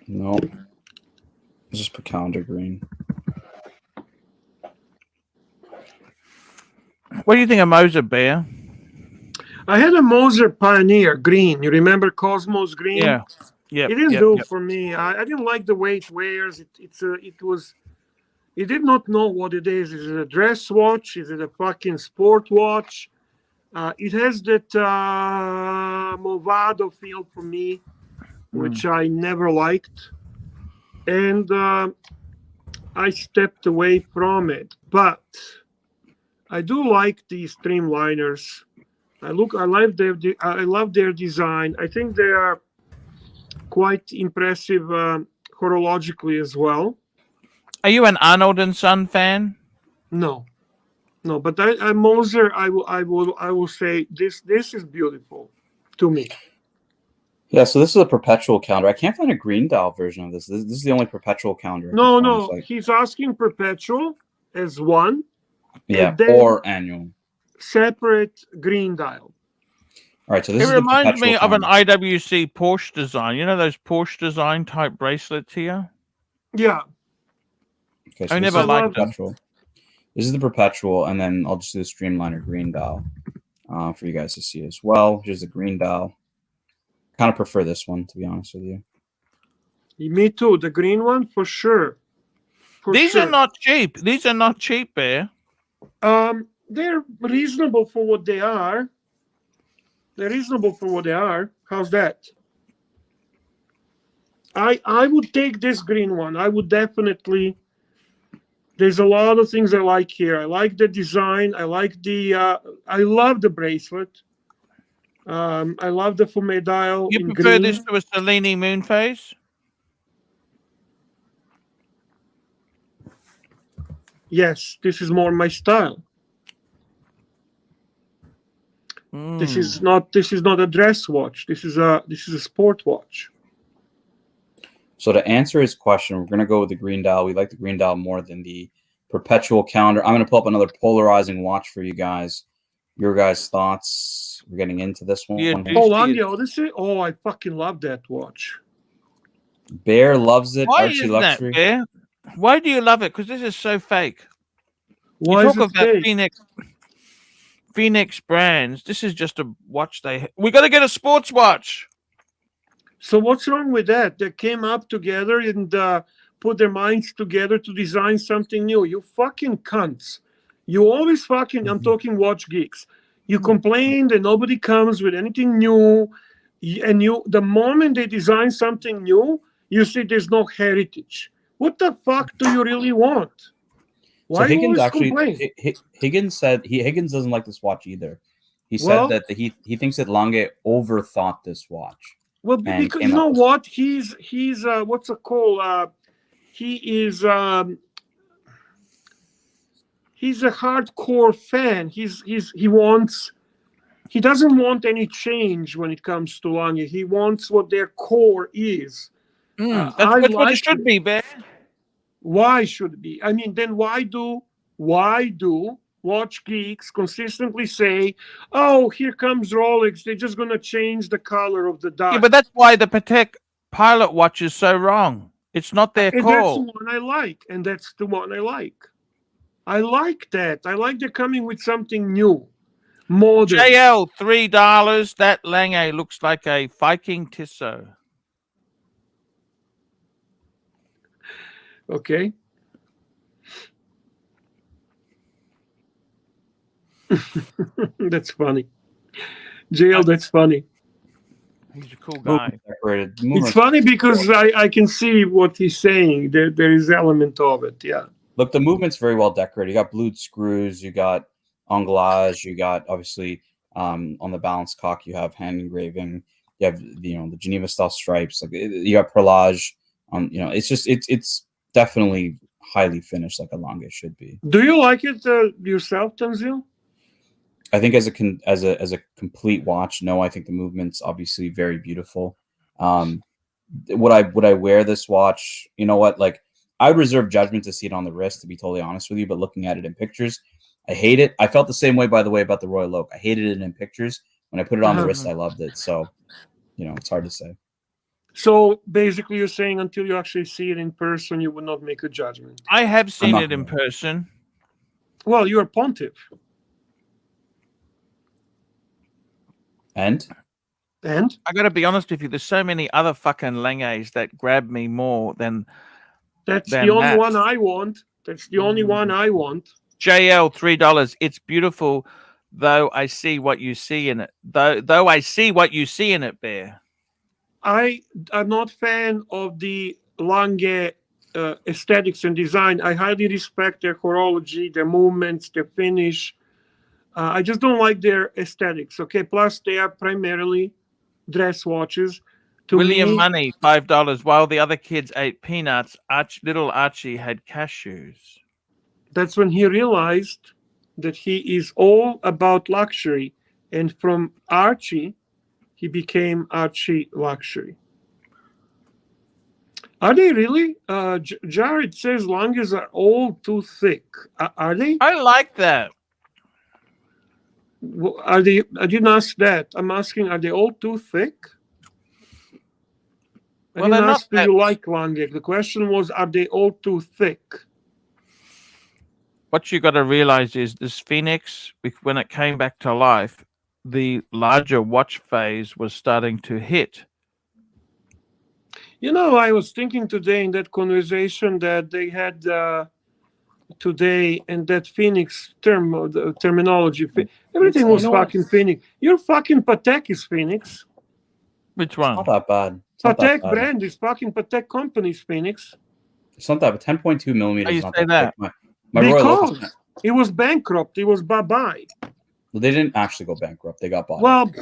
No, let's just put calendar green. What do you think of Moser, Bear? I had a Moser Pioneer green. You remember Cosmos green? Yeah. It didn't do for me. I didn't like the way it wears. It did not know what it is. Is it a dress watch? Is it a fucking sport watch? It has that Movado feel for me, which I never liked. And I stepped away from it. But I do like these streamliners. I love their design. I think they are quite impressive horologically as well. Are you an Arnold and Son fan? No, but I Moser, I will say this is beautiful to me. Yeah, so this is a perpetual calendar. I can't find a green dial version of this. This is the only perpetual calendar. No, he's asking perpetual as one. Yeah, or annual. Separate green dial. All right, so this reminds me of an IWC Porsche design. You know those Porsche design type bracelets here? Yeah. Okay, so I never liked perpetual. This is the perpetual, and then I'll just do the streamliner green dial for you guys to see as well. Here's the green dial. Kind of prefer this one, to be honest with you. Me too. The green one for sure. These are not cheap. These are not cheap, Bear. They're reasonable for what they are. How's that? I would take this green one. I would definitely. There's a lot of things I like here. I like the design. I like I love the bracelet. I love the Fume dial You in prefer green. this to a Cellini moon phase? Yes, this is more my style. This is not a dress watch. This is a sport watch. So to answer his question, we're going to go with the green dial. We like the green dial more than the perpetual calendar. I'm going to pull up another polarizing watch for you guys. Your guys' thoughts. We're getting into this one. Yeah, Oh, Lange Odyssey. Oh, I fucking love that watch. Bear loves it. Why Archie is Luxury. that, Bear? Why do you love it? Because this is so fake. Why you is talk it about fake? Phoenix brands. This is just a watch we got to get a sports watch. So what's wrong with that? They came up together and put their minds together to design something new. You fucking cunts. You always fucking, I'm talking watch geeks. You complain that nobody comes with anything new. And the moment they design something new, you say there's no heritage. What the fuck do you really want? Why So Higgins always actually, complain? Higgins said Higgins doesn't like this watch either. He Well- said that he thinks that Lange overthought this watch. Well, and because came you know up with- what? He's what's it called? He is he's a hardcore fan. He doesn't want any change when it comes to Lange. He wants what their core is. That's what like it should be, Bear. Why should it be? I mean, then why do watch geeks consistently say, "Oh, here comes Rolex. They're just gonna change the color of the dial." Yeah, but that's why the Patek Pilot watch is so wrong. It's not their And that's the call. one I like, and that's the one I like. I like that. I like they're coming with something new, modern. JL $3. That Lange looks like a Viking Tissot. Okay. That's funny. JL, that's funny. He's a cool guy. Movement decorated. It's funny because I can see what he's saying. There is element of it. Yeah. Look, the movement's very well decorated. You got blued screws, you got anglage, you got obviously on the balance cock, you have hand engraving, you have the Geneva style stripes, like you got perlage. It's definitely highly finished, like a Lange should be. Do you like it yourself, Tanzil? I think as a complete watch, no, I think the movement's obviously very beautiful. Would I wear this watch? You know what? Like, I would reserve judgment to see it on the wrist, to be totally honest with you. But looking at it in pictures, I hate it. I felt the same way, by the way, about the Royal Oak. I hated it in pictures. When I put it on the wrist, I loved it. So, it's hard to say. So basically, you're saying until you actually see it in person, you would not make a judgment. I have seen not it in gonna. person. Well, you're a pontiff. And I got to be honest with you. There's so many other fucking Langes that grab me more than That's than the only that. one I want. That's the only one I want. JL $3. It's beautiful, though I see what you see in it. Though I see what you see in it, Bear. I am not fan of the Lange aesthetics and design. I highly respect their horology, their movements, their finish. I just don't like their aesthetics. Okay, plus they are primarily dress watches. To William me, Money $5. While the other kids ate peanuts, little Archie had cashews. that's when he realized that he is all about luxury, and from Archie, he became Archie Luxury. Are they really? Jared says Langes are all too thick. Are they? I like that. Are they? I didn't ask that. I'm asking, are they all too thick? I Well, didn't they're not ask, do that- you like Lange? The question was, are they all too thick? What you got to realize is this Phoenix, when it came back to life, the larger watch phase was starting to hit. I was thinking today in that conversation that they had today, and that Phoenix terminology, everything was fucking Phoenix. Your fucking Patek is Phoenix. Which one? not that bad. It's not that Patek bad. brand is fucking Patek company's Phoenix. It's not that. 10.2 millimeters. How you is not say that? Like my Royal Oak Because it was bankrupt. It was bye-bye. Well, they didn't actually go bankrupt. They got bought. Well,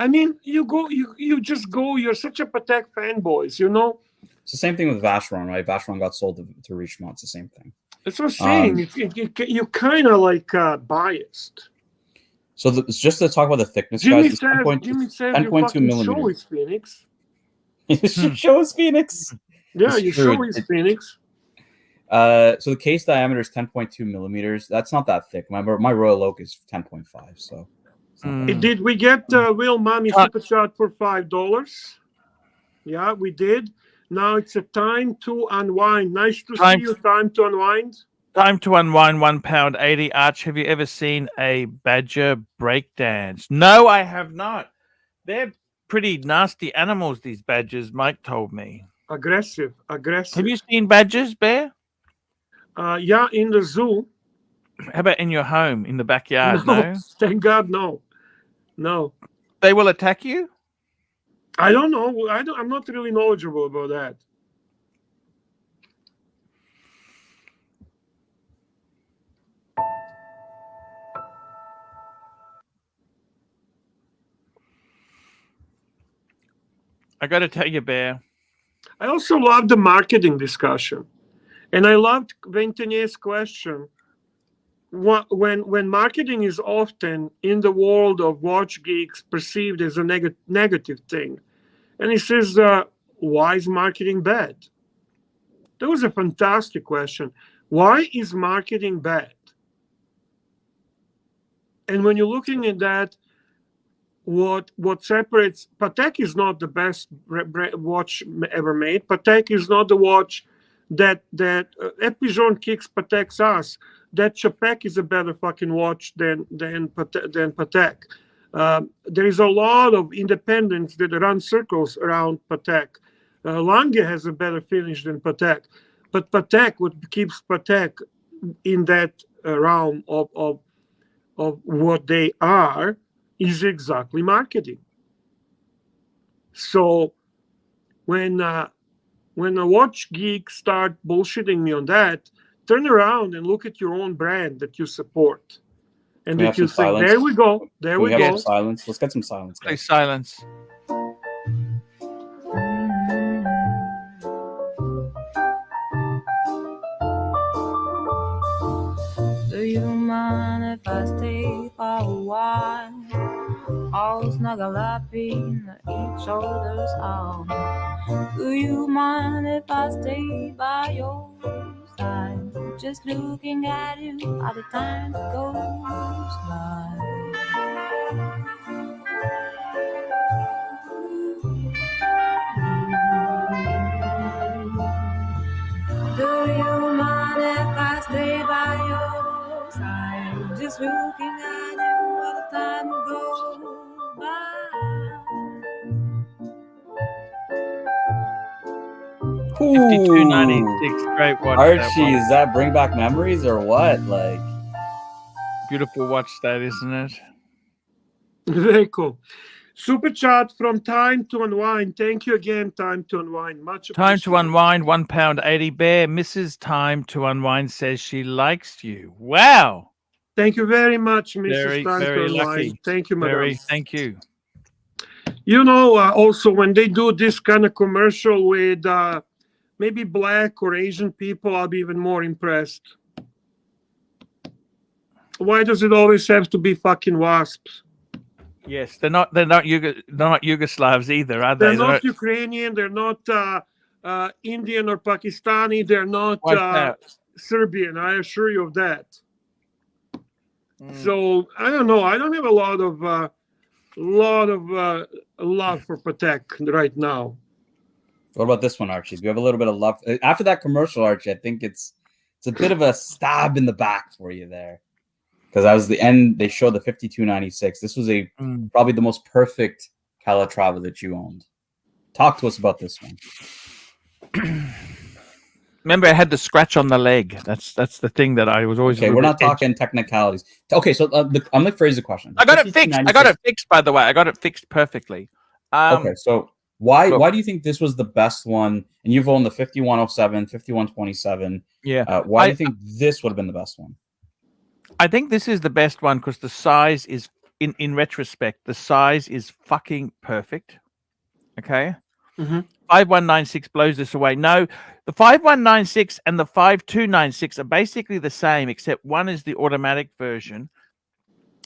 I mean, you just go. You're such a Patek fanboys, you know. It's the same thing with Vacheron, right? Vacheron got sold to Richemont. It's the same thing. That's what I'm saying. You're kind of like biased. So it's just to talk about the thickness, Jimmy guys. Jimmy says your 10.2 fucking show millimeters. is Phoenix. Show is Phoenix. Yeah, It's your true. show is Phoenix. So the case diameter is 10.2 millimeters. That's not that thick. My Royal Oak is 10.5. So it's not that thick. Did we get Will Mommy super chat for $5? Yeah, we did. Now it's a time to unwind. Nice to see you. Time to unwind. Time to unwind. £1.80. Arch, have you ever seen a badger breakdance? No, I have not. They're pretty nasty animals, these badgers, Mike told me. Aggressive. Have you seen badgers, Bear? Yeah, in the zoo. How about in your home, in the backyard? No? Thank God, no. No. They will attack you? I don't know. I'm not really knowledgeable about that. I got to tell you, Bear. I also love the marketing discussion. And I loved Ventanier's question. When marketing is often in the world of watch geeks perceived as a negative thing, and he says, why is marketing bad? That was a fantastic question. Why is marketing bad? And when you're looking at that, what separates Patek is not the best watch ever made. Patek is not the watch that Epigeon kicks Patek's ass. That Chapek is a better fucking watch than Patek. There is a lot of independents that run circles around Patek. Lange has a better finish than Patek, but Patek, what keeps Patek in that realm of what they are, is exactly marketing. So when a watch geek start bullshitting me on that, turn around and look at your own brand that you support. And if you think, there we go, there we go. Silence. Let's get some silence. Play silence. Do you mind if I stay for a while? All snuggle up in each other's arm. Do you mind if I stay by your side? Just looking at you all the time goes by. Do you mind if I stay by your side? Just looking at you all the time goes by. 52.96, great watch. Archie, does that bring back memories or what? Like, beautiful watch that, isn't it? Very cool. Super chat from Time to Unwind. Thank you again, Time to Unwind. Much appreciated. Time to Unwind, £1.80. Bear, Mrs. Time to Unwind says she likes you. Wow. Thank you very much, Mrs. Very, Time very to lucky. Unwind. Thank you, madam. Thank you. You know, also when they do this kind of commercial with maybe Black or Asian people, I'll be even more impressed. Why does it always have to be fucking wasps? Yes, they're not Yugoslavs either, are they? They're not Ukrainian. They're not Indian or Pakistani. They're not Serbian. I assure you of that. So I don't know. I don't have a lot of love for Patek right now. what about this one, Archie? Do you have a little bit of love after that commercial, Archie? I think it's a bit of a stab in the back for you there, because that was the end. They showed the 52.96. This was probably the most perfect Calatrava that you owned. Talk to us about this one. Remember, I had the scratch on the leg. That's the thing that I was always. Okay, we're not talking technicalities. Okay, so I'm gonna phrase the question. I got it fixed. I got it fixed, by the way. I got it fixed perfectly. Okay, so why do you think this was the best one? And you've owned the 5107, 5127. Yeah. Why do you think this would have been the best one? I think this is the best one because the size is in retrospect, the size is fucking perfect. Okay. Mm-hmm. 5196 blows this away. No, the 5196 and the 5296 are basically the same, except one is the automatic version.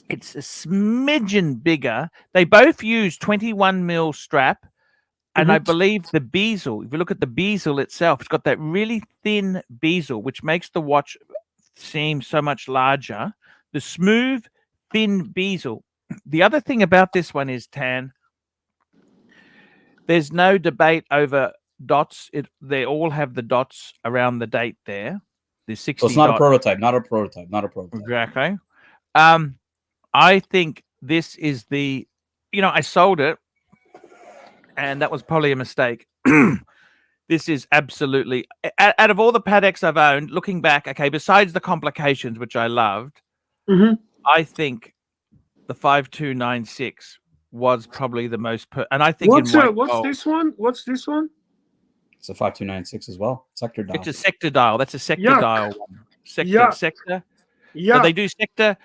It's a smidgen bigger. They both use 21 mil strap. And I believe the bezel, if you look at the bezel itself, it's got that really thin bezel, which makes the watch seem so much larger. The smooth, thin bezel. The other thing about this one is, Tan, there's no debate over dots. They all have the dots around the date there. There's 60 So it's not dots. a prototype, not a prototype, not a prototype. Exactly. I think this is the, I sold it, and that was probably a mistake. This is absolutely, out of all the Pateks I've owned, looking back, okay, besides the complications, which I loved, I think the 5296 was probably the most, and I think What's gold, this one? What's this one? It's a 5296 as well. Sector dial. it's a sector dial. That's a sector dial one. Sector. Yeah. So they do sector.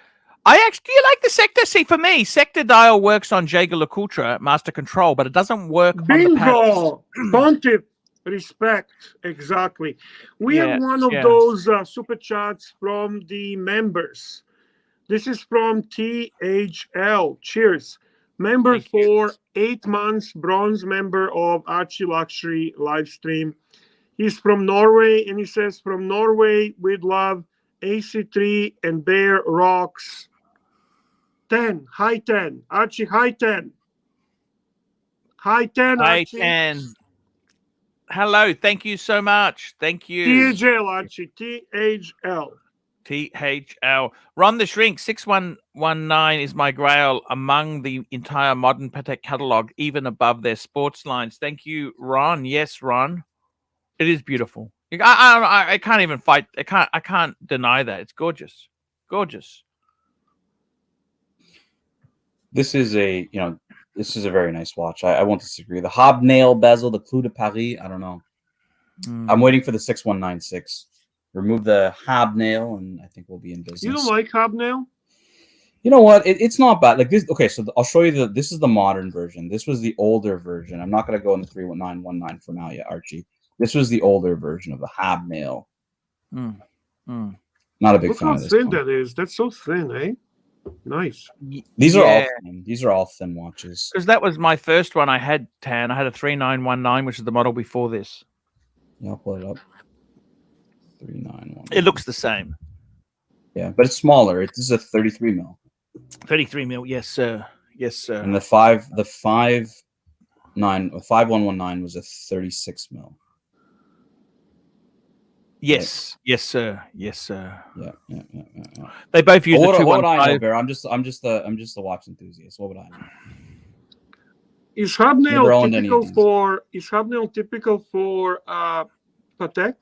Do you like the sector? See, for me, sector dial works on Jaeger LeCoultre Master Control, but it doesn't work on the Bingo! Pontiff, respect. Exactly. We have one of those super chats from the members. This is from THL. Cheers. Member for 8 months, bronze member of Archie Luxury Livestream. He's from Norway, and he says, from Norway with love, AC3 and Bear Rocks. 10, high 10. Archie, high 10. High 10, Archie. High 10. Hello, thank you so much. Thank you. THL, Archie, THL. THL. Ron the Shrink, 6119 is my grail among the entire modern Patek catalog, even above their sports lines. Thank you, Ron. Yes, Ron. It is beautiful. I can't even fight. I can't deny that. It's gorgeous. Gorgeous. This is a very nice watch. I won't disagree. The hobnail bezel, the Clou de Paris, I don't know. I'm waiting for the 6196. Remove the hobnail, and I think we'll be in business. You don't like hobnail? You know what? It's not bad. Like this. Okay, so I'll show you this is the modern version. This was the older version. I'm not going to go in the 31919 for now yet, Archie. This was the older version of the hobnail. Not a big fan of this. Look how thin that is. That's so thin, eh? Nice. These are all thin. These are all thin watches. Because that was my first one I had, Tan. I had a 3919, which is the model before this. Yeah, I'll pull it up. 3919. It looks the same. Yeah, but it's smaller. This is a 33 mil. 33 mil, yes, sir. Yes, sir. And the 5119 was a 36 mil. Yes, right. Yes, sir. Yes, sir. Yeah. They both use the 215. What would I know, Bear? I'm just a watch enthusiast. What would I know? Is hobnail typical for Patek?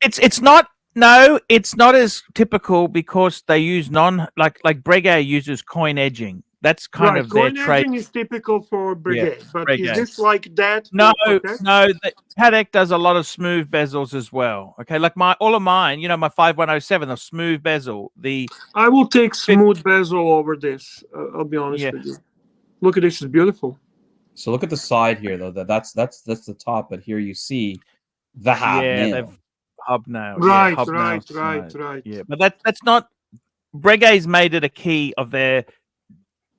It's not. No, it's not as typical because they use like Breguet uses coin edging. That's kind of their trade. Coin edging is typical for Breguet, but Breguet. Is this like that? No. Patek does a lot of smooth bezels as well. Okay, like all of mine. My 5107, the smooth bezel. I will take smooth bezel over this. I'll be honest with you. Look at this; it's beautiful. So look at the side here, though. That's the top, but here you see the hobnail. Hobnail. Right. Yeah, but that's not. Breguet's made it a key of their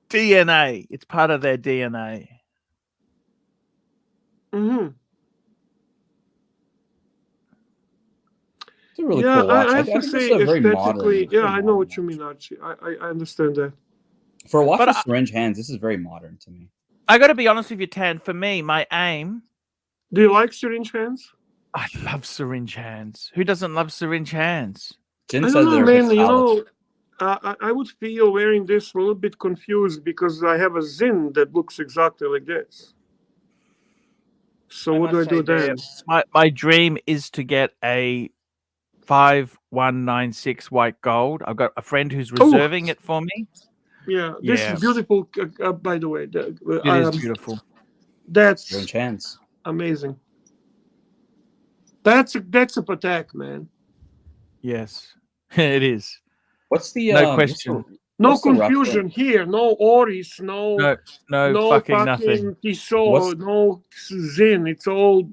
DNA. It's part of their DNA. It's a really cool watch. I have to say, aesthetically, I know what you mean, Archie. I understand that. For a watch with syringe hands, this is very modern to me. I got to be honest with you, Tan. For me, my aim. Do you like syringe hands? I love syringe hands. Who doesn't love syringe hands? I don't know, man. I would feel wearing this a little bit confused because I have a Zin that looks exactly like this. So what do I do then? My dream is to get a 5196 white gold. I've got a friend who's reserving it for me. Yeah, this is beautiful. By the way, it is beautiful. That's syringe hands. Amazing. That's a Patek, man. Yes, it is. What's the no question? No What's the confusion here. No Oris. No No fucking nothing. Tissot. No Zin. It's all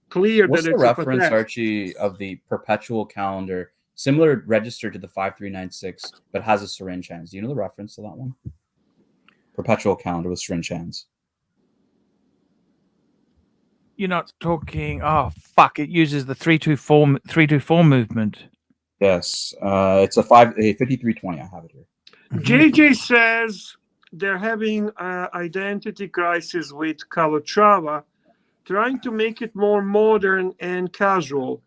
clear What's that the it's reference, a Patek. Archie, of the perpetual calendar, similar register to the 5396, but has a syringe hands? Do you know the reference to that one? Perpetual calendar with syringe hands. You're not talking. Oh fuck! It uses the 324 movement. Yes, it's a 5320. I have it here. JJ says they're having an identity crisis with Calatrava, trying to make it more modern and casual.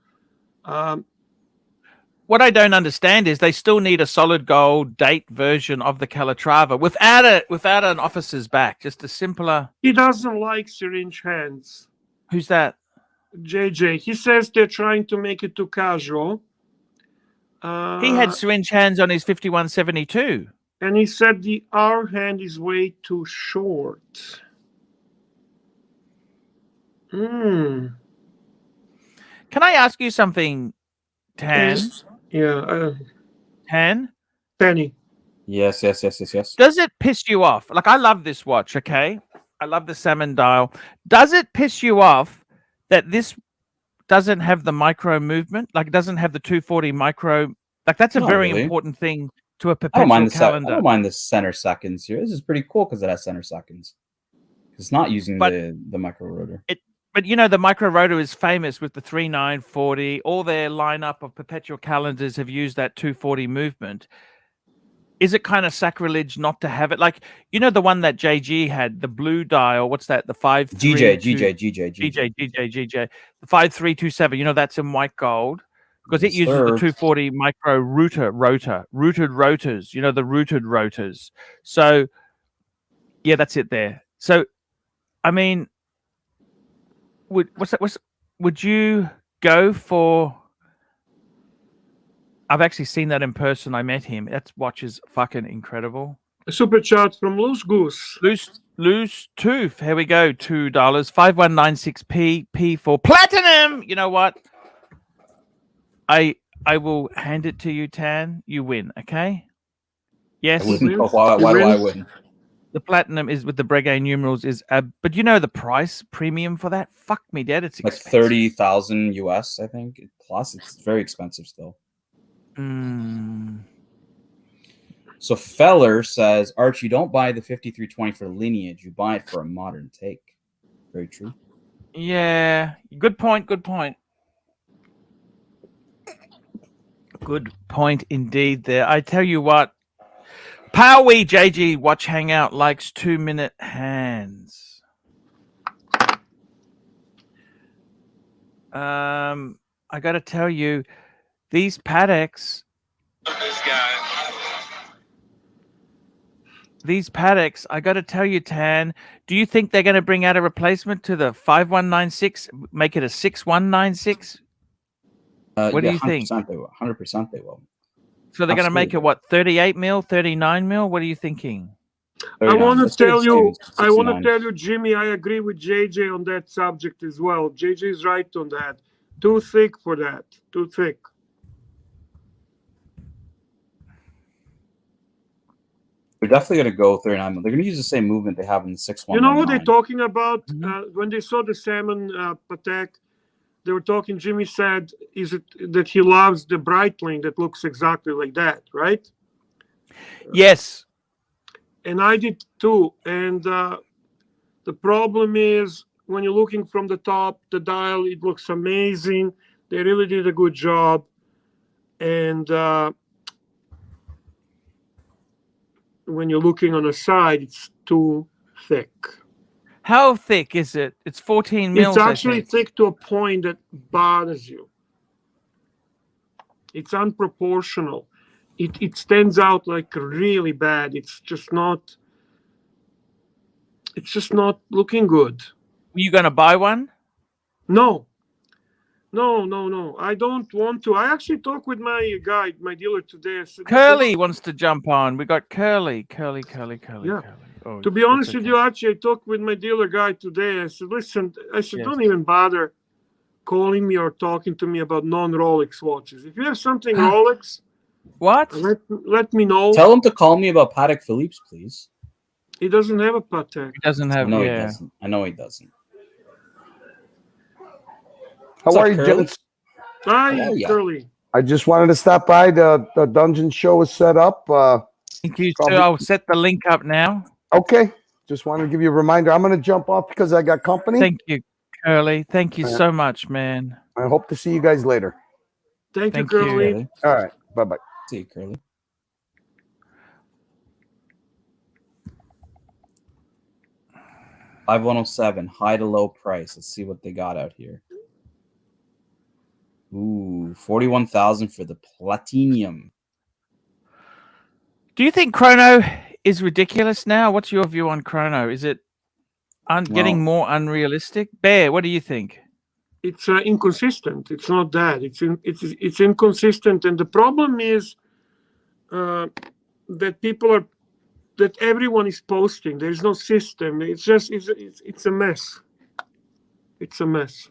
What I don't understand is they still need a solid gold date version of the Calatrava without an officer's back, just a simpler. He doesn't like syringe hands. Who's that? JJ. He says they're trying to make it too casual. He had syringe hands on his 5172. And he said the R hand is way too short. Can I ask you something, Tan? Yeah. Tan? Penny. Yes. Does it piss you off? Like, I love this watch, okay? I love the salmon dial. Does it piss you off that this doesn't have the micro movement? Like, it doesn't have the 240 micro? Like, that's a very important thing to a perpetual calendar. I don't mind the center seconds here. This is pretty cool because it has center seconds. It's not using the micro rotor. But you know, the micro rotor is famous with the 3940. All their lineup of perpetual calendars have used that 240 movement. Is it kind of sacrilege not to have it? Like, you know, the one that JG had, the blue dial. What's that? The GJ. The 5327. You know, that's in white gold because it uses the 240 micro rooted rotors. You know, the rooted rotors. So, yeah, that's it there. So, I mean, would you go for? I've actually seen that in person. I met him. That watch is fucking incredible. A super chat from Loose Goose. Loose Tooth. Here we go. $2. 5196p for platinum. You know what? I will hand it to you, Tan. You win. Okay. Yes. Why do I win? The platinum is with the Breguet numerals is, but you know the price premium for that? Fuck me, Dad. It's like expensive. 30,000 US, I think. Plus, it's very expensive still. So Feller says, Archie, don't buy the 5320 for lineage. You buy it for a modern take. Very true. Yeah. Good point. Good point indeed there. I tell you what. Powie JG Watch Hangout likes 2-minute hands. I got to tell you, these Pateks. These Pateks, I got to tell you, Tan, do you think they're going to bring out a replacement to the 5196, make it a 6196? What do you think? 100% they will. So they're going to make it, what, 38 mil, 39 mil? What are you thinking? I want to tell you, Jimmy, I agree with JJ on that subject as well. JJ is right on that. Too thick for that. Too thick. They're definitely going to go 39 mil. They're going to use the same movement they have in the 6119. You know what they're talking about? When they saw the salmon Patek, they were talking, Jimmy said, is it that he loves the Breitling that looks exactly like that, right? Yes. And I did too. And the problem is when you're looking from the top, the dial, it looks amazing. They really did a good job. And when you're looking on the side, it's too thick. How thick is it? It's 14 mils. It's actually thick to a point that bothers you. It's unproportional. It stands out like really bad. It's just not looking good. Are you going to buy one? No. I don't want to. I actually talked with my guy, my dealer today. I said, Curly wants to jump on. We got Curly. Yeah. Curly. Oh, to be honest with you, Archie, I talked with my dealer guy today. I said, listen, don't even bother calling me or talking to me about non-Rolex watches. If you have something Rolex, What? Let me know. Tell him to call me about Patek Philippe's, please. He doesn't have a Patek. He doesn't have. No, yeah. he doesn't. I know he doesn't. How What's are up, you, Curly? gents? Hi, How are ya? Curly. I just wanted to stop by. The dungeon show is set up. Thank you, Probably- sir. I'll set the link up now. Okay. Just wanted to give you a reminder. I'm going to jump off because I got company. Thank you, Curly. Thank you so much, man. I hope to see you guys later. Thank you, Thank you. Curly. All right. Bye-bye. See you, Curly. $5107, high to low price. Let's see what they got out here. Ooh, 41,000 for the platinum. Do you think Chrono is ridiculous now? What's your view on Chrono? Is it getting more unrealistic? Bear, what do you think? It's inconsistent. It's not that. It's inconsistent, and the problem is that everyone is posting. There's no system. It's just it's a mess. It's a mess.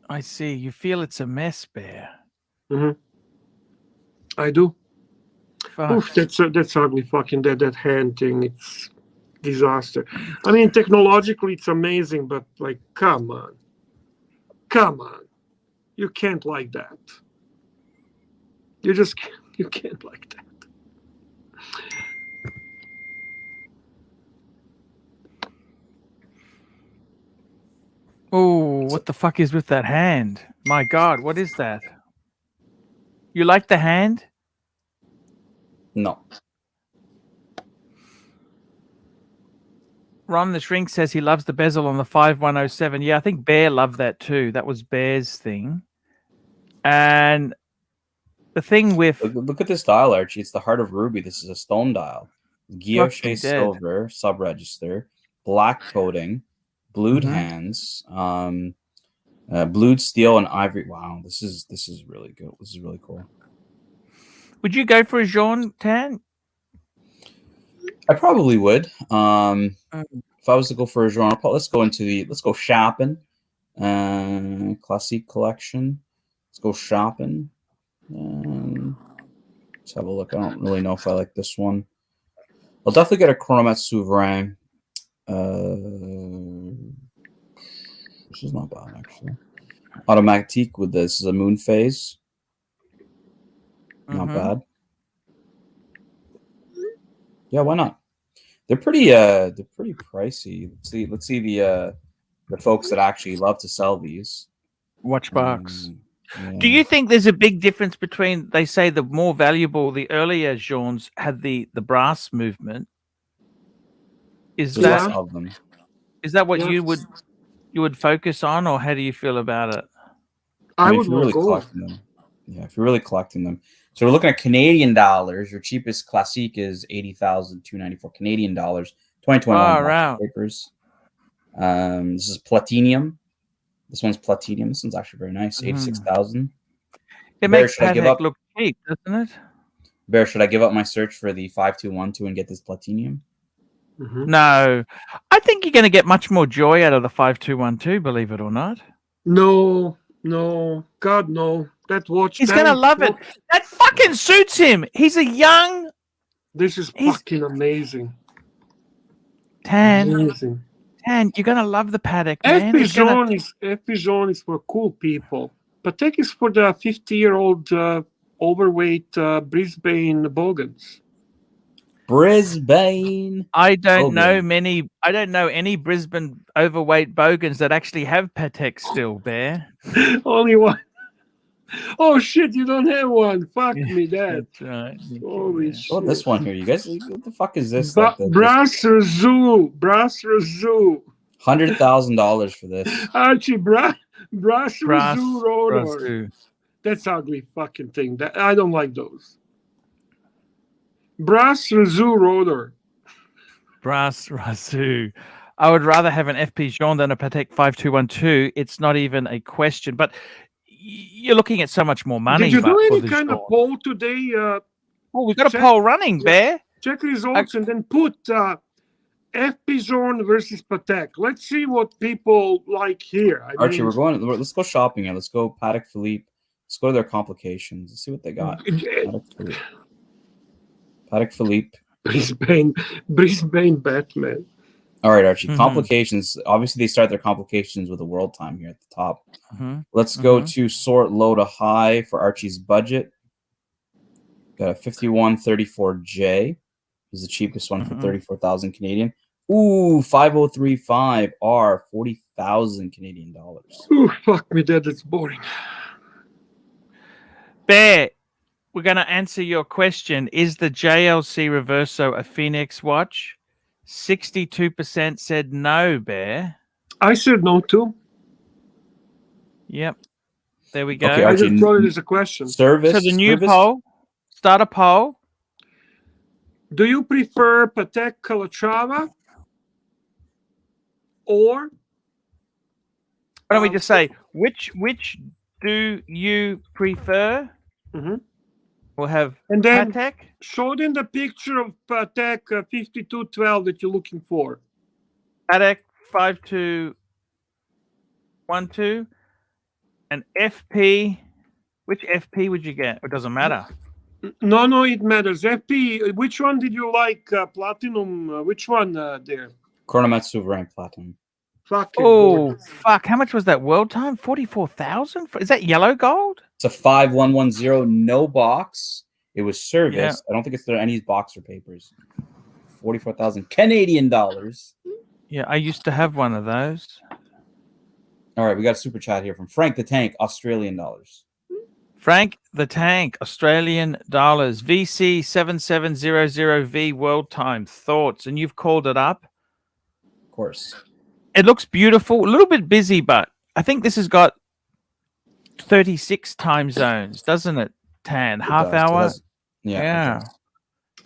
I see. You feel it's a mess, Bear. I do. Fuck. Oof, that's ugly. Fucking that hand thing. It's disaster. I mean, technologically, it's amazing, but like, come on, you can't like that. You just can't like that. Oh, what the fuck is with that hand? My God, what is that? You like the hand? No. Ron the Shrink says he loves the bezel on the 5107. Yeah, I think Bear loved that too. That was Bear's thing. And the thing with... Look at this dial, Archie. It's the heart of ruby. This is a stone dial. Guilloche silver, sub-register, black coating, blued hands, blued steel and ivory. Wow, this is really good. This is really cool. Would you go for a jaune tan? I probably would. If I was to go for a genre, let's go shopping. Classique collection. Let's go shopping. Let's have a look. I don't really know if I like this one. I'll definitely get a Chromat Souverain. Which is not bad, actually. Automatique with this is a moon phase. Not bad. Yeah, why not? They're pretty pricey. Let's see the folks that actually love to sell these. Watchbox. Yeah. Do you think there's a big difference between, they say the more valuable, the earlier jaunes had the brass movement? Is There's less that of them. Is that what you would focus on, or how do you feel about it? I mean, would if you're really go. collecting them. Yeah, if you're really collecting them. So we're looking at Canadian dollars. Your cheapest classique is 80,294 Canadian dollars. 2021 papers. This is platinum. This one's platinum. This one's actually very nice. 86,000. It makes Patek look cheap, doesn't it? Bear, should I give up my search for the 5212 and get this platinum? No, I think you're going to get much more joy out of the 5212. Believe it or not. No, God no. That watch. He's going to love it. That fucking suits him. He's a young. This is fucking amazing. Tan. Amazing. Tan, you're going to love the Patek, man. FP Jaune is for cool people. Patek is for the 50-year-old overweight Brisbane bogans. Brisbane. I don't know any Brisbane overweight bogans that actually have Patek still, Bear. Only one. Oh shit, you don't have one. Fuck me, Dad. That's right. Holy shit. Oh, this one here. You guys, what the fuck is this? Brass Razoo. $100,000 for this. Archie, Brass Razoo rotor. That's ugly fucking thing. I don't like those. Brass Razoo rotor. Brass Razoo. I would rather have an FP Jaune than a Patek 5212. It's not even a question. But you're looking at so much more money. Did you do any kind of poll today? We've got a poll running, Bear. Check results and then put FP Zorn versus Patek. Let's see what people like here. Archie, let's go shopping here. Let's go Patek Philippe. Let's go to their complications. Let's see what they got. Patek Philippe. Brisbane Batman. All right, Archie. Complications. Obviously, they start their complications with a world time here at the top. Let's go to sort low to high for Archie's budget. Got a 5134J. Is the cheapest one for 34,000 Canadian. Ooh, 5035R, 40,000 Canadian dollars. Ooh, fuck me, Dad. It's boring. Bear, we're going to answer your question. Is the JLC Reverso a Phoenix watch? 62% said no, Bear. I said no too. Yep. There we go. Okay, I just thought it as a question. Service. So the new poll. Start a poll. Do you prefer Patek Calatrava or? Why don't we just say which do you prefer? We'll have and then Patek. Show them the picture of Patek 5212 that you're looking for. Patek 5212 and FP. Which FP would you get? It doesn't matter. No, it matters. FP. Which one did you like? Platinum. Which one there? Chronomat Souverain Platinum. Oh, fuck. How much was that world time? 44,000? Is that yellow gold? It's a 5110, no box. It was serviced. Yeah. I don't think it's there any box or papers. 44,000 Canadian dollars. Yeah, I used to have one of those. All right, we got a super chat here from Frank the Tank, Australian dollars. Frank the Tank, Australian dollars. VC7700V world time. Thoughts? And you've called it up. Of course. It looks beautiful. A little bit busy, but I think this has got 36 time zones, doesn't it, Tan? Half hour? Yeah.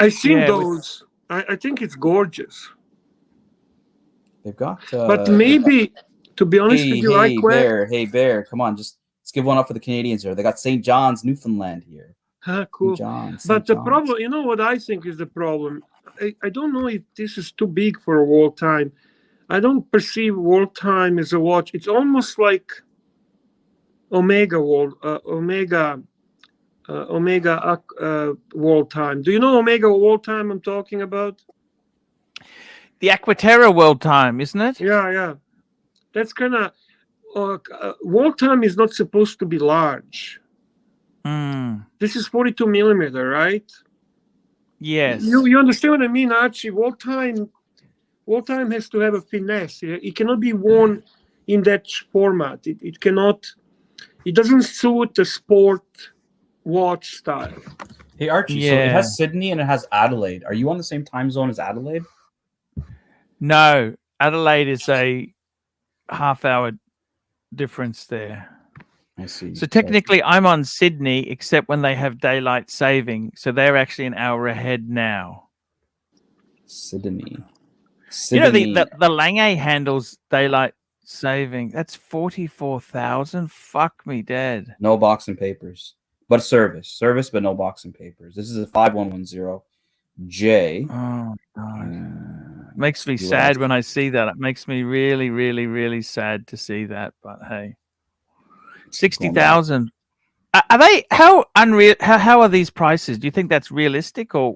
I've seen those. I think it's gorgeous. They've got... but maybe, to be honest with you, Hey, Bear, come on, just... Let's give one up for the Canadians here. They got St. John's, Newfoundland here. Cool. But the problem, you know what I think is the problem? I don't know if this is too big for a world time. I don't perceive world time as a watch. It's almost like Omega world time. Do you know Omega world time I'm talking about? The Aquaterra world time, isn't it? Yeah. That's kind of... world time is not supposed to be large. This is 42 millimeter, right? Yes. You understand what I mean, Archie? World time has to have a finesse. It cannot be worn in that format. It cannot. It doesn't suit the sport watch style. Hey Archie, so it has Sydney and it has Adelaide. Are you on the same time zone as Adelaide? No, Adelaide is a half-hour difference there. I see. So technically I'm on Sydney, except when they have daylight saving. So they're actually an hour ahead now. Sydney. You know, the Lange handles daylight saving. That's 44,000. Fuck me dead. No box and papers. But service, but no box and papers. This is a 5110J. Oh God. Makes me sad when I see that. It makes me really, really, really sad to see that. But hey, 60,000. Are they how unreal? How are these prices? Do you think that's realistic or?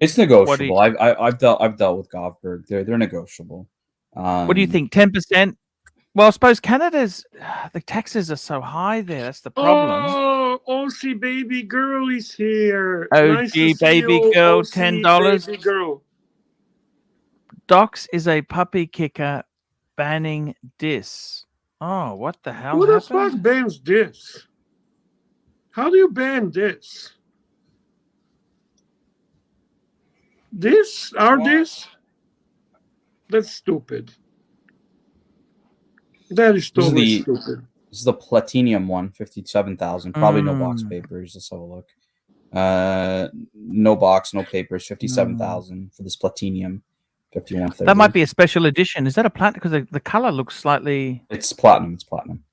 It's negotiable. I've dealt with Govberg. They're negotiable. What do you think? 10%? Well, I suppose Canada's the taxes are so high there. That's the problem. Oh, OC baby girl is here. OG baby girl, $10. Baby girl. Docs is a puppy kicker banning dis. Oh, what the hell? Who the fuck bans this? How do you ban this? This? This? That's stupid. That is totally stupid. This is the platinum one, 57,000. Probably no box papers. Let's have a look. No box, no papers. 57,000 for this platinum. 5130. That might be a special edition. Is that a platinum? Because the color looks slightly. It's platinum. It's platinum.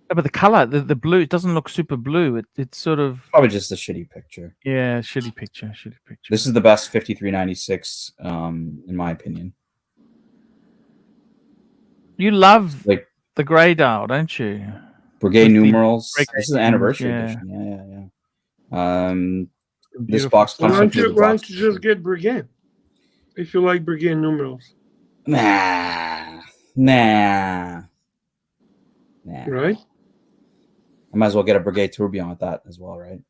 Yeah, but the color, the blue, it doesn't look super blue. It's sort of probably just a shitty picture. Yeah, shitty picture. This is the best 5396, in my opinion. You love like the grey dial, don't you? Brigade With the numerals. brigade This is an anniversary numerals, edition. Yeah. This Beautiful box stuff. comes with the Why box. don't you just get Brigade? If you like Brigade numerals. Nah. Right? I might as well get a Brigade Tourbillon with that as well, right?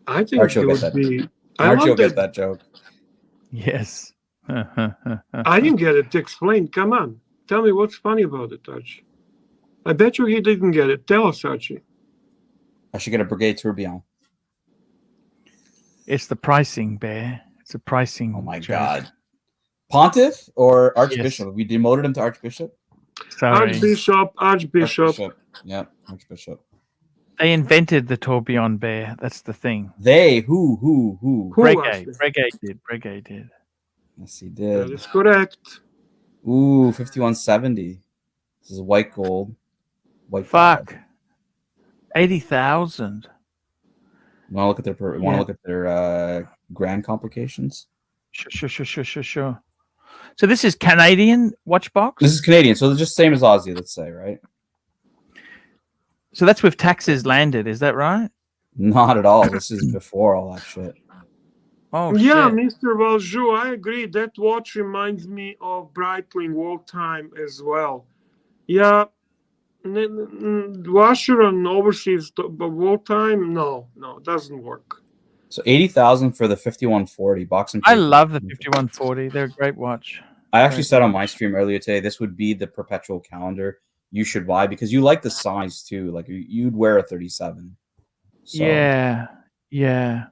I think Archie it will get would that. be. I Archie will love get that. that joke. Yes. I didn't get it. Explain. Come on. Tell me what's funny about it, Archie. I bet you he didn't get it. Tell us, Archie. I should get a Brigade Tourbillon. It's the pricing, Bear. It's a pricing. Oh my joke. God. Pontiff or Archbishop? Yes. We demoted him to Archbishop? Sorry. Archbishop. Yeah, Archbishop. They invented the tourbillon, Bear. That's the thing. They? Who? Brigade did. Yes, he That did. is correct. Ooh, 5170. This is white gold. White Fuck. 80,000. Want to look at their grand complications? Sure. So this is Canadian watch box? This is Canadian, so they're just same as Aussie, let's say, right? So that's with taxes landed, is that right? Not at all. This is before all that shit. Oh, yeah, shit. Mr. Valjou, I agree. That watch reminds me of Breitling World Time as well. Yeah, washer and overseas World Time, no, it doesn't work. So 80,000 for the 5140 box and I love the 5140. They're a great watch. I actually said on my stream earlier today, this would be the perpetual calendar you should buy because you like the size too. Like you'd wear a 37. So. Yeah.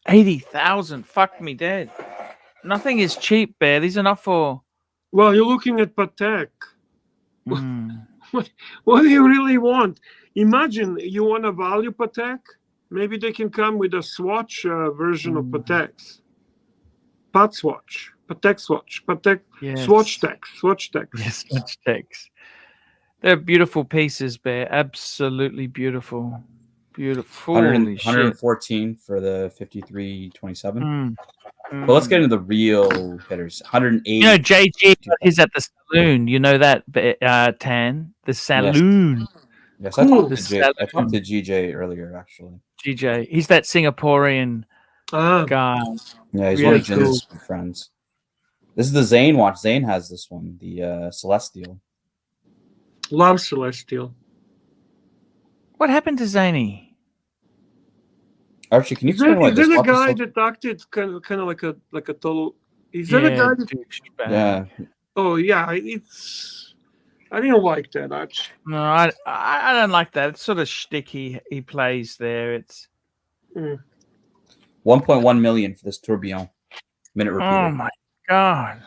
80,000. Fuck me dead. Nothing is cheap, Bear. These are not for. Well, you're looking at Patek. What do you really want? Imagine you want a value Patek. Maybe they can come with a swatch version of Patek's. Pat swatch, Patek swatch, Patek swatch text. Yes, swatch text. They're beautiful pieces, Bear. Absolutely beautiful. Beautiful. 114 for the 5327. But let's get into the real hitters. 180. You know, JG is at the saloon. You know that, Tan? The saloon. Yes, I talked to GJ earlier, actually. GJ. He's that Singaporean guy. Yeah, he's really one of Jin's friends. This is the Zane watch. Zane has this one, the Celestial. Love Celestial. What happened to Zany? Archie, can you explain why this is a guy that acted kind of like a total? Is that a guy that? Yeah. Oh yeah, I didn't like that Archie. No, I don't like that. It's sort of shtick he plays there. It's 1.1 million for this tourbillon minute repeater. Oh my God.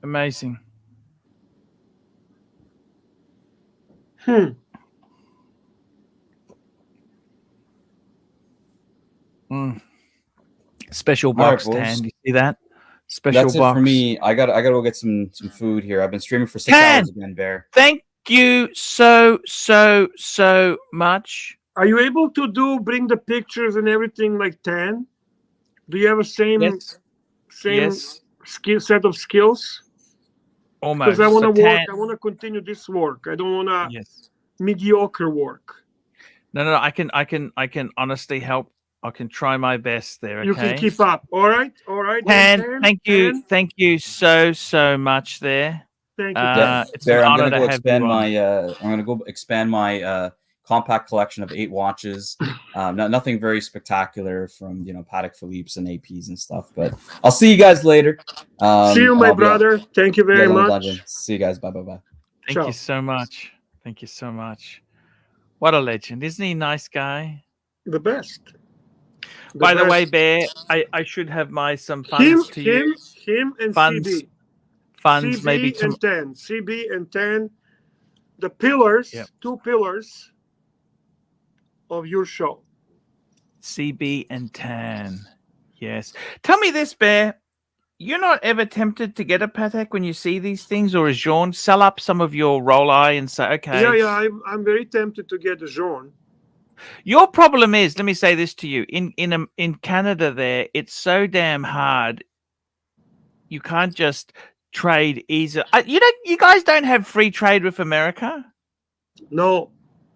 Amazing. Special box, Tan. You see that? Special That's box. it for me. I gotta go get some food here. I've been streaming for 6 hours again, Bear. Thank you so much. Are you able to bring the pictures and everything like Tan? Do you have a same skill set of skills? Almost. Because I want to work. I want to continue this work. I don't want to mediocre work. No. I can honestly help. I can try my best there. Okay? You can keep up. All right. Tan, thank you so much there. Thank you. It's an honor to have you on. I'm gonna go expand my compact collection of 8 watches. Nothing very spectacular from Patek Philippe's and APs and stuff. But I'll see you guys later. See you, my brother. Thank you very much. See you guys. Bye. Thank you so much. Thank you so much. What a legend, isn't he? Nice guy. The best. By the way, Bear, I should have some funds to you. Him and funds, CB. Funds CB maybe and 10. CB and 10. The pillars, 2 pillars of your show. CB and 10. Yes. Tell me this, Bear. You're not ever tempted to get a Patek when you see these things, or a Jean? Sell up some of your roll eye and say, okay. Yeah. I'm very tempted to get a Jean. Your problem is, let me say this to you, in Canada there, it's so damn hard. you can't just trade easily. You guys don't have free trade with America. No,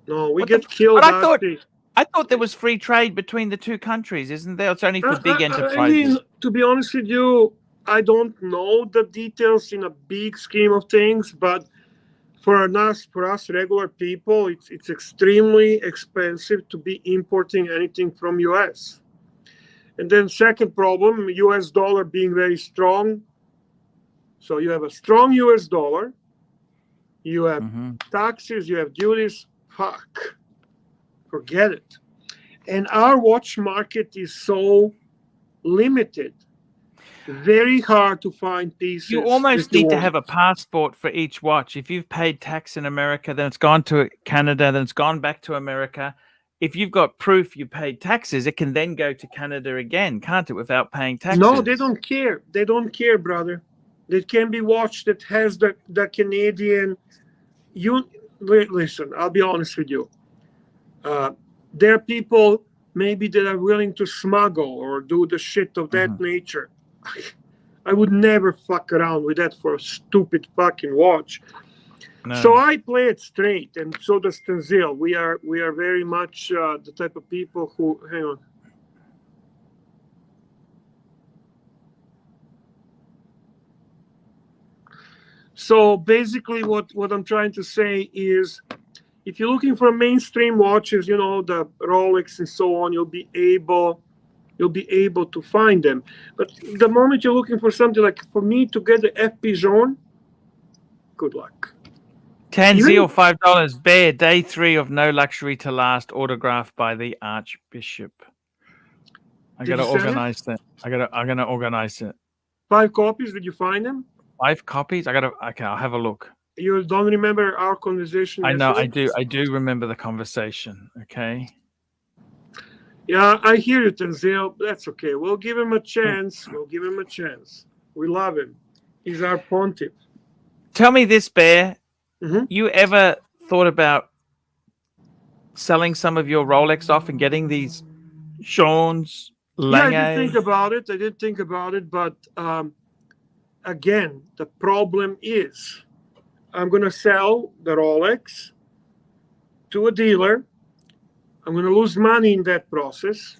we What get the killed. But Archie. I thought there was free trade between the two countries, isn't there? It's only for big I enterprises. mean, to be honest with you, I don't know the details in a big scheme of things, but for us regular people, it's extremely expensive to be importing anything from US. And then second problem, US dollar being very strong. So you have a strong US dollar, you have taxes, you have duties. Fuck, forget it. And our watch market is so limited. Very hard to find pieces. You almost need to have a passport for each watch. If you've paid tax in America, then it's gone to Canada, then it's gone back to America. If you've got proof you paid taxes, it can then go to Canada again, can't it, without paying taxes? No, they don't care. They don't care, brother. It can be watch that has the Canadian. Listen, I'll be honest with you. There are people maybe that are willing to smuggle or do the shit of that nature. I would never fuck around with that for a stupid fucking watch. No. So I play it straight, and so does Tenzil. We are very much the type of people who. Hang on. So basically, what I'm trying to say is, if you're looking for mainstream watches, you know, the Rolex and so on, you'll be able to find them. But the moment you're looking for something like, for me to get the FP Jaune, good luck. Tenzil, $5. Bear, day 3 of No Luxury to Last, autographed by the Archbishop. I gotta organize that. I'm gonna organize it. 5 copies, did you find them? 5 copies? Okay, I'll have a look. You don't remember our conversation? I know, I do remember the conversation, okay? Yeah, I hear you, Tenzil. That's okay. We'll give him a chance. We love him. He's our pontiff. Tell me this, Bear. You ever thought about selling some of your Rolex off and getting these Jaunes, Lange? Yeah, I did think about it. But again, the problem is I'm going to sell the Rolex to a dealer. I'm going to lose money in that process.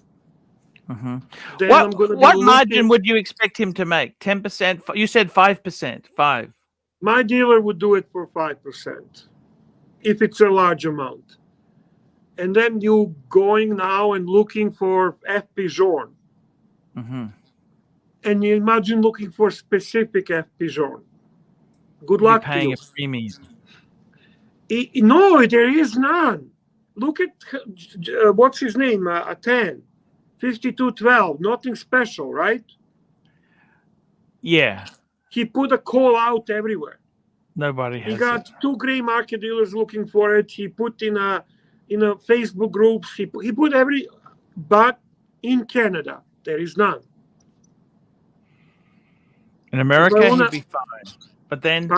What margin would you expect him to make? 10%? You said 5%. 5. My dealer would do it for 5% if it's a large amount. And then you going now and looking for FP Jaune. And you imagine looking for specific FP Jaune. Good luck to you. Paying a premium. No, there is none. Look at what's his name? A 10, 5212. Nothing special, right? Yeah. He put a call out everywhere. Nobody has. He got 2 gray market dealers looking for it. He put in a Facebook groups. He put but in Canada there is none. In America he'd be fine, but then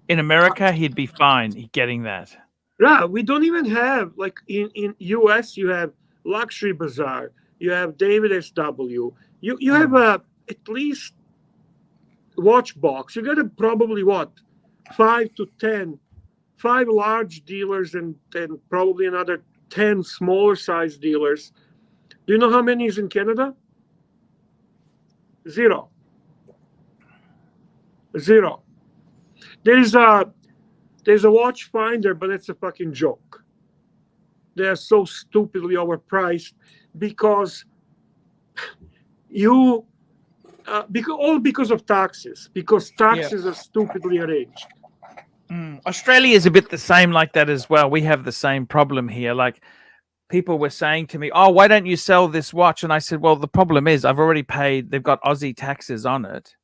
in America he'd be fine getting that. Yeah, we don't even have, like in US you have Luxury Bazaar, you have David SW, you have at least watch box. You got probably 5 to 10, 5 large dealers and probably another 10 smaller size dealers. Do you know how many is in Canada? 0. There's a watch finder, but it's a fucking joke. They are so stupidly overpriced because because of taxes. Because taxes are stupidly arranged. Australia is a bit the same like that as well. We have the same problem here. Like, people were saying to me, "Oh, why don't you sell this watch?" And I said, "Well, the problem is I've already paid. They've got Aussie taxes on it.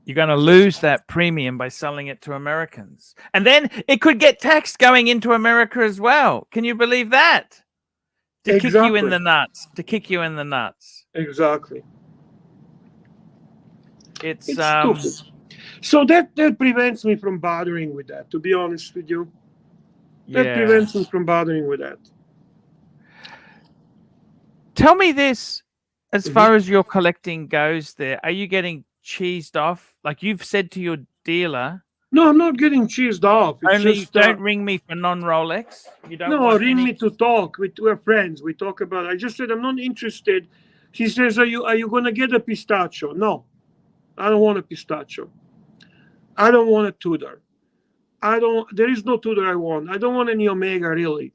You're going to lose that premium by selling it to Americans. And then it could get taxed going into America as well. Can you believe that? To kick you in the nuts. Exactly. It's stupid. So that prevents me from bothering with that, to be honest with you. That prevents me from bothering with that. Tell me this. As far as your collecting goes, there, are you getting cheesed off? Like you've said to your dealer, No, I'm not getting cheesed off. It's only just don't ring me for non-Rolex. You don't no, want ring any. me to talk. We're friends. We talk about. I just said I'm not interested. She says, "Are you gonna get a pistachio?" No, I don't want a pistachio. I don't want a Tudor. I don't. There is no Tudor I want. I don't want any Omega really.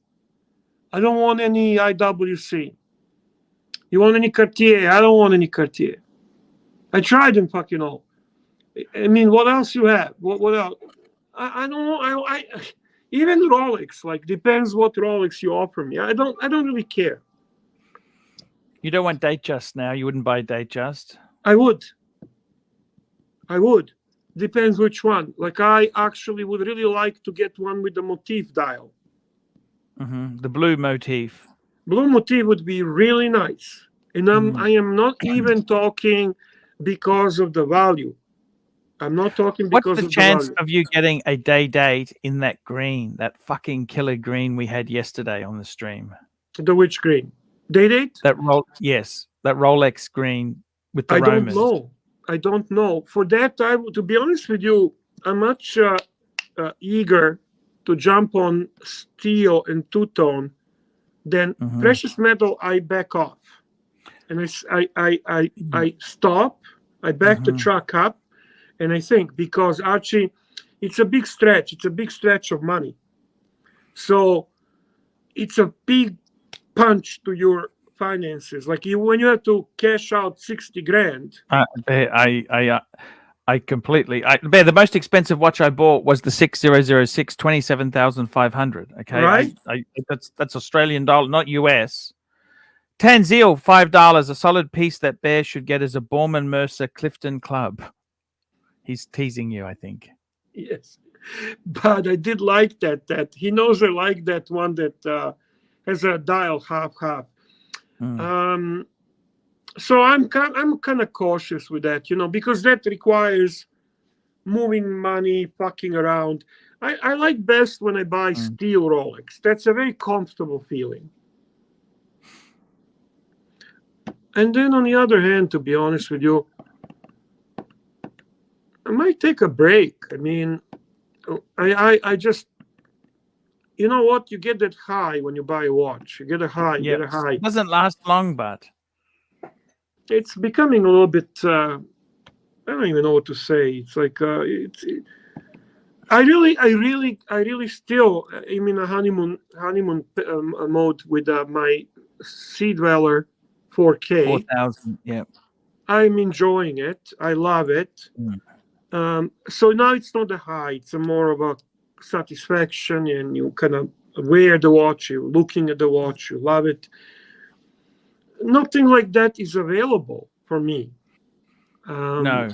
I don't want any IWC. You want any Cartier? I don't want any Cartier. I tried them fucking all. I mean, what else you have? What else? I don't know. I even Rolex. Like depends what Rolex you offer me. I don't really care. You don't want Datejust now. You wouldn't buy Datejust. I would. Depends which one. Like I actually would really like to get one with the motif dial. The blue motif. Blue motif would be really nice. And I am not even talking because of the value. I'm not talking because What's the of chance the value. of you getting a day date in that green, that fucking killer green we had yesterday on the stream? The which green? Day date? That Rolex green with the I Romans. I don't know. For that, to be honest with you, I'm much eager to jump on steel and two-tone. Then precious metal, I back off, and I stop. I back the truck up, and I think because Archie, it's a big stretch. It's a big stretch of money, so it's a big punch to your finances. Like when you have to cash out 60 grand. I completely. The most expensive watch I bought was the 6006, 27,500. Okay, Right? That's Australian dollar, not US. Tanzil, $5. A solid piece that Bear should get is a Borman Mercer Clifton Club. He's teasing you, I think. Yes, but I did like that. That he knows I like that one that has a dial half. So I'm kind of cautious with that, because that requires moving money, fucking around. I like best when I buy steel Rolex. That's a very comfortable feeling. And then on the other hand, to be honest with you, I might take a break. I mean, I just, you know what? You get that high when you buy a watch. You get a high. You get a high. It doesn't last long, but it's becoming a little bit. I don't even know what to say. It's like I really still am in a honeymoon mode with my Sea Dweller 4K. 4,000. Yeah, I'm enjoying it. I love it. So now it's not a high. It's a more of a satisfaction, and you kind of wear the watch. You're looking at the watch. You love it. Nothing like that is available for me. No.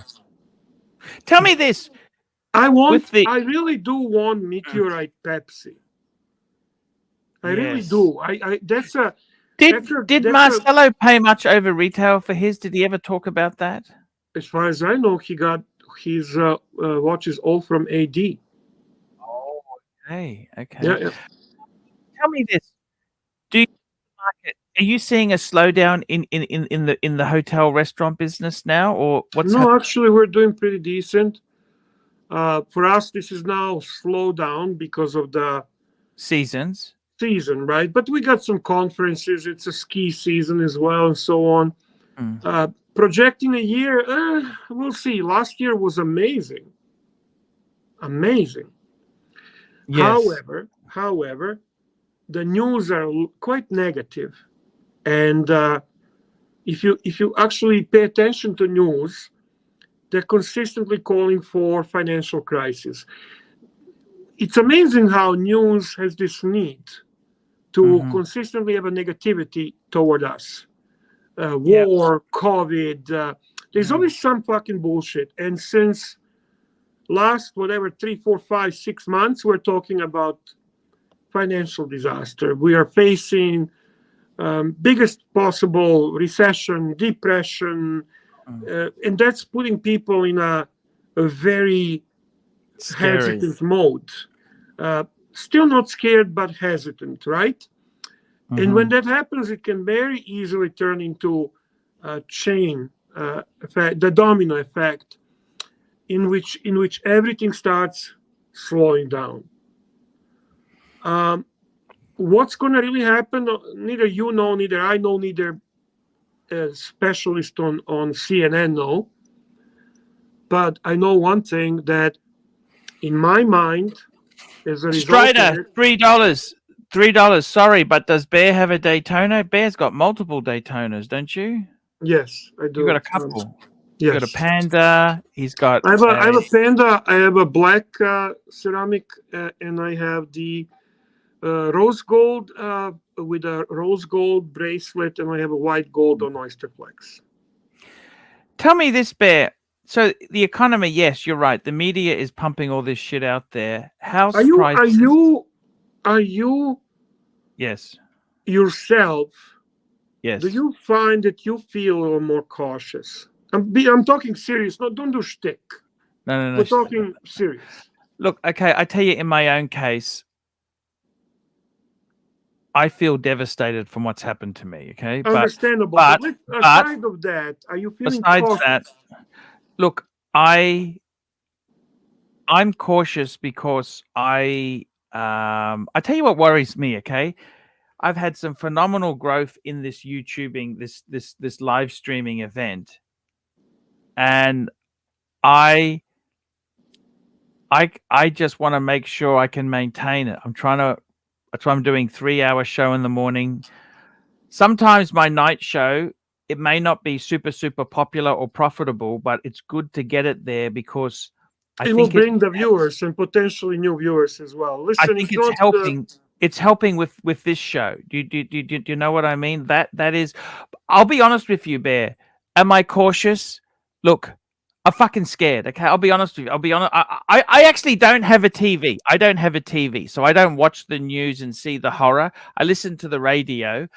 Tell me this. I really do want Meteorite Pepsi. I really do. Did Marcelo pay much over retail for his? Did he ever talk about that? As far as I know, he got his watches all from AD. Oh, okay. Yeah. Tell me this. Are you seeing a slowdown in the hotel restaurant business now, or what's No, actually, we're doing pretty decent. For us, this is now slowed down because of the season, right? But we got some conferences. It's a ski season as well, and so on. Projecting a year, we'll see. Last year was amazing. Yes. However, the news are quite negative, and if you actually pay attention to news, they're consistently calling for financial crisis. It's amazing how news has this need to consistently have a negativity toward us. War, COVID, there's always some fucking bullshit. And since last, 3, 4, 5, 6 months, we're talking about financial disaster. We are facing biggest possible recession, depression, and that's putting people in a very hesitant mode. Still not scared, but hesitant, right? And when that happens, it can very easily turn into chain effect, the domino effect, in which everything starts slowing down. What's going to really happen? Neither you know, neither I know, neither a specialist on CNN know. But I know one thing, that in my mind, as a result Strider, $3. Sorry, but does Bear have a Daytona? Bear's got multiple Daytonas, don't you? Yes, I do. You got a couple. Yes. You got a Panda. He's got. I have a Panda. I have a black ceramic, and I have the rose gold with a rose gold bracelet, and I have a white gold on Oysterplex. Tell me this, Bear. So the economy, yes, you're right. The media is pumping all this shit out there. House prices. Are you Yes. yourself? Yes. Do you find that you feel a little more cautious? I'm talking serious. No, don't do shtick. No. We're talking serious. Look, okay, I tell you, in my own case, I feel devastated from what's happened to me. Okay, Understandable. But aside of that, are you feeling besides cautious? that, look, I'm cautious because I tell you what worries me. Okay, I've had some phenomenal growth in this YouTubing, this live streaming event, and I just want to make sure I can maintain it. That's why I'm doing 3-hour show in the morning. Sometimes my night show, it may not be super popular or profitable, but it's good to get it there because it will bring the viewers and potentially new viewers as well. Listen, I think it's helping. It's helping with this show. Do you know what I mean? That is. I'll be honest with you, Bear. Am I cautious? Look, I'm fucking scared. Okay, I'll be honest with you. I'll be honest. I actually don't have a TV. I don't have a TV, so I don't watch the news and see the horror. I listen to the radio.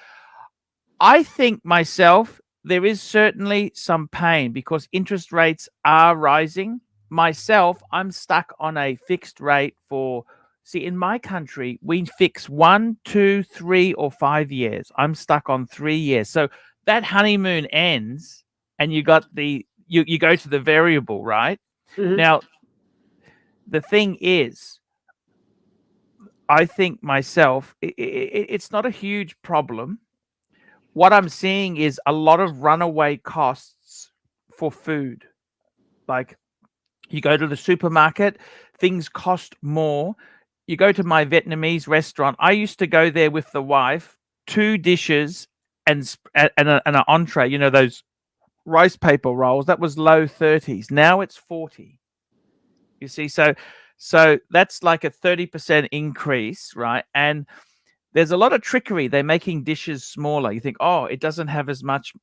I think myself, there is certainly some pain because interest rates are rising. Myself, I'm stuck on a fixed rate for. See, in my country, we fix 1, 2, 3, or 5 years. I'm stuck on 3 years. So that honeymoon ends, and you got you go to the variable, right? Mm-hmm. Now, the thing is, I think myself, it's not a huge problem. What I'm seeing is a lot of runaway costs for food. Like, you go to the supermarket, things cost more. You go to my Vietnamese restaurant. I used to go there with the wife, 2 dishes and an entree. You know, those rice paper rolls. That was low 30s. Now it's 40. You see, so that's like a 30% increase, right? And there's a lot of trickery. They're making dishes smaller. You think, oh, it doesn't have as much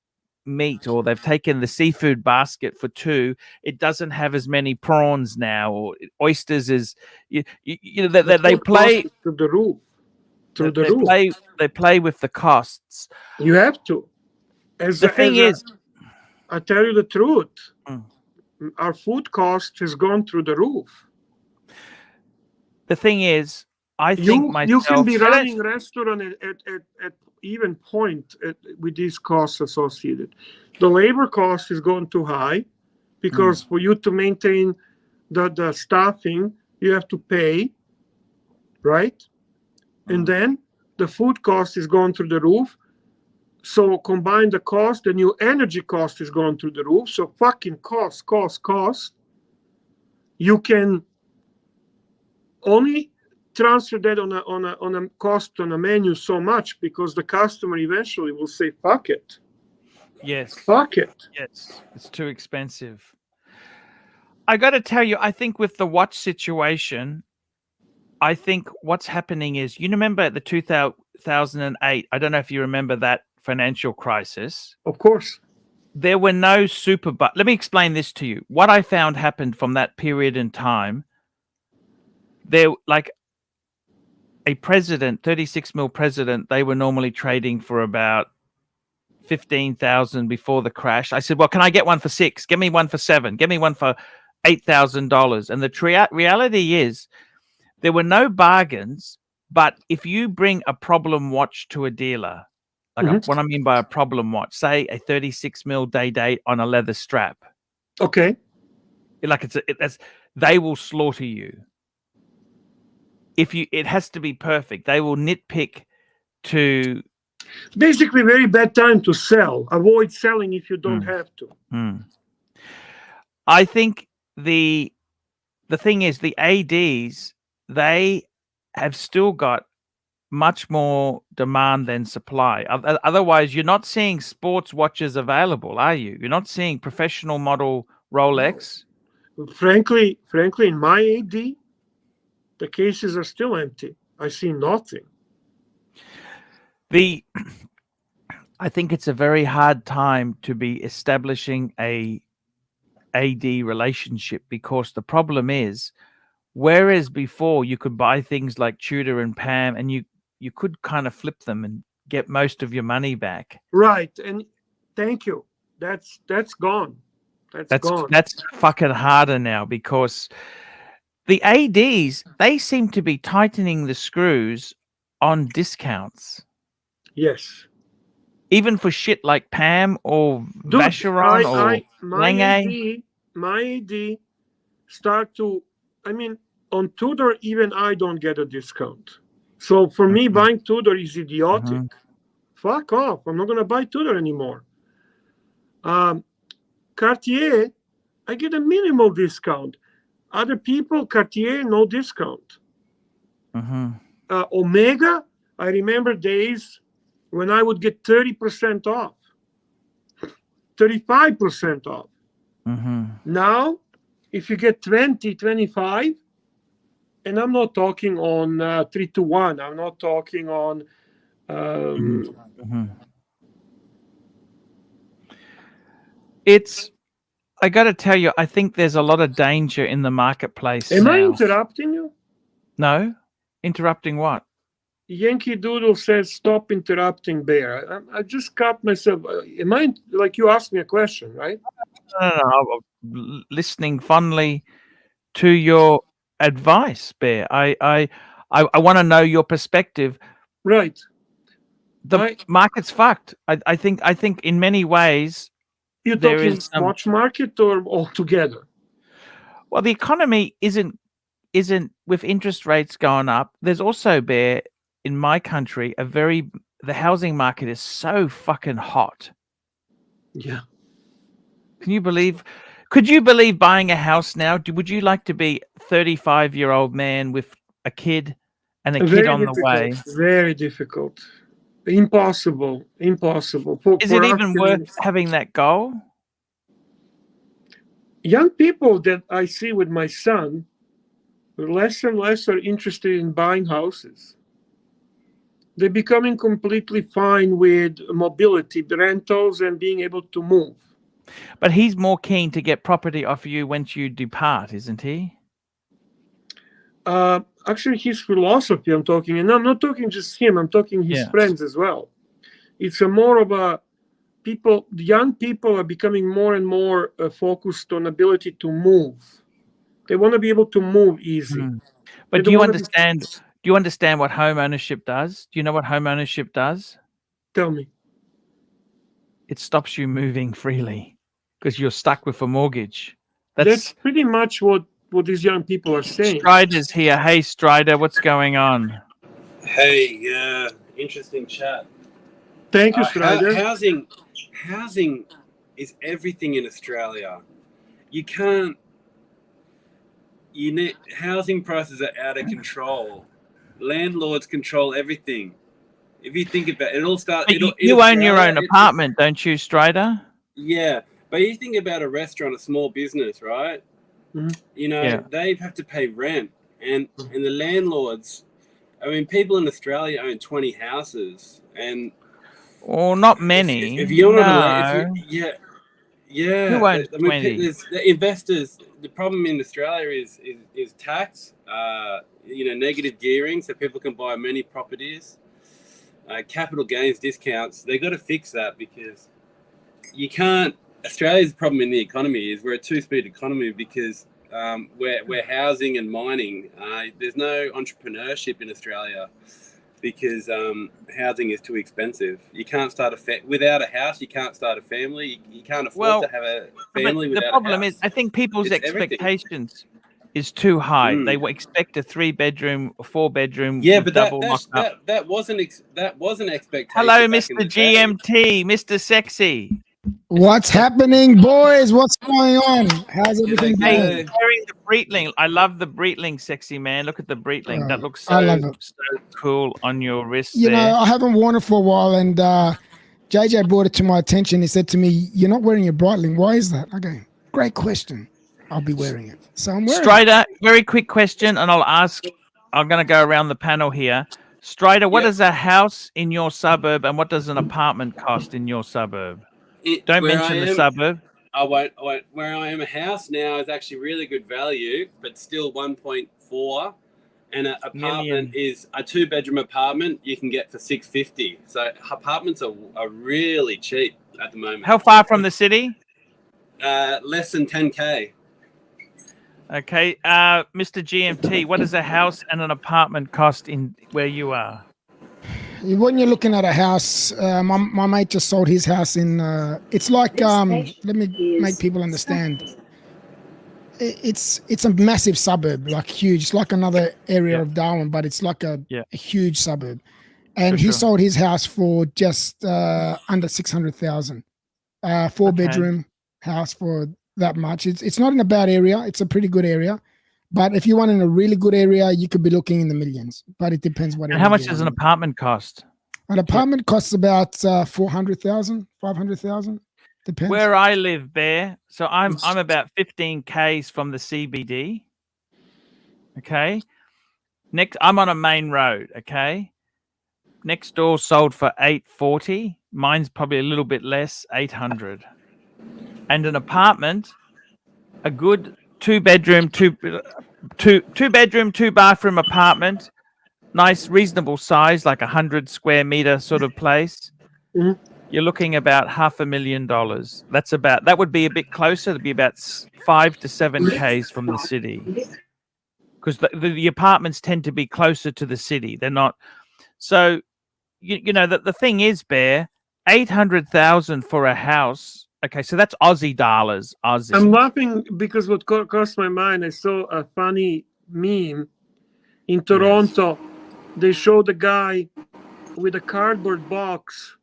meat, or they've taken the seafood basket for 2. It doesn't have as many prawns now, or oysters is you know they play to the roof. They play with the costs. You have to. The thing is, I tell you the truth. Our food cost has gone through the roof. The thing is, I think you can be running restaurant at even point with these costs associated. The labor cost is going too high because for you to maintain the staffing, you have to pay, right? And then the food cost is going through the roof. So combine the cost, the new energy cost is going through the roof. So fucking cost. You can only transfer that on a cost on a menu so much because the customer eventually will say fuck it. Yes. Fuck it. Yes. It's too expensive. I got to tell you, I think with the watch situation, I think what's happening is, you remember the 2008, I don't know if you remember that financial crisis. Of course. There were no let me explain this to you. What I found happened from that period in time, there, like, a president, 36 mil president, they were normally trading for about 15,000 before the crash. I said, well, can I get one for 6? Give me one for 7. Give me one for $8,000. And the reality is there were no bargains, but if you bring a problem watch to a dealer, Like what I mean by a problem watch, say a 36mm day date on a leather strap. Okay. Like they will slaughter you. It has to be perfect. They will nitpick to. Basically, very bad time to sell. Avoid selling if you don't have to. I think the thing is the ADs, they have still got much more demand than supply. Otherwise, you're not seeing sports watches available, are you? You're not seeing professional model Rolex. Frankly, in my AD, the cases are still empty. I see nothing. I think it's a very hard time to be establishing a AD relationship, because the problem is, whereas before you could buy things like Tudor and Pam and you could kind of flip them and get most of your money back. Right. And thank you. That's gone. That's gone. That's fucking harder now, because the ADs, they seem to be tightening the screws on discounts. Yes. Even for shit like Pam or Vacheron or Lange. My AD start to, I mean, on Tudor, even I don't get a discount. So for me, buying Tudor is idiotic. Fuck off. I'm not going to buy Tudor anymore. Cartier, I get a minimal discount. Other people, Cartier, no discount. Omega, I remember days when I would get 30% off, 35% off. Now, if you get 20, 25, and I'm not talking on 3-to-1, I'm not talking on I got to tell you, I think there's a lot of danger in the marketplace. Am I interrupting you? No. Interrupting what? Yankee Doodle says, stop interrupting, Bear. I just cut myself. Am I, like, you asked me a question, right? No. I'm listening fondly to your advice, Bear. I want to know your perspective. Right. The market's fucked. I think in many ways. You're talking watch market or altogether? Well, the economy isn't with interest rates going up. There's also, Bear, in my country, the housing market is so fucking hot. Yeah. Could you believe buying a house now? Would you like to be a 35-year-old man with a kid and a kid on the way? Very difficult. Impossible. Is it even worth having that goal? Young people that I see with my son, less and less are interested in buying houses. They're becoming completely fine with mobility, the rentals, and being able to move. But he's more keen to get property off you once you depart, isn't he? Actually, his philosophy I'm talking, and I'm not talking just him, I'm talking his friends as well. It's a more of a young people are becoming more and more focused on ability to move. They want to be able to move easy. But do you understand what home ownership does? Do you know what home ownership does? Tell me. It stops you moving freely because you're stuck with a mortgage. That's pretty much what these young people are saying. Strider's here. Hey, Strider, what's going on? Hey, interesting chat. Thank you, Strider. Housing is everything in Australia. Housing prices are out of control. Landlords control everything. If you think about it, all starts. You own your own apartment, don't you, Strider? Yeah, but you think about a restaurant, a small business, right? They have to pay rent, and the landlords. I mean, people in Australia own 20 houses, and not many. If you're not, yeah. Who owns 20? The investors. The problem in Australia is tax. Negative gearing, so people can buy many properties. Capital gains discounts. They got to fix that because you can't. Australia's problem in the economy is we're a two-speed economy because we're housing and mining. There's no entrepreneurship in Australia. because housing is too expensive. You can't start without a house. You can't start a family. You can't afford to have a family without the problem a house. is, I think people's It's everything. expectations is too high. They expect a 3-bedroom, 4-bedroom, Yeah, but double locked up. that wasn't expectation. Hello, back in Mr. the day. GMT, Mr. Sexy. What's happening, boys? What's going on? How's everything Hey, going? wearing the Breitling. I love the Breitling, Sexy man. Look at the Breitling. That looks I love it. so cool on your wrist. You there. know, I haven't worn it for a while, and JJ brought it to my attention. He said to me, "You're not wearing your Breitling. Why is that?" Okay, great question. I'll be wearing it. So I'm wearing it. Strider, very quick question, and I'll ask. I'm going to go around the panel here. Strider, what is a house in your suburb, and what does an apartment cost in your suburb? Don't Where mention I the am- suburb. I won't. Where I am, a house now is actually really good value, but still 1.4. And an apartment is a 2-bedroom apartment you can get for $650. So apartments are really cheap at the moment. How far from the city? Less than 10K. Okay, Mr. GMT, what does a house and an apartment cost in where you are? When you're looking at a house, my mate just sold his house in. It's like let me make people understand. It's a massive suburb, like huge. It's like another area of Darwin, but it's like a huge suburb. And he sold his house for just under 600,000. 4-bedroom house for that much. It's not in a bad area. It's a pretty good area. But if you want in a really good area, you could be looking in the millions. But it depends what. And how much does an apartment cost? An apartment costs about 400,000, 500,000. Depends. Where I live, Bear. So I'm about 15 k's from the CBD. Okay. Next, I'm on a main road. Okay. Next door sold for 840. Mine's probably a little bit less, 800. And an apartment, a good 2-bedroom, 2-bathroom apartment, nice, reasonable size, like 100 square meter sort of place. Mm-hmm. You're looking about $500,000. That would be a bit closer. It'd be about 5 to 7 k's from the city, because the apartments tend to be closer to the city. They're not. So, you know that the thing is, Bear, 800,000 for a house. Okay, so that's Aussie dollars. Aussie. I'm laughing because what crossed my mind, I saw a funny meme in Toronto. They showed a guy with a cardboard box,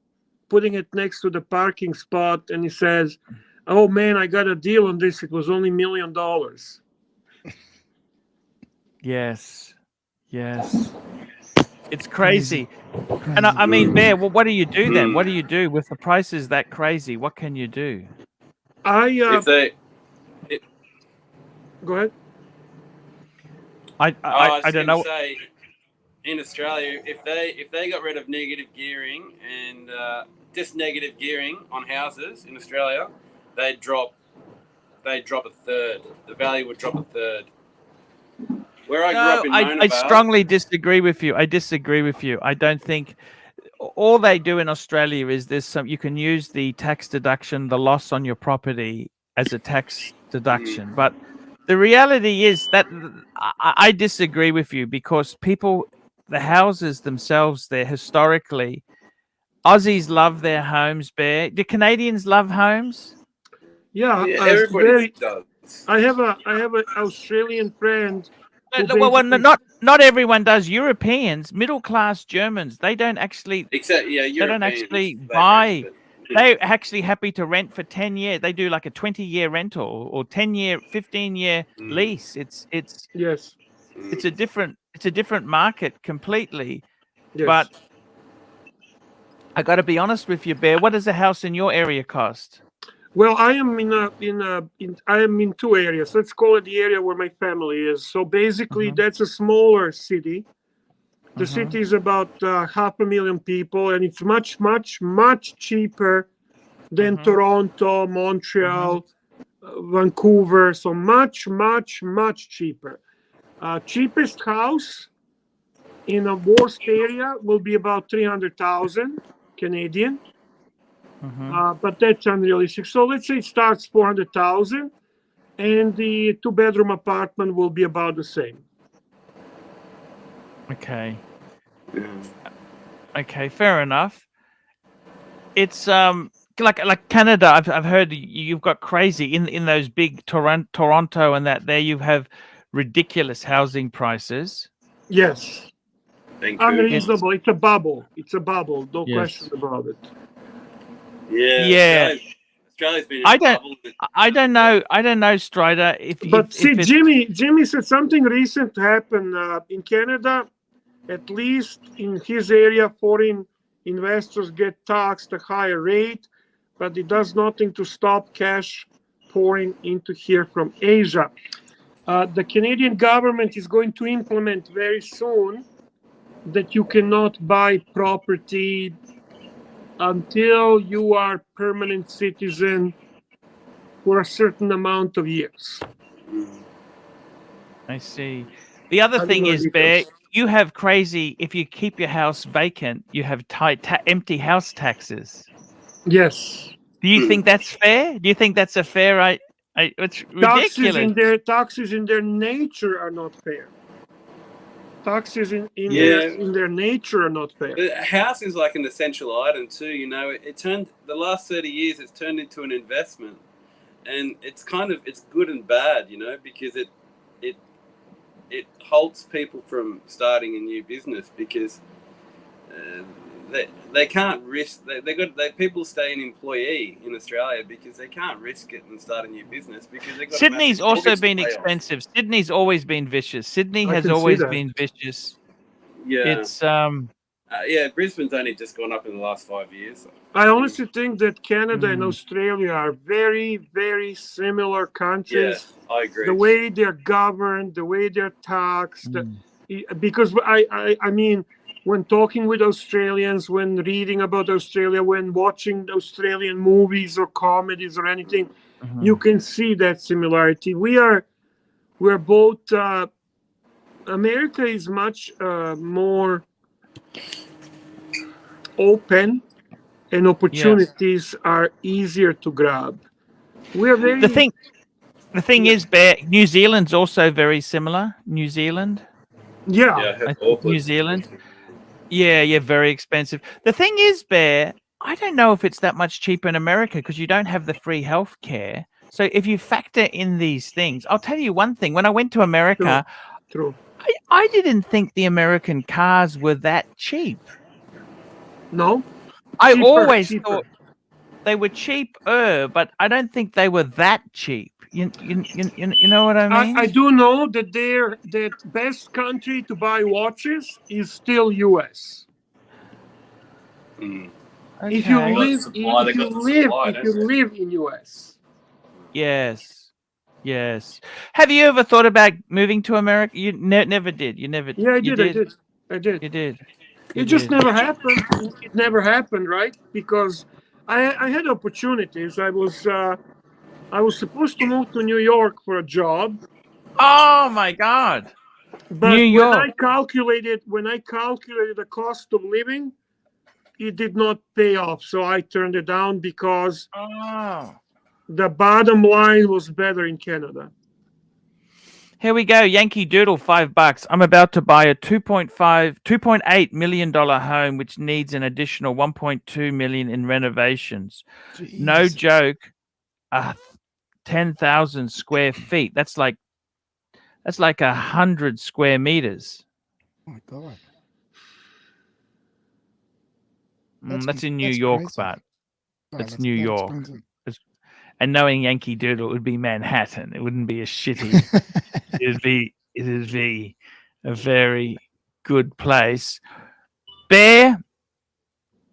putting it next to the parking spot, and he says, "Oh man, I got a deal on this. It was only $1 million." Yes. It's crazy. And I mean, Bear, well, what do you do then? What do you do with the prices that crazy? What can you do? Go ahead. I don't know. Say, in Australia, if they got rid of negative gearing and just negative gearing on houses in Australia, they'd drop a third. The value would drop a third. Where I grew up in Mona I Vale, strongly disagree with you. I don't think all they do in Australia is you can use the tax deduction, the loss on your property as a tax deduction. But the reality is that I disagree with you, because the houses themselves, they're historically, Aussies love their homes, Bear. Do Canadians love homes? Yeah, everybody does. I have an Australian friend. Well, not everyone does. Europeans, middle class Germans, they don't actually. Europeans, they don't actually buy. They're actually happy to rent for 10 years. They do like a 20-year rental or 10-year, 15-year lease. It's a different market completely. Yes. But I got to be honest with you, Bear. What does a house in your area cost? Well, I am in two areas. Let's call it the area where my family is. So basically, that's a smaller city. The city is about 500,000 people, and it's much, much, much cheaper than Toronto, Montreal, Vancouver. So much, much, much cheaper. Cheapest house in a worst area will be about 300,000 Canadian. But that's unrealistic. So let's say it starts 400,000, and the 2-bedroom apartment will be about the same. Okay. Okay, fair enough. It's like Canada. I've heard you've got crazy in those big Toronto and that there you have ridiculous housing prices. Yes. Vancouver. Unreasonable. It's a bubble. It's a bubble. No Yes. question about it. Yeah. Australia's been in a bubble. I don't know, Strider. But see, Jimmy said something recent happened in Canada. At least in his area, foreign investors get taxed a higher rate, but it does nothing to stop cash pouring into here from Asia. The Canadian government is going to implement very soon that you cannot buy property until you are permanent citizen for a certain amount of years. I see. The other thing is, Bear, you have crazy. If you keep your house vacant, you have empty house taxes. Yes. Do you think that's fair? Do you think that's a fair? It's ridiculous. Taxes in their nature are not fair. Taxes in their nature are not fair. The house is like an essential item too. You know, it turned the last 30 years. It's turned into an investment, and it's good and bad. You know, because it halts people from starting a new business because they can't risk. People stay an employee in Australia because they can't risk it and start a new business because they got. Sydney's also been expensive. Sydney's always been vicious. Sydney has always been vicious. Yeah, it's Brisbane's only just gone up in the last 5 years. I honestly think that Canada and Australia are very, very similar countries. Yeah, I agree. The way they're governed, the way they're taxed, because I mean, when talking with Australians, when reading about Australia, when watching Australian movies or comedies or anything, you can see that similarity. We're both. America is much more open, and opportunities are easier to grab. We are very. The thing is, Bear, New Zealand's also very similar. New Zealand. Yeah. New Zealand. Yeah, very expensive. The thing is, Bear, I don't know if it's that much cheaper in America because you don't have the free health care. So if you factor in these things, I'll tell you one thing. When I went to America, True. I didn't think the American cars were that cheap. No. I always thought they were cheaper, but I don't think they were that cheap. You know what I mean? I do know that the best country to buy watches is still US. Mm. Okay. If you live in US. Yes. Have you ever thought about moving to America? You never did. You never. Yeah, I did. did. You did. It just never happened. It never happened, right? Because I had opportunities. I was supposed to move to New York for a job. Oh my God! But New York. When I calculated the cost of living, it did not pay off. So I turned it down because the bottom line was better in Canada. Here we go. Yankee Doodle, $5. I'm about to buy a $2.8 million home, which needs an additional $1.2 million in renovations. Jeez. No joke. 10,000 square feet. That's like 100 square meters. Oh my God. That's in New York, but it's New York. And knowing Yankee Doodle, it would be Manhattan. It wouldn't be a shitty. It'd be a very good place. Bear,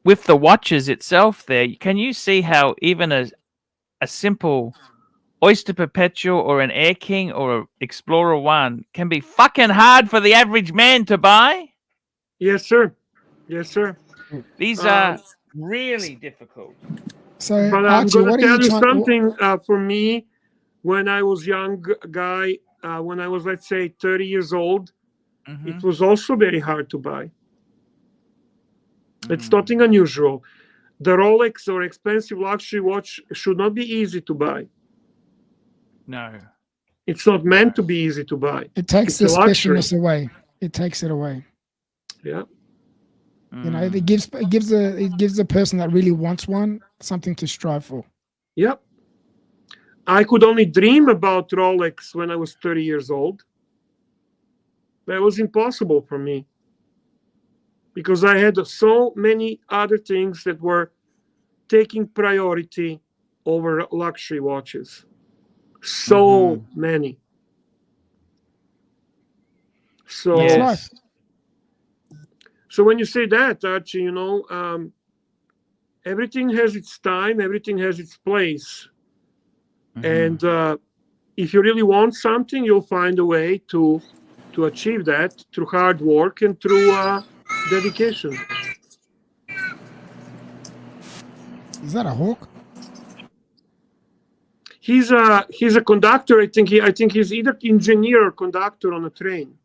with the watches itself there, can you see how even a simple Oyster Perpetual or an Air King or an Explorer 1 can be fucking hard for the average man to buy? Yes, sir. These are really difficult. So, but Archie, I'm going to tell you something. What... For me, when I was young guy, when I was, let's say, 30 years old, it was also very hard to buy. It's nothing unusual. The Rolex or expensive luxury watch should not be easy to buy. No. It's not meant to be easy to buy. It takes the specialness away. It takes it away. Yeah. You know, it gives the person that really wants one something to strive for. Yep. I could only dream about Rolex when I was 30 years old. That was impossible for me because I had so many other things that were taking priority over luxury watches. So many. So, yes. So when you say that, Archie, you know, everything has its time, everything has its place. And if you really want something, you'll find a way to achieve that through hard work and through dedication. Is that a hawk? He's a conductor. I think he's either engineer or conductor on a train.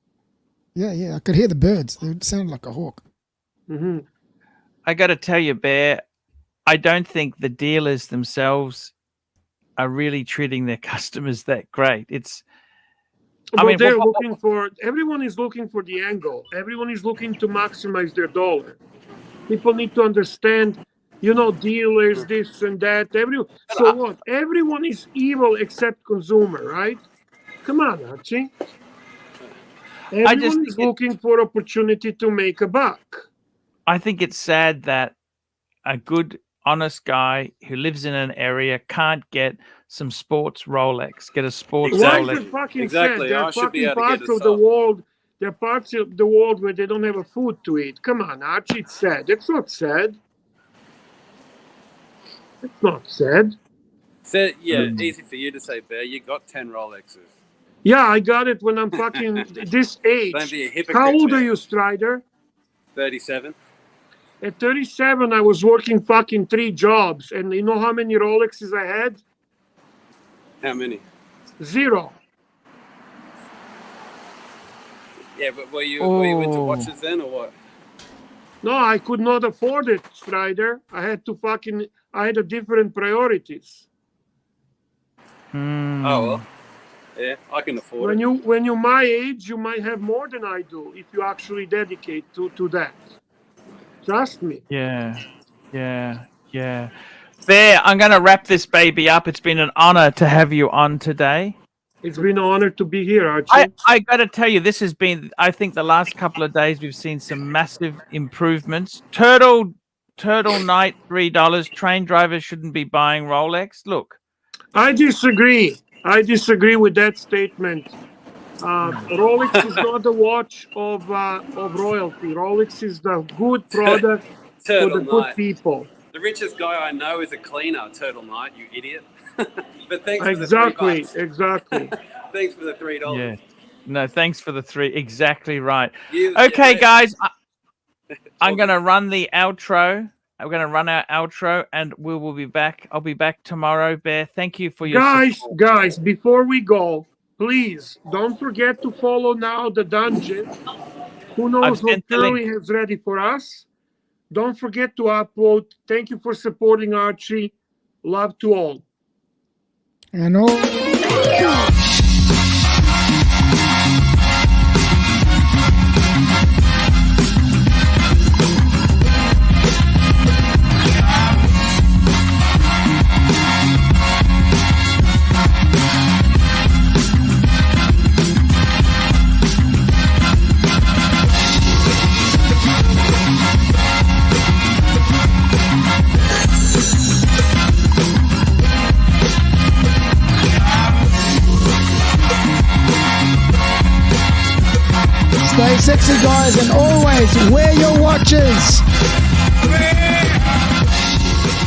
Yeah. I could hear the birds. They sound like a hawk. I got to tell you, Bear, I don't think the dealers themselves are really treating their customers that great. Everyone is looking for the angle. Everyone is looking to maximize their dollar. People need to understand, you know, dealers, this and that. So what? Everyone is evil except consumer, right? Come on, Archie. Everyone is looking for opportunity to make a buck. I think it's sad that a good, honest guy who lives in an area can't get some sports Rolex, get a sports Why Rolex. is it fucking Exactly. sad? There I are should be fucking able to get parts a of the sub. world. There are parts of the world where they don't have a food to eat. Come on, Archie. It's sad. It's not sad. It's not sad. So, yeah, easy for you to say, Bear. You got 10 Rolexes. Yeah, I got it when I'm fucking this age. Don't be a hypocrite. How old man. are you, Strider? 37. At 37, I was working fucking 3 jobs. And you know how many Rolexes I had? How many? 0. Yeah, but were you into watches then or what? No, I could not afford it, Strider. I had a different priorities. Oh, well. Yeah, I can afford it. When you're my age, you might have more than I do if you actually dedicate to that. Trust me. Yeah. Bear, I'm going to wrap this baby up. It's been an honor to have you on today. It's been an honor to be here, Archie. I got to tell you, this has been, I think the last couple of days we've seen some massive improvements. Turtle Night, $3. Train drivers shouldn't be buying Rolex. Look. I disagree. I disagree with that statement. Rolex is not the watch of royalty. Rolex is the good product for the good people. The richest guy I know is a cleaner, Turtle Night, you idiot. But thanks for the $3. Exactly. Thanks for the $3. Yeah. No, thanks for the 3. Exactly right. Okay, guys, I'm going to run the outro. I'm going to run our outro, and we will be back. I'll be back tomorrow, Bear. Thank you for your support. Guys, before we go, please don't forget to follow now the dungeon. Who knows what Curly has ready for us? Don't forget to upload. Thank you for supporting Archie. Love to all. And all. Stay sexy, guys, and always wear your watches.